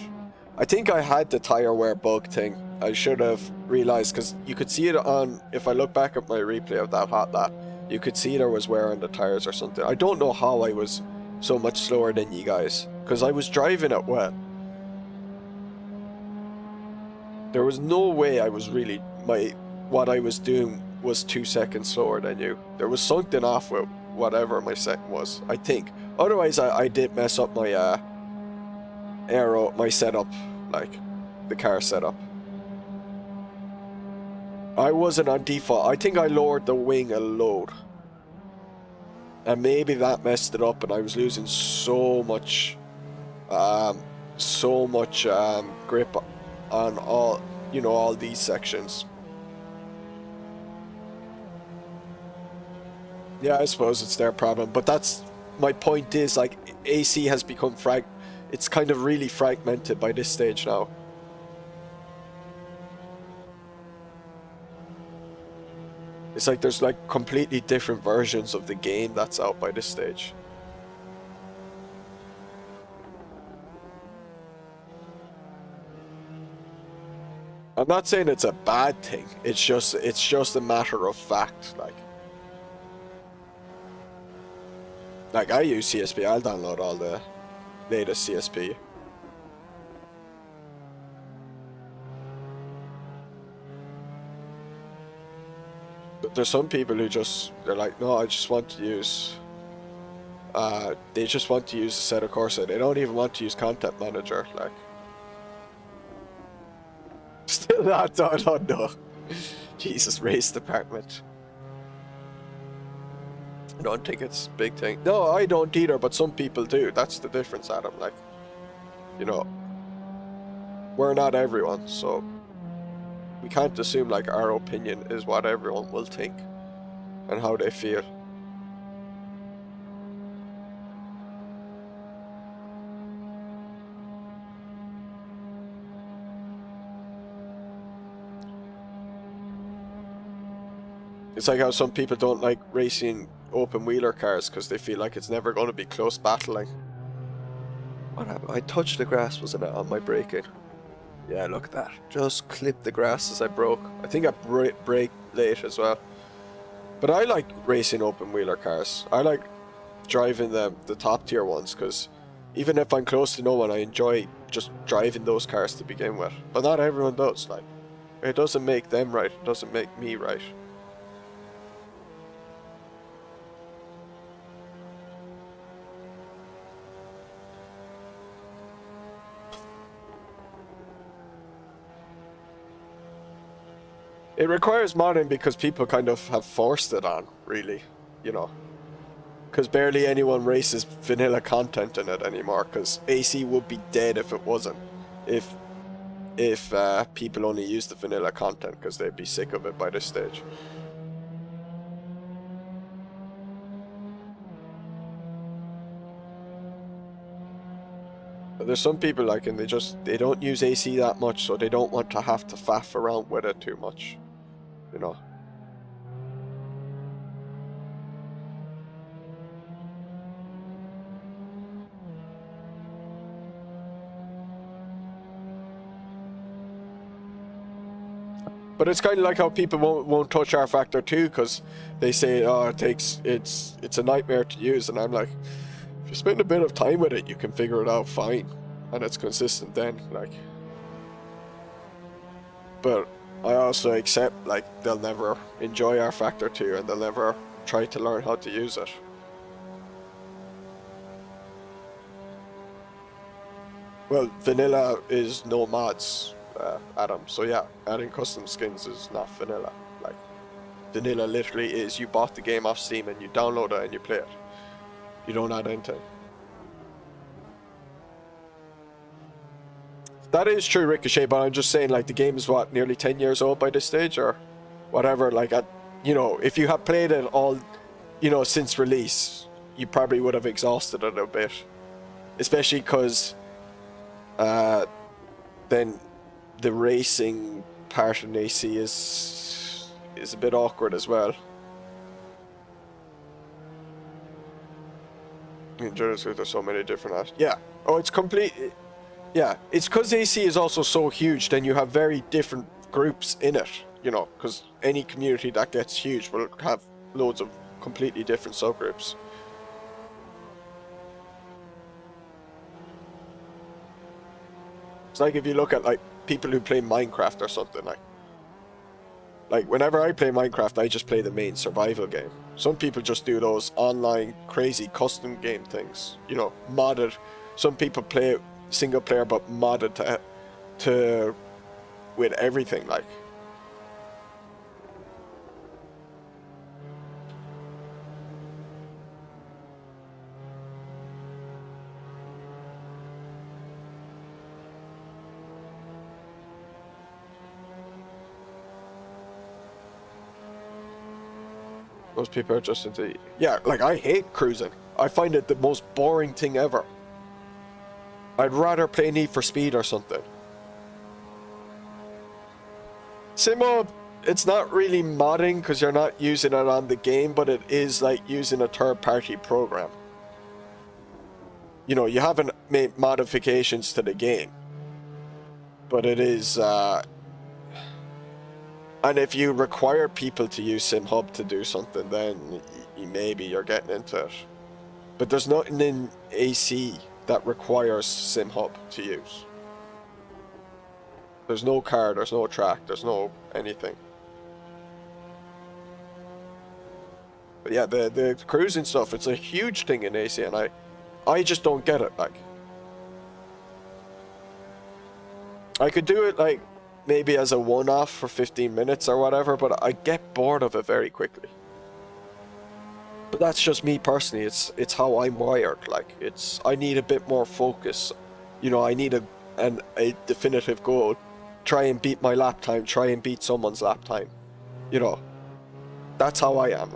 I think I had the tire wear bug thing. I should have realized, because you could see it on, if I look back at my replay of that hot lap, you could see there was wear on the tires or something. I don't know how I was so much slower than you guys, because I was driving it wet. There was no way I was really, what I was doing was 2 seconds slower than you. There was something off with whatever my setting was, I think. Otherwise, I did mess up my my setup, like the car setup. I wasn't on default. I think I lowered the wing a load, and maybe that messed it up, and I was losing so much grip on all, you know, all these sections. Yeah, I suppose it's their problem, but that's my point. Is like AC has become it's kind of really fragmented by this stage now. It's like there's like completely different versions of the game that's out by this stage. I'm not saying it's a bad thing. It's just a matter of fact. Like I use CSP. I'll download all the latest CSP. But there's some people who they're like, no, I just want to use. They just want to use Assetto Corsa. They don't even want to use Content Manager. Like, still not done. Oh no, Jesus, race department. I don't think it's a big thing. No, I don't either, but some people do. That's the difference, Adam. Like, you know, we're not everyone, so we can't assume like our opinion is what everyone will think and how they feel. It's like how some people don't like racing open wheeler cars because they feel like it's never going to be close battling. What happened? I touched the grass, wasn't it, on my braking? Yeah, look at that. Just clipped the grass as I broke. I think I braked late as well. But I like racing open wheeler cars. I like driving the top tier ones because even if I'm close to no one, I enjoy just driving those cars to begin with. But not everyone does. Like, it doesn't make them right. It doesn't make me right. It requires modding because people kind of have forced it on, really, you know. Because barely anyone races vanilla content in it anymore, because AC would be dead if it wasn't. If people only use the vanilla content, because they'd be sick of it by this stage. But there's some people like, and they don't use AC that much, so they don't want to have to faff around with it too much. You know. But it's kind of like how people won't touch R Factor 2 because they say, oh, it's a nightmare to use, and I'm like, if you spend a bit of time with it, you can figure it out fine, and it's consistent then, like. But I also accept, like, they'll never enjoy R Factor 2 and they'll never try to learn how to use it. Well, vanilla is no mods, Adam, so yeah, adding custom skins is not vanilla. Like, vanilla literally is you bought the game off Steam and you download it and you play it. You don't add anything. That is true, Ricochet, but I'm just saying, like, the game is, what, nearly 10 years old by this stage, or whatever, like, you know, if you have played it all, you know, since release, you probably would have exhausted it a bit. especially because then the racing part in AC is a bit awkward as well. In Jerez, there's so many different yeah. Oh, it's complete. Yeah, it's because AC is also so huge. Then you have very different groups in it. You know, because any community that gets huge will have loads of completely different subgroups. It's like if you look at like people who play Minecraft or something, like whenever I play Minecraft, I just play the main survival game. Some people just do those online crazy custom game things, you know, modded. Some people play single player but modded to with everything, like. Most people are just into... Yeah, like, I hate cruising. I find it the most boring thing ever. I'd rather play Need for Speed or something. Simo, it's not really modding because you're not using it on the game, but it is like using a third-party program. You know, you haven't made modifications to the game. But it is... And if you require people to use SimHub to do something, then maybe you're getting into it. But there's nothing in AC that requires SimHub to use. There's no car, there's no track, there's no anything. But yeah, the cruising stuff, it's a huge thing in AC, and I just don't get it, like. I could do it, like, maybe as a one-off for 15 minutes or whatever, but I get bored of it very quickly. But that's just me personally. It's how I'm wired. Like, I need a bit more focus. You know, I need a definitive goal. Try and beat my lap time. Try and beat someone's lap time. You know, that's how I am.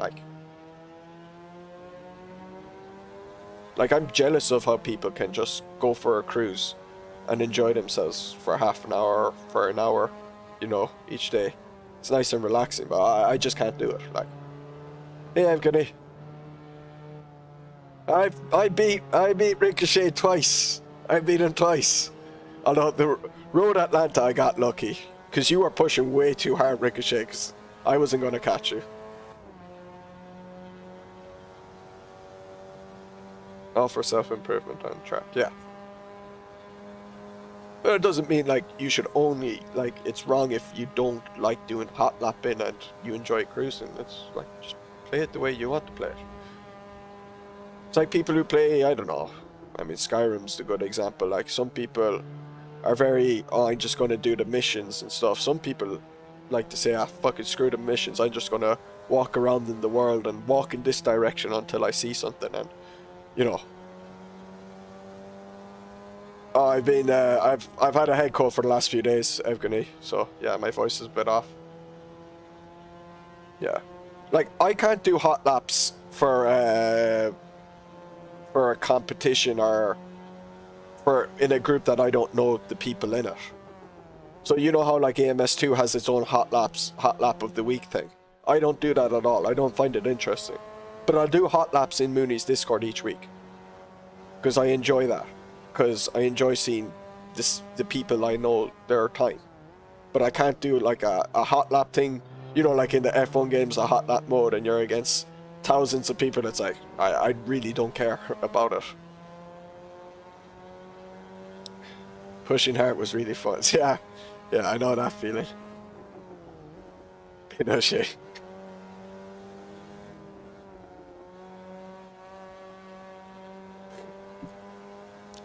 Like I'm jealous of how people can just go for a cruise and enjoy themselves for half an hour, for an hour, you know, each day. It's nice and relaxing, but I just can't do it. Like, hey, Evgeny. I beat Ricochet twice. I beat him twice. Although the Road Atlanta, I got lucky because you were pushing way too hard, Ricochet. Because I wasn't going to catch you. All for self-improvement on track, yeah. But it doesn't mean like you should only, like, it's wrong if you don't like doing hot lapping and you enjoy cruising. It's like, just play it the way you want to play it. It's like people who play, I don't know, I mean Skyrim's a good example. Like some people are very, oh, I'm just going to do the missions and stuff. Some people like to say, ah, fucking screw the missions, I'm just going to walk around in the world and walk in this direction until I see something. And, you know, I've been, I've had a head cold for the last few days, Evgeny, so yeah, my voice is a bit off. Yeah, like I can't do hot laps for a competition or for in a group that I don't know the people in it. So you know how like AMS2 has its own hot lap of the week thing. I don't do that at all. I don't find it interesting, but I'll do hot laps in Mooney's Discord each week because I enjoy that. Because I enjoy seeing the people I know their time. But I can't do like a hot lap thing, you know, like in the F1 games, a hot lap mode, and you're against thousands of people. It's like, I really don't care about it. Pushing hard was really fun. Yeah, I know that feeling. Pinochet.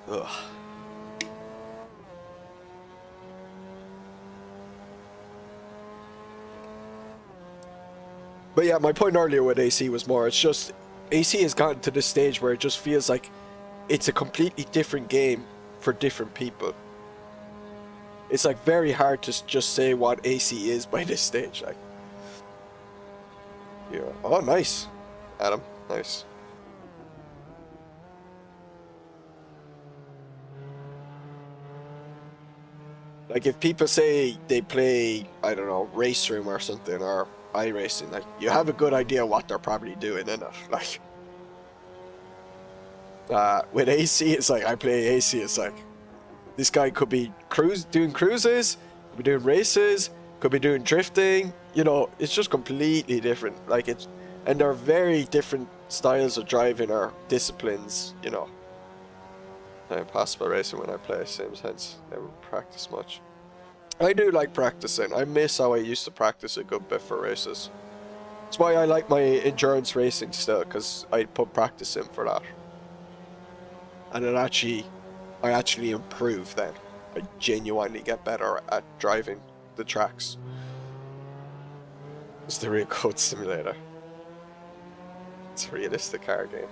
Ugh. But yeah, my point earlier with AC was more, it's just, AC has gotten to this stage where it just feels like it's a completely different game for different people. It's like very hard to just say what AC is by this stage. Like, yeah. Oh, nice, Adam. Nice. Like if people say they play, I don't know, Race Room or something, or iRacing, like you have a good idea what they're probably doing in it. Like with AC, it's like I play AC. It's like this guy could be doing cruises, could be doing races, could be doing drifting. You know, it's just completely different. Like and they're very different styles of driving or disciplines. You know, impossible racing when I play sims, hence I don't practice much. I do like practicing. I miss how I used to practice a good bit for races. That's why I like my endurance racing still, because I put practice in for that. And I actually improve then. I genuinely get better at driving the tracks. It's the real code simulator. It's a realistic car game.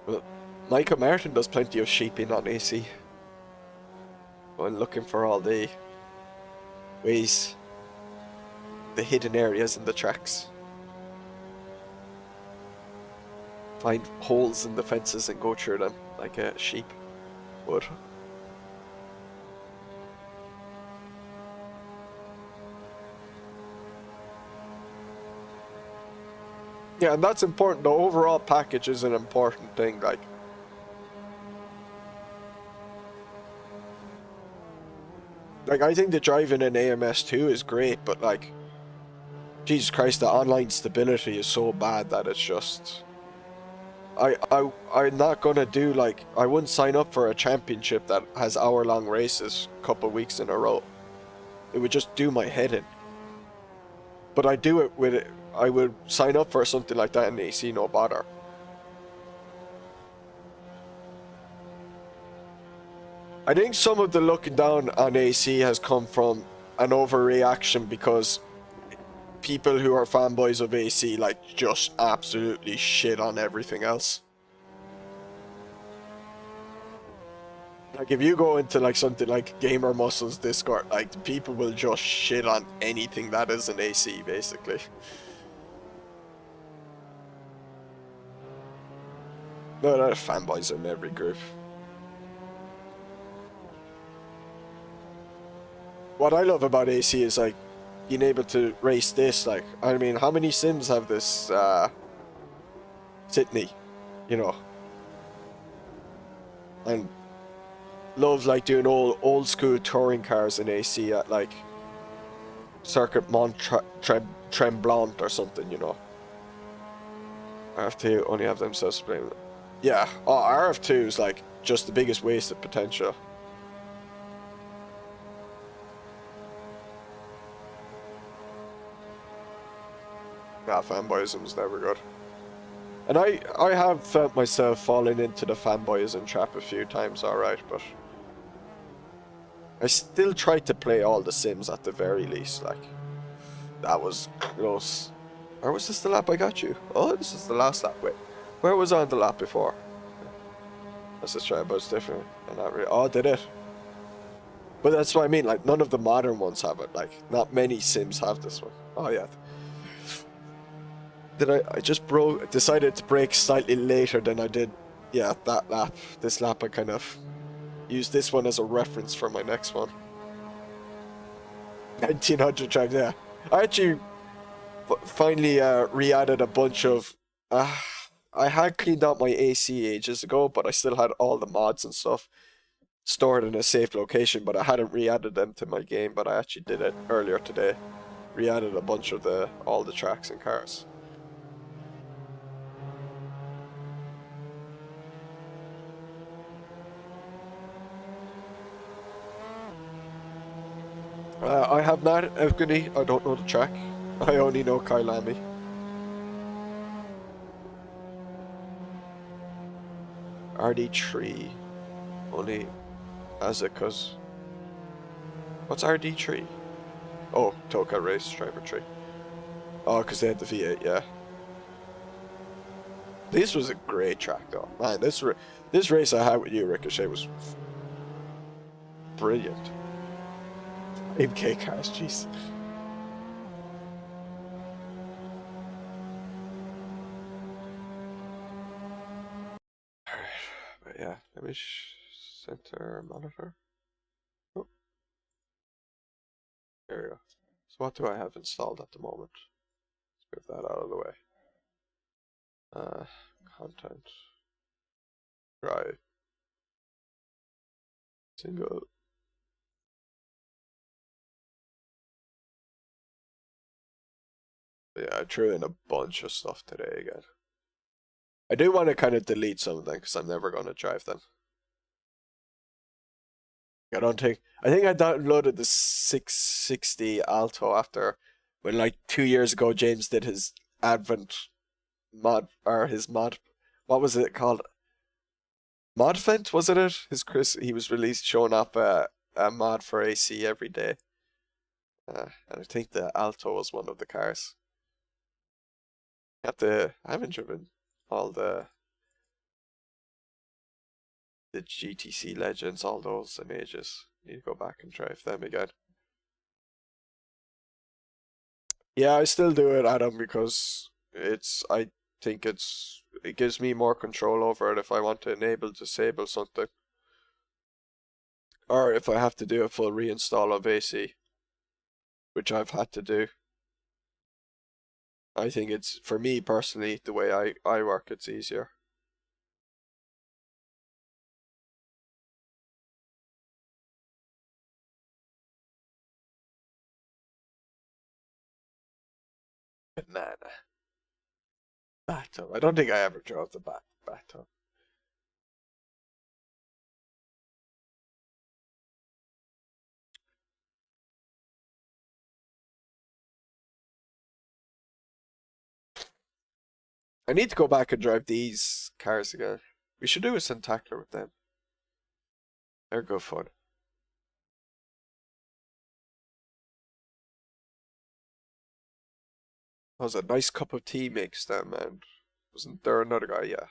Well, Michael Martin does plenty of sheeping on AC. Going looking for all the ways, the hidden areas in the tracks. Find holes in the fences and go through them like a sheep would. Yeah, and that's important. The overall package is an important thing. Like I think the driving in AMS2 is great, but like, Jesus Christ, the online stability is so bad that it's just. I'm not gonna do, like, I wouldn't sign up for a championship that has hour-long races a couple of weeks in a row. It would just do my head in. But I do it with it. I would sign up for something like that in AC, no bother. I think some of the looking down on AC has come from an overreaction because people who are fanboys of AC like just absolutely shit on everything else. Like if you go into like something like Gamer Muscles Discord, like people will just shit on anything that is an AC basically. No, there are fanboys in every group. What I love about AC is like being able to race this. Like, I mean, how many sims have this Sydney, you know? And love like doing old school touring cars in AC at like Circuit Mont Tremblant or something, you know. RF2 only have themselves to blame. Yeah, oh, RF2 is like just the biggest wasted potential. Nah, fanboyism is never good. And I have felt myself falling into the fanboyism trap a few times, alright, but I still try to play all the sims at the very least, like, that was close. Or was this the lap I got you? Oh, this is the last lap, wait. Where was I on the lap before? Let's just try, but it's different. And not really, oh, did it? But that's what I mean, like, none of the modern ones have it, like, not many sims have this one. Oh, yeah. I just decided to brake slightly later than I did, yeah, that lap. This lap I kind of used this one as a reference for my next one. 1900 tracks, yeah. I actually finally re-added a bunch of, I had cleaned out my AC ages ago, but I still had all the mods and stuff stored in a safe location, but I hadn't re-added them to my game, but I actually did it earlier today. Re-added a bunch of all the tracks and cars. I have not Evgeny, I don't know the track. I only know Kailami. RD3. Only as it cause. What's RD3? Oh, Toka Race Driver 3. Oh, because they had the V8, yeah. This was a great track though. Man, this race I had with you, Ricochet, was brilliant. 8K cars, jeez. But yeah, let me center monitor. Oh. There we go. So what do I have installed at the moment? Let's get that out of the way. Content. Drive. Single. Yeah, I threw in a bunch of stuff today again. I do want to kind of delete some of them because I'm never going to drive them. I think I downloaded the 660 Alto after when like 2 years ago James did his Advent mod, or his mod, what was it called? Modvent, wasn't it? He was released showing up a mod for AC every day. And I think the Alto was one of the cars. I haven't driven all the GTC Legends, all those in ages. Need to go back and drive them again. Yeah, I still do it, Adam, because I think it gives me more control over it if I want to disable something. Or if I have to do a full reinstall of AC, which I've had to do. I think it's, for me personally, the way I work, it's easier. Banana. Bathtub. I don't think I ever drove the bathtub. I need to go back and drive these cars again. We should do a Sendtacular with them. They're good fun. That was a nice cup of tea mix then, man. Wasn't there another guy? Yeah.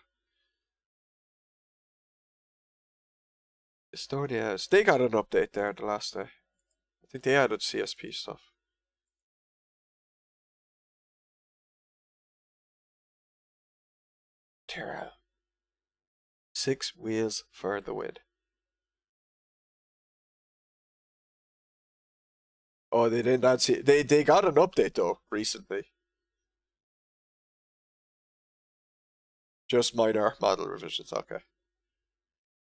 Estonia, they got an update there the last day. I think they added CSP stuff. Terra. 6 wheels for the win. Oh, they didn't add they got an update though recently. Just minor model revisions, okay.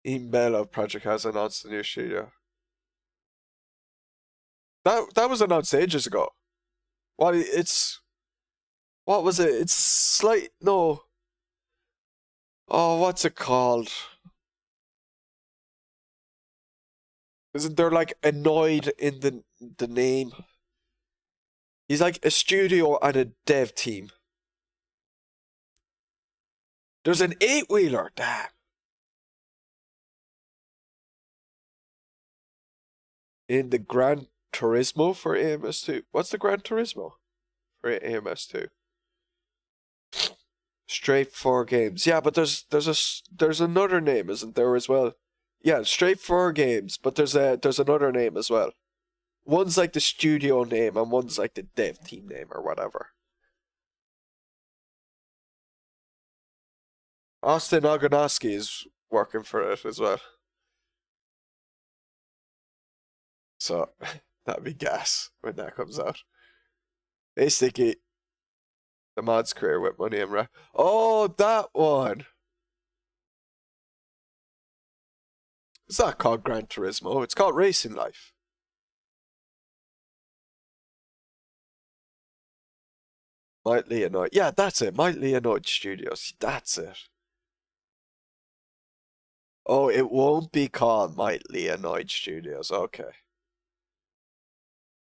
Imola project has announced the new studio. That was announced ages ago. What was it? It's no. Oh, what's it called? Isn't there like annoyed in the name? He's like a studio and a dev team. There's an 8-wheeler, damn. In the Gran Turismo for AMS2. What's the Gran Turismo for AMS2? Straight 4 games. Yeah, but there's another name, isn't there, as well? Yeah, Straight 4 games, but there's another name as well. One's like the studio name and one's like the dev team name or whatever. Austin Ogonowski is working for it as well. So that'd be gas when that comes out. Hey Sticky. The mod's career with money and rap. Oh, that one. It's not called Gran Turismo. It's called Racing Life. Mightly Annoyed. Yeah, that's it. Mightly Annoyed Studios. That's it. Oh, it won't be called Mightly Annoyed Studios. Okay.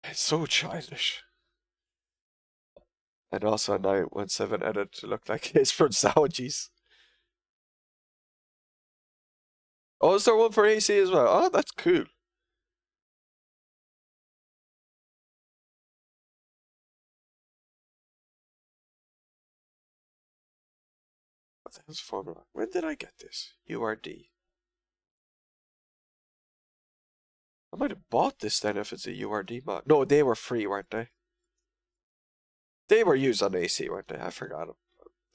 It's so childish. And also a 917 edit to look like his from Sauji's. Oh, is there one for AC as well? Oh, that's cool. What the hell's Formula? When did I get this? URD. I might have bought this then if it's a URD mod. No, they were free, weren't they? They were used on AC, weren't they? I forgot about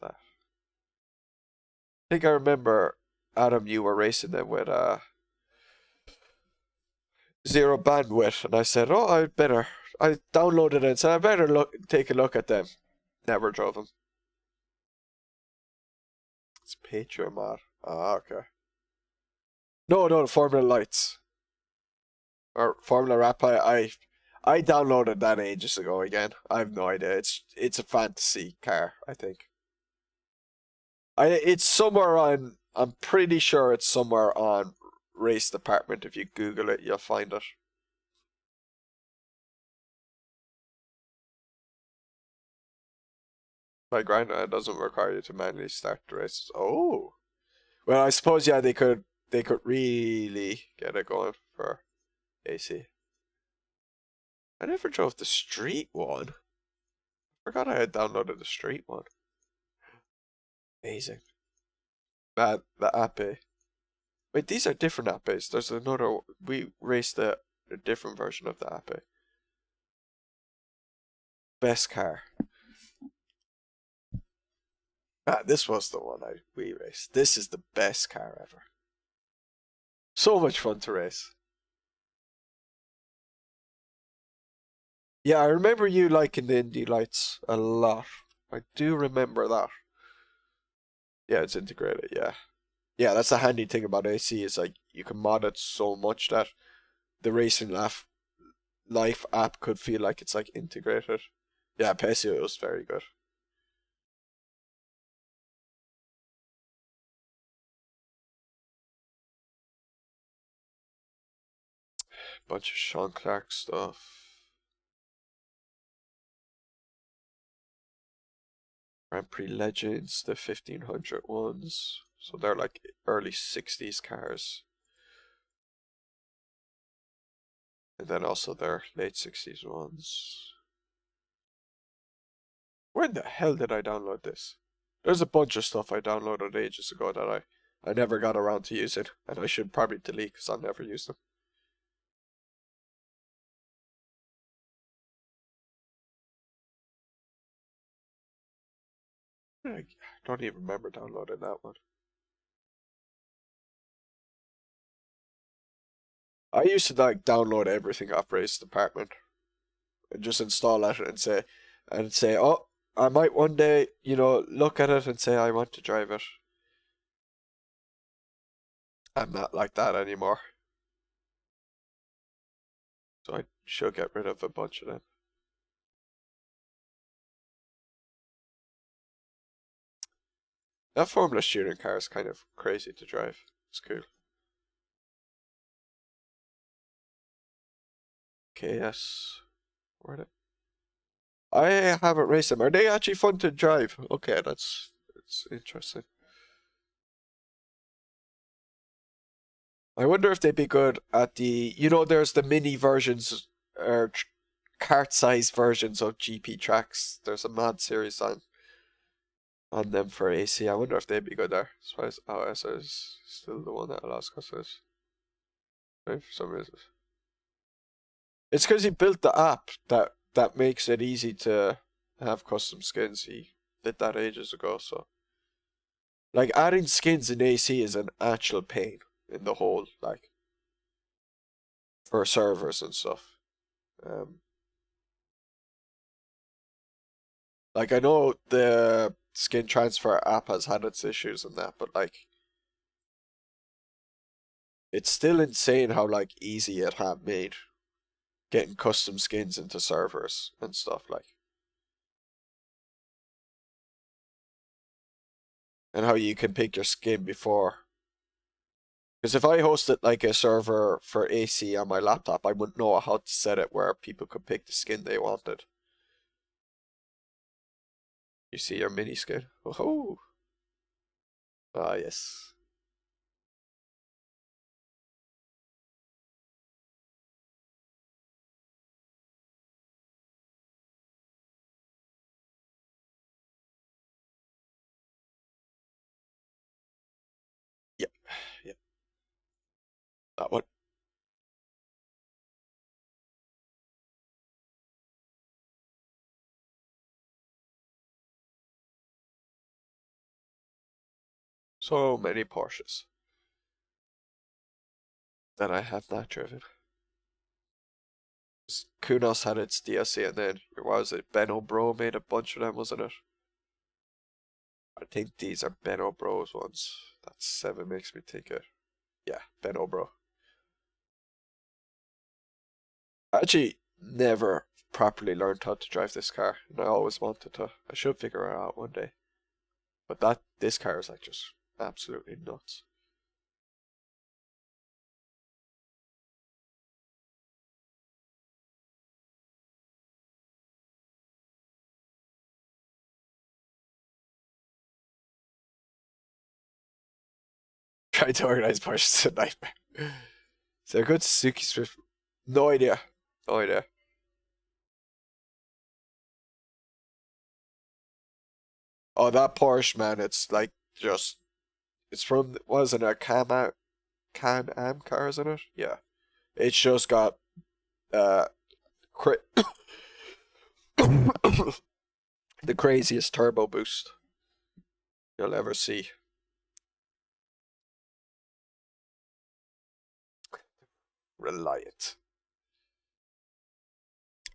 that. I think I remember Adam, you were racing them with zero bandwidth, and I said, oh, I downloaded it and said I better take a look at them. Never drove them. It's Patreon mod. Ah, okay. No, the Formula Lights. Or Formula Rap. I downloaded that ages ago again. I have no idea. It's a fantasy car, I think. It's somewhere on, I'm pretty sure it's somewhere on Race Department. If you Google it, you'll find it. By grind, it doesn't require you to manually start the races. Oh, well, I suppose yeah, they could really get it going for AC. I never drove the street one. Forgot I had downloaded the street one. Amazing. The Ape. Wait, these are different Apes. There's another. We raced a different version of the Ape. Best car. Ah, this was the one we raced. This is the best car ever. So much fun to race. Yeah, I remember you liking the Indy Lights a lot. I do remember that. Yeah, it's integrated, yeah. Yeah, that's the handy thing about AC, is like you can mod it so much that the Racing Life app could feel like it's like integrated. Yeah, Pesio was very good. Bunch of Sean Clark stuff. Grand Prix Legends, the 1500 ones. So they're like early 60s cars. And then also their late 60s ones. Where the hell did I download this? There's a bunch of stuff I downloaded ages ago that I never got around to using. And I should probably delete because I'll never use them. I don't even remember downloading that one. I used to like download everything off Race Department and just install it and say, oh, I might one day, you know, look at it and say I want to drive it. I'm not like that anymore. So I should get rid of a bunch of them. That Formula Shooting car is kind of crazy to drive. It's cool. KS. Where are they? I haven't raced them. Are they actually fun to drive? Okay, that's interesting. I wonder if they'd be good at the, you know, there's the mini versions or kart size versions of GP tracks. There's a mod series on them for AC. I wonder if they'd be good there. As far as OS is still the one that allows customers. Right, for some reason. It's because he built the app that makes it easy to have custom skins. He did that ages ago, so like adding skins in AC is an actual pain in the whole, like, for servers and stuff. Like I know the skin transfer app has had its issues and that, but like it's still insane how like easy it had made getting custom skins into servers and stuff, like, and how you can pick your skin before. Because if I hosted like a server for AC on my laptop, I wouldn't know how to set it where people could pick the skin they wanted. You see your mini skin? Oh, ah yes. Yep, yep. That one. So many Porsches. that I have not driven. Kunos had its DLC, and then what was it? Benno Bro made a bunch of them, wasn't it? I think these are Benno Bro's ones. That 7 makes me think it. Yeah, Benno Bro. I actually never properly learned how to drive this car, and I always wanted to. I should figure it out one day. But this car is like just absolutely nuts. Trying to organize Porsche is a nightmare. Is there a good Suzuki Swift? No idea. No idea. Oh, that Porsche, man, it's like just... It's from, wasn't it a Can-Am car, isn't it? Yeah. It's just got... the craziest turbo boost you'll ever see. Reliant.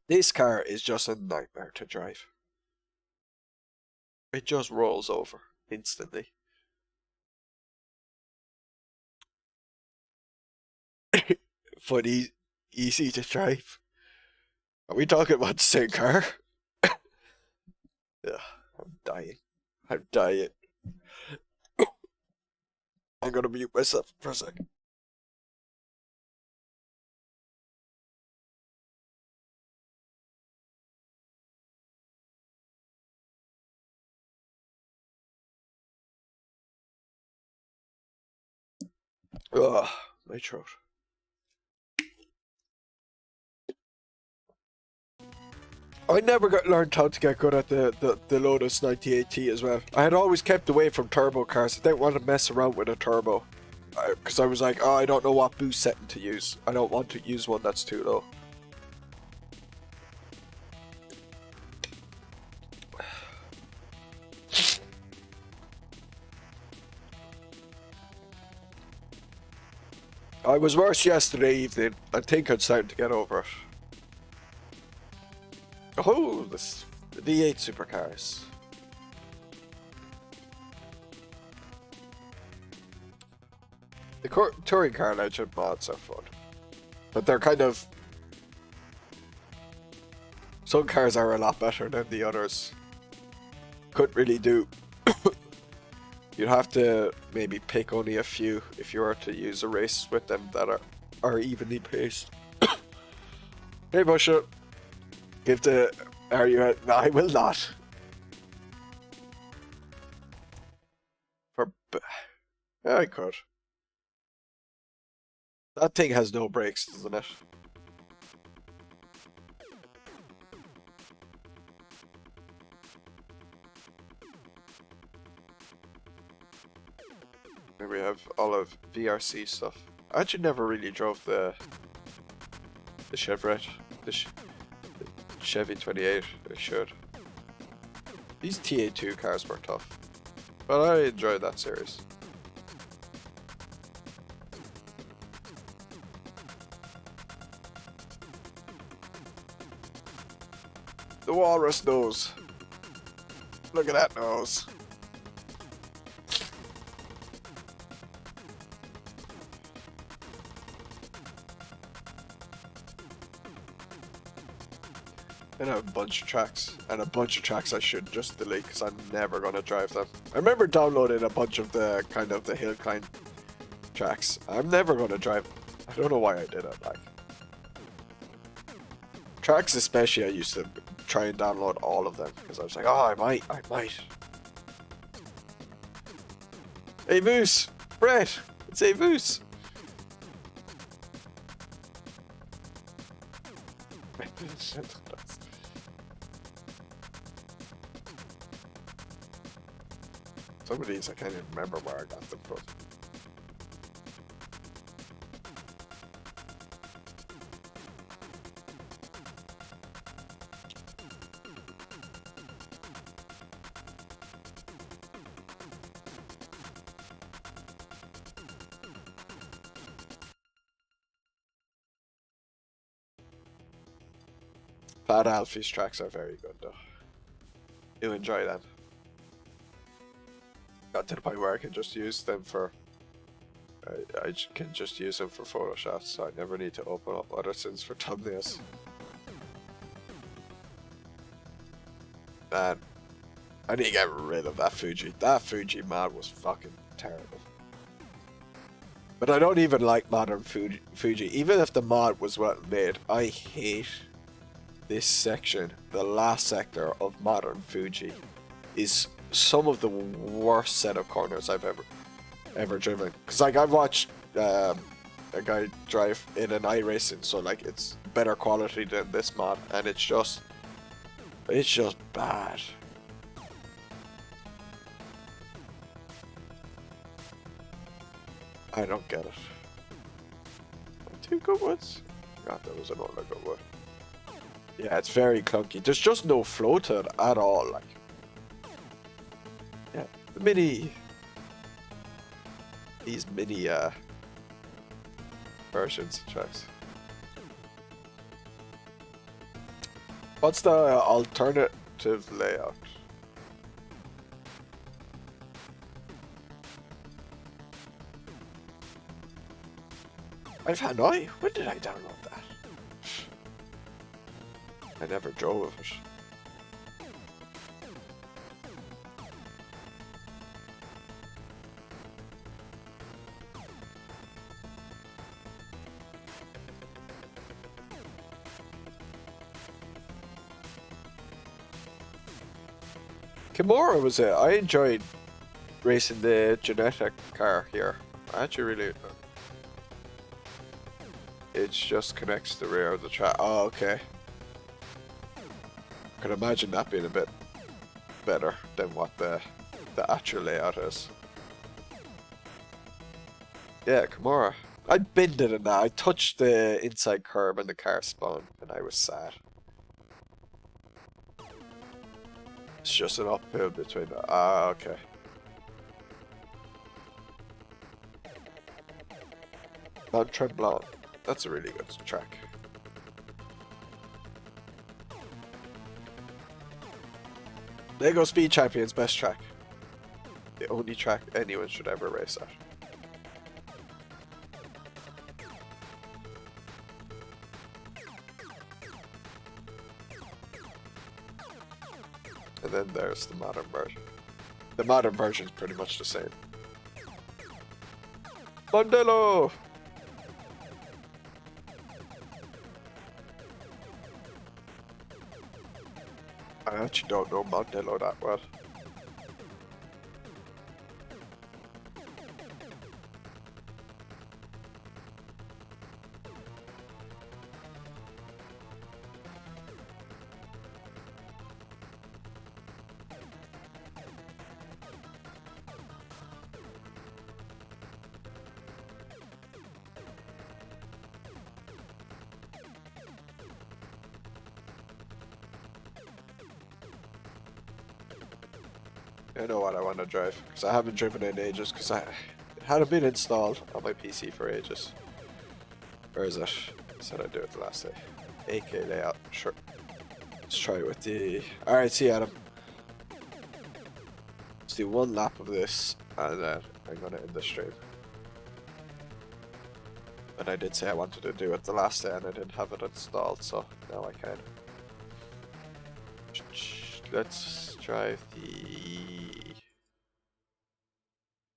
This car is just a nightmare to drive. It just rolls over instantly. But easy to drive. Are we talking about the same car? Yeah, I'm dying. I'm dying. I'm gonna mute myself for a second. Ugh, my throat. I never learned how to get good at the Lotus 98T as well. I had always kept away from turbo cars. I didn't want to mess around with a turbo. Because I was like, oh, I don't know what boost setting to use. I don't want to use one that's too low. I was worse yesterday evening. I think I'm starting to get over it. Oh, the V8 supercars. The touring car legend mods are fun, but they're kind of... Some cars are a lot better than the others. Couldn't really do. You'd have to maybe pick only a few if you were to use a race with them that are evenly paced. Hey, Busha. Give the... Are you at... No, I will not. Yeah, I could. That thing has no brakes, doesn't it? Here we have all of VRC stuff. I actually never really drove the Chevrolet. The Chevy 28, I should. These TA2 cars were tough, but I enjoyed that series. The walrus nose. Look at that nose. I have a bunch of tracks, and a bunch of tracks I should just delete because I'm never gonna drive them. I remember downloading a bunch of the kind of the hill climb tracks. I'm never gonna drive. I don't know why I did it. Like tracks, especially, I used to try and download all of them because I was like, oh, I might. Hey, Moose, Brett, it's a Moose. Some of these I can't even remember where I got them from. Bad Alfie's tracks are very good though. You enjoy them. Got to the point where I can just use them for. Can just use them for photo shots, so I never need to open up other scenes for thumbnails. Man, I need to get rid of that Fuji. That Fuji mod was fucking terrible. But I don't even like modern Fuji. Even if the mod was well made, I hate this section. The last sector of modern Fuji is some of the worst set of corners I've ever driven. Because like I've watched a guy drive in an iRacing, so like it's better quality than this mod, and it's just bad. I don't get it. Two good ones? God, that was another good one. Yeah, it's very clunky. There's just no flow to it at all. Like, yeah, these mini versions of tracks. What's the alternative layout? I've Hanoi? When did I download that? I never drove it. Kimura was it. I enjoyed racing the genetic car here. I actually really... It just connects the rear of the track. Oh, okay. I can imagine that being a bit better than what the actual layout is. Yeah, Kimura. I binned it in that. I touched the inside curb and the car spun, and I was sad. It's just an uphill between the... Ah, okay. Mount Tremblant. That's a really good track. Lego Speed Champions best track. The only track anyone should ever race at. And then there's the modern version. The modern version is pretty much the same. Mondello! I actually don't know Mondello that well. I know what I want to drive, because I haven't driven it in ages, because it hadn't been installed on my PC for ages. Where is it? I said I'd do it the last day. AK layout, sure. Let's try it with the... Alright, see Adam. Let's do one lap of this, and then I'm going to end the stream. And I did say I wanted to do it the last day, and I didn't have it installed, so now I can. Let's drive the...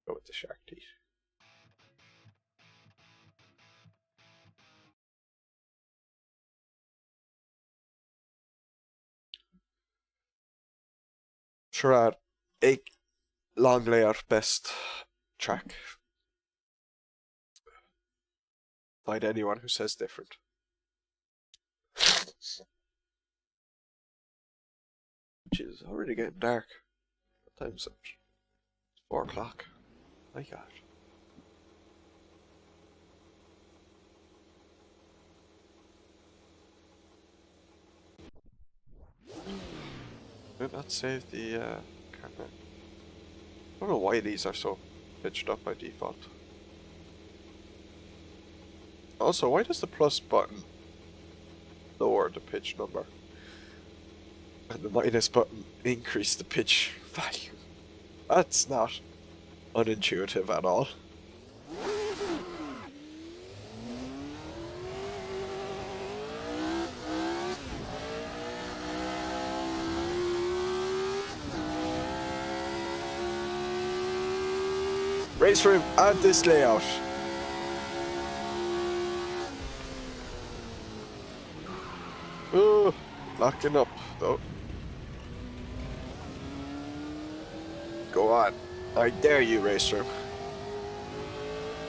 Go with the shark teeth. Sherrod, a long layout best track. Find anyone who says different. Jeez, already getting dark. What time is it? 4 o'clock. My God. Did not save the camera. I don't know why these are so pitched up by default. Also, why does the plus button lower the pitch number? And the minus button increase the pitch value. That's not unintuitive at all. Race room, add this layout. Ooh, locking up though. Go on. I dare you, race room.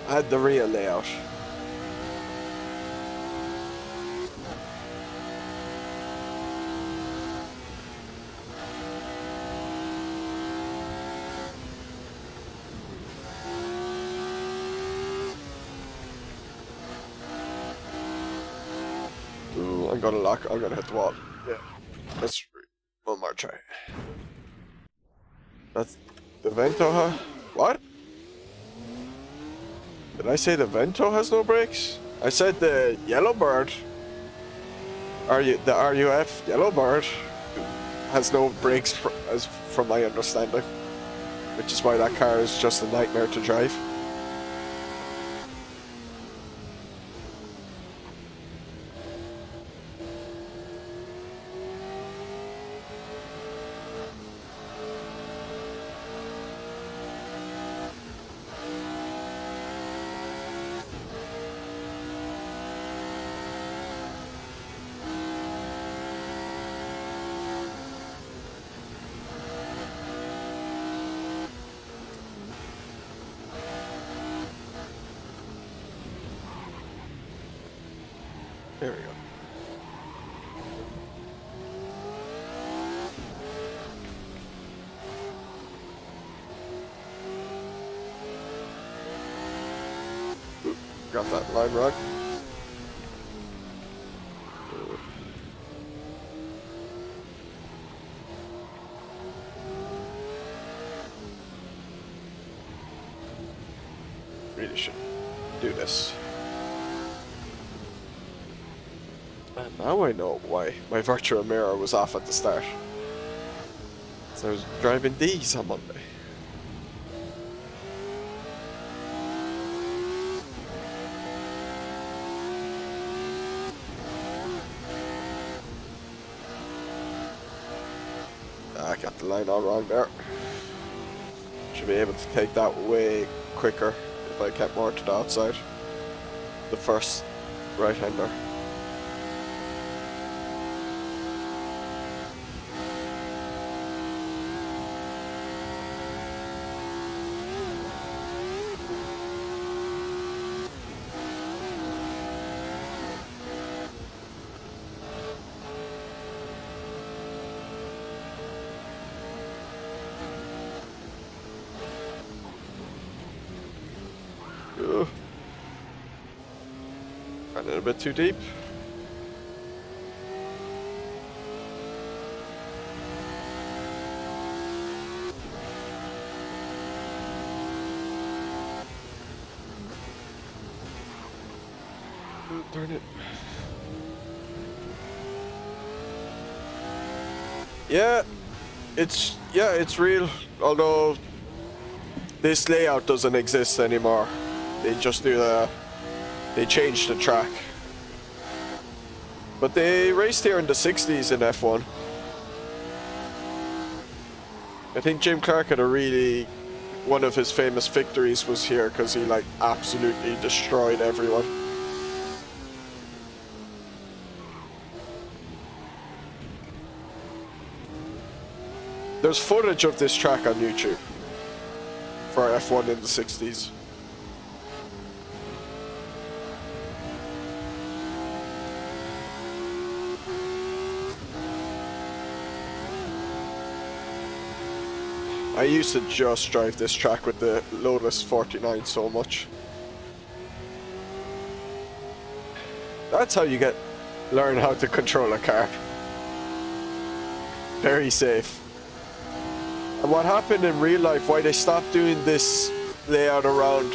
Add the real layout. Ooh, I'm gonna hit the wall. Yeah. Let's one more try. That's the Vento, huh? What? Did I say the Vento has no brakes? I said the Yellowbird. The RUF Yellowbird has no brakes, as from my understanding, which is why that car is just a nightmare to drive. There we go. Ooh, got that line right. Really should do this. And now I know why my virtual mirror was off at the start. So I was driving these on Monday. I got the line all wrong there. Should be able to take that way quicker if I kept more to the outside. The first right-hander. A little bit too deep. Oh, darn it. Yeah, it's real, although this layout doesn't exist anymore. They just they changed the track. But they raced here in the 60s in F1. I think Jim Clark had one of his famous victories was here because he like absolutely destroyed everyone. There's footage of this track on YouTube for F1 in the 60s. I used to just drive this track with the Lotus 49 so much. That's how you learn how to control a car. Very safe. And what happened in real life, why they stopped doing this layout around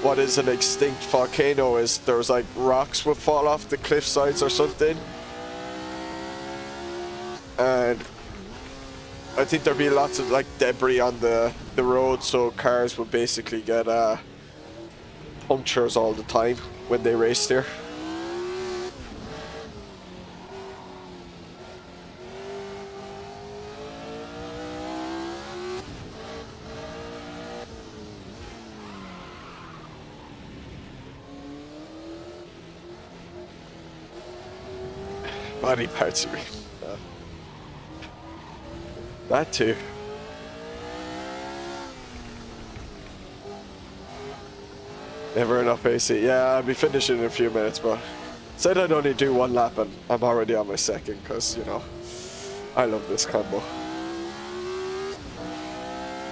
what is an extinct volcano, is there was like rocks would fall off the cliff sides or something. I think there'd be lots of like debris on the road, so cars would basically get punctures all the time when they race there. Body parts are that too. Never enough AC. Yeah, I'll be finishing in a few minutes, but said I'd only do one lap and I'm already on my second because, you know, I love this combo.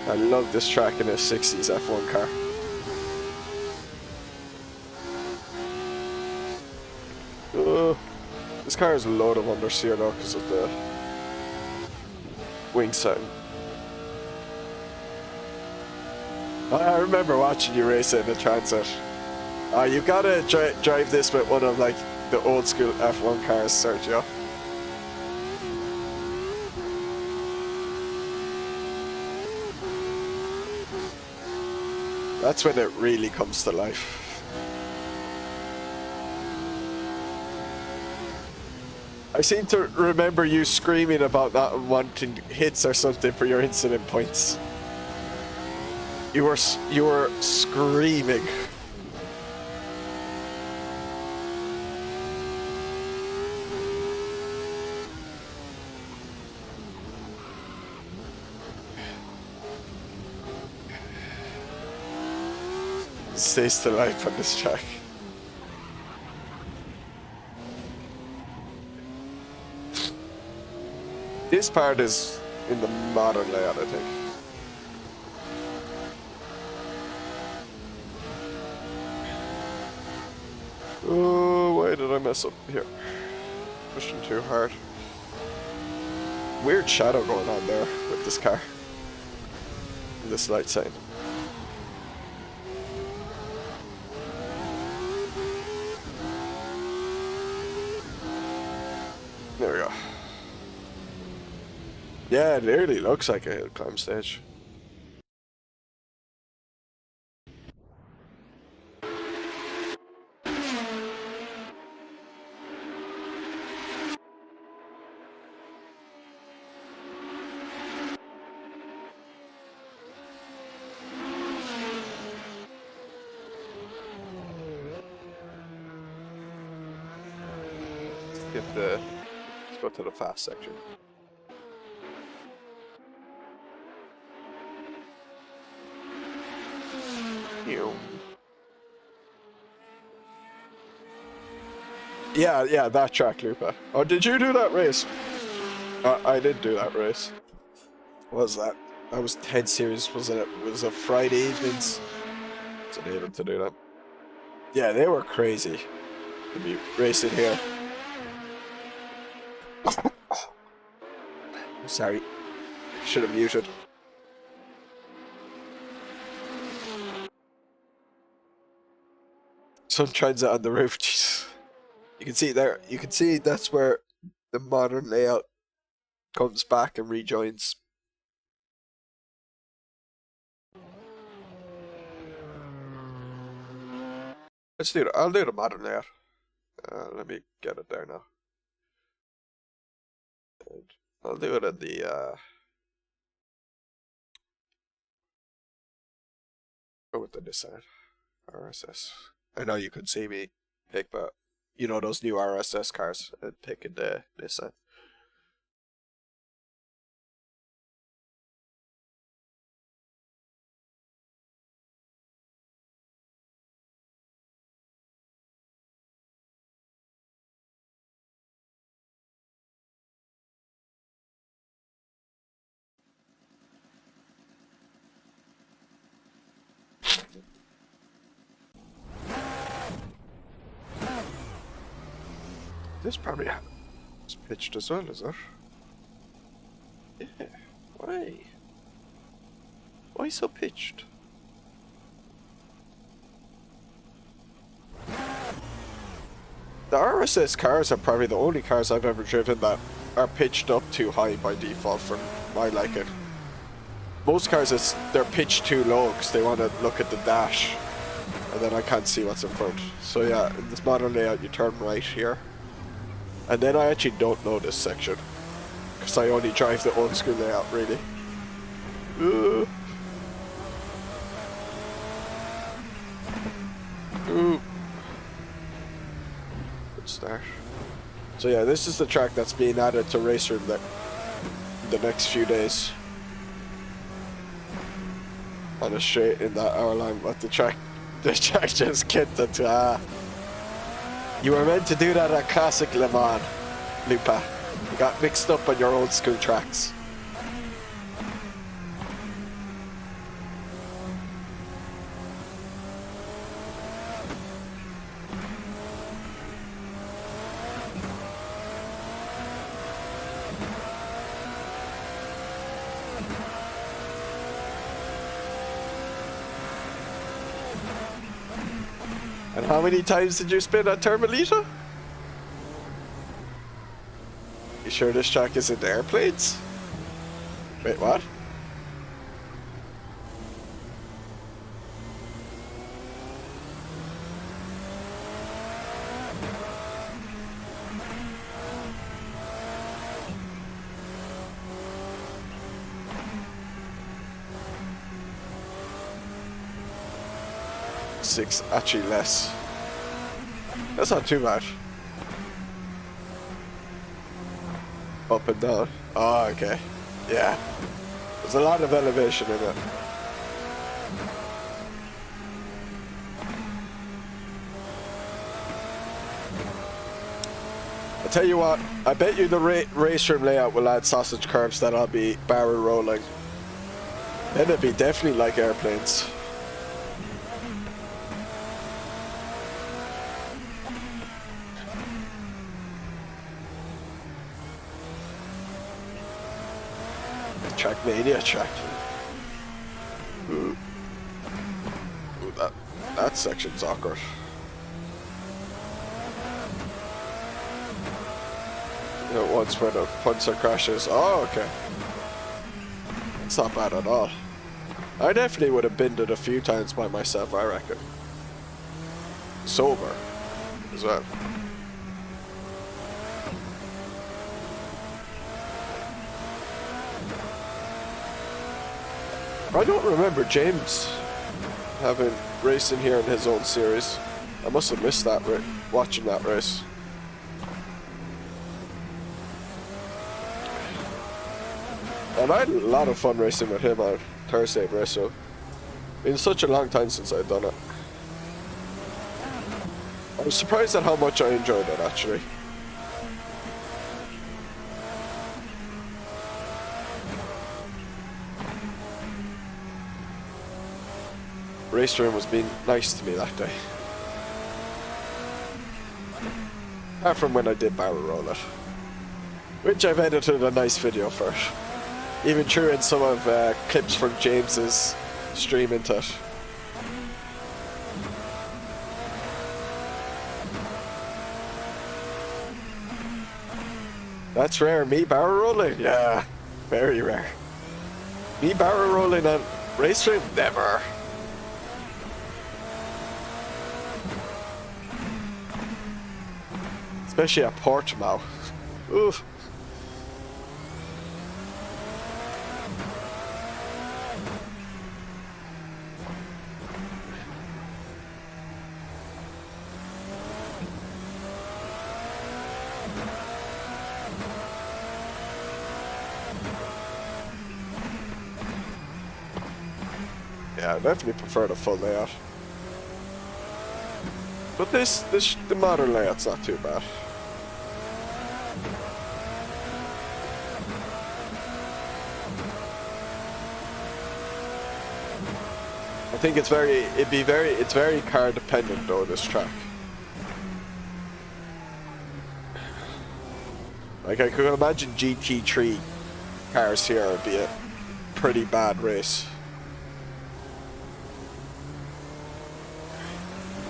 I love this track in a 60s F1 car. This car is a load of understeer though because of the wing setting. I remember watching you race it in the Transit. You gotta drive this with one of like the old school F1 cars, Sergio. That's when it really comes to life. I seem to remember you screaming about not wanting hits or something for your incident points. You were screaming. Stays to life on this track. This part is in the modern layout, I think. Oh, why did I mess up here? Pushing too hard. Weird shadow going on there with this car. This light sign. There we go. Yeah, it nearly looks like a hill climb stage. Let's go to the fast section. Yeah, that track, Lupa. Oh, did you do that race? I did do that race. What was that? That was 10 series, wasn't it? It was a Friday evenings. So they able to do that. Yeah, they were crazy to be racing here. Sorry. Should have muted. Sun transit on the roof. Jeez. You can see there. You can see that's where the modern layout comes back and rejoins. Let's do it. I'll do the modern layout. Let me get it there now. And I'll do it in the go with the Nissan RSS. I know you could see me pick, but you know those new RSS cars and picking the Nissan. This probably is pitched as well, is it? Yeah. Why? Why so pitched? the RSS cars are probably the only cars I've ever driven that are pitched up too high by default for my liking. Most cars, they're pitched too low because they want to look at the dash, and then I can't see what's in front. So yeah, in this modern layout, you turn right here. And then I actually don't know this section, because I only drive the old school layout, really. Ooh. Ooh. Good start. So yeah, this is the track that's being added to Race Room the next few days. On a straight in that hour line, but the track just kicked it. You were meant to do that at Classic Le Mans, Lupa. You got mixed up on your old school tracks. And how many times did you spin at Turbolita? You sure this track isn't airplanes? Wait, what? Six, actually less. That's not too bad. Up and down. Oh, okay. Yeah. There's a lot of elevation in it. I tell you what, I bet you the race room layout will add sausage curbs that'll be barrel rolling. Then it'd be definitely like airplanes. Trackmania track. Ooh. Ooh, that section's awkward. You know, once where the puncher crashes. Oh, okay. It's not bad at all. I definitely would have binned it a few times by myself, I reckon. Sober as well. I don't remember James having racing here in his own series. I must have missed that watching that race. And I had a lot of fun racing with him on Thursday race, so it's such a long time since I'd done it. I was surprised at how much I enjoyed it, actually. Race room was being nice to me that day. Apart from when I did barrel roll it, which I've edited a nice video for it. Even threw in some of clips from James's stream into it. That's rare. Me barrel rolling? Yeah, very rare. Me barrel rolling on race room? Never. Especially at Portimao. Oof. Yeah, I definitely prefer the full layout. But the modern layout's not too bad. I think it's very car dependent though, this track. Like I could imagine GT3 cars here would be a pretty bad race.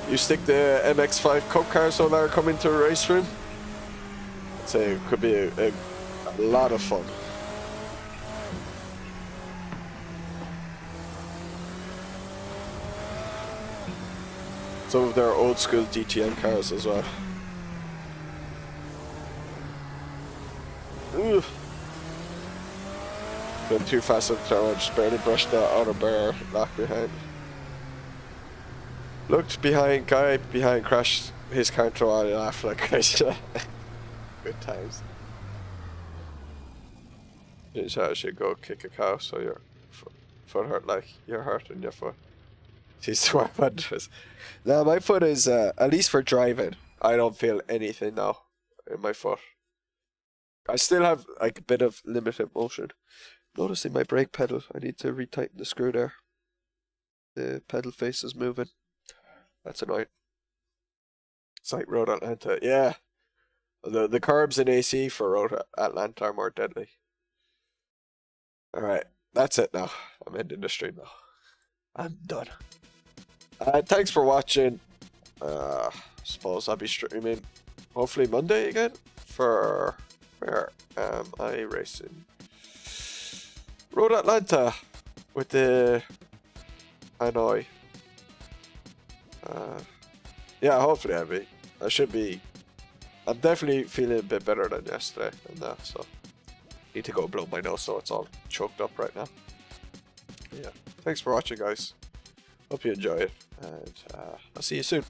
you stick the MX5 Cup cars on that are coming to a race room. I'd say it could be a lot of fun. Some of their old school DTM cars as well. Ooh. Been too fast at the turn, I just barely brushed that outer bar back behind. Looked behind, guy behind crashed his car into I laughed like crazy. Good times. You should go kick a cow so your foot hurt like you're hurting your foot. She's swear punches. Now my foot is at least for driving. I don't feel anything now in my foot. I still have like a bit of limited motion. Noticing my brake pedal. I need to retighten the screw there. The pedal face is moving. That's annoying. It's like Road Atlanta. Yeah. The curbs in AC for Road Atlanta are more deadly. Alright. That's it now. I'm ending the stream now. I'm done. Thanks for watching. Suppose I'll be streaming hopefully Monday again for where am I racing? Road Atlanta with the Hanoi. Yeah, hopefully I should be. I'm definitely feeling a bit better than yesterday and that, so need to go blow my nose so it's all choked up right now. Yeah, thanks for watching, guys. Hope you enjoy it, and I'll see you soon.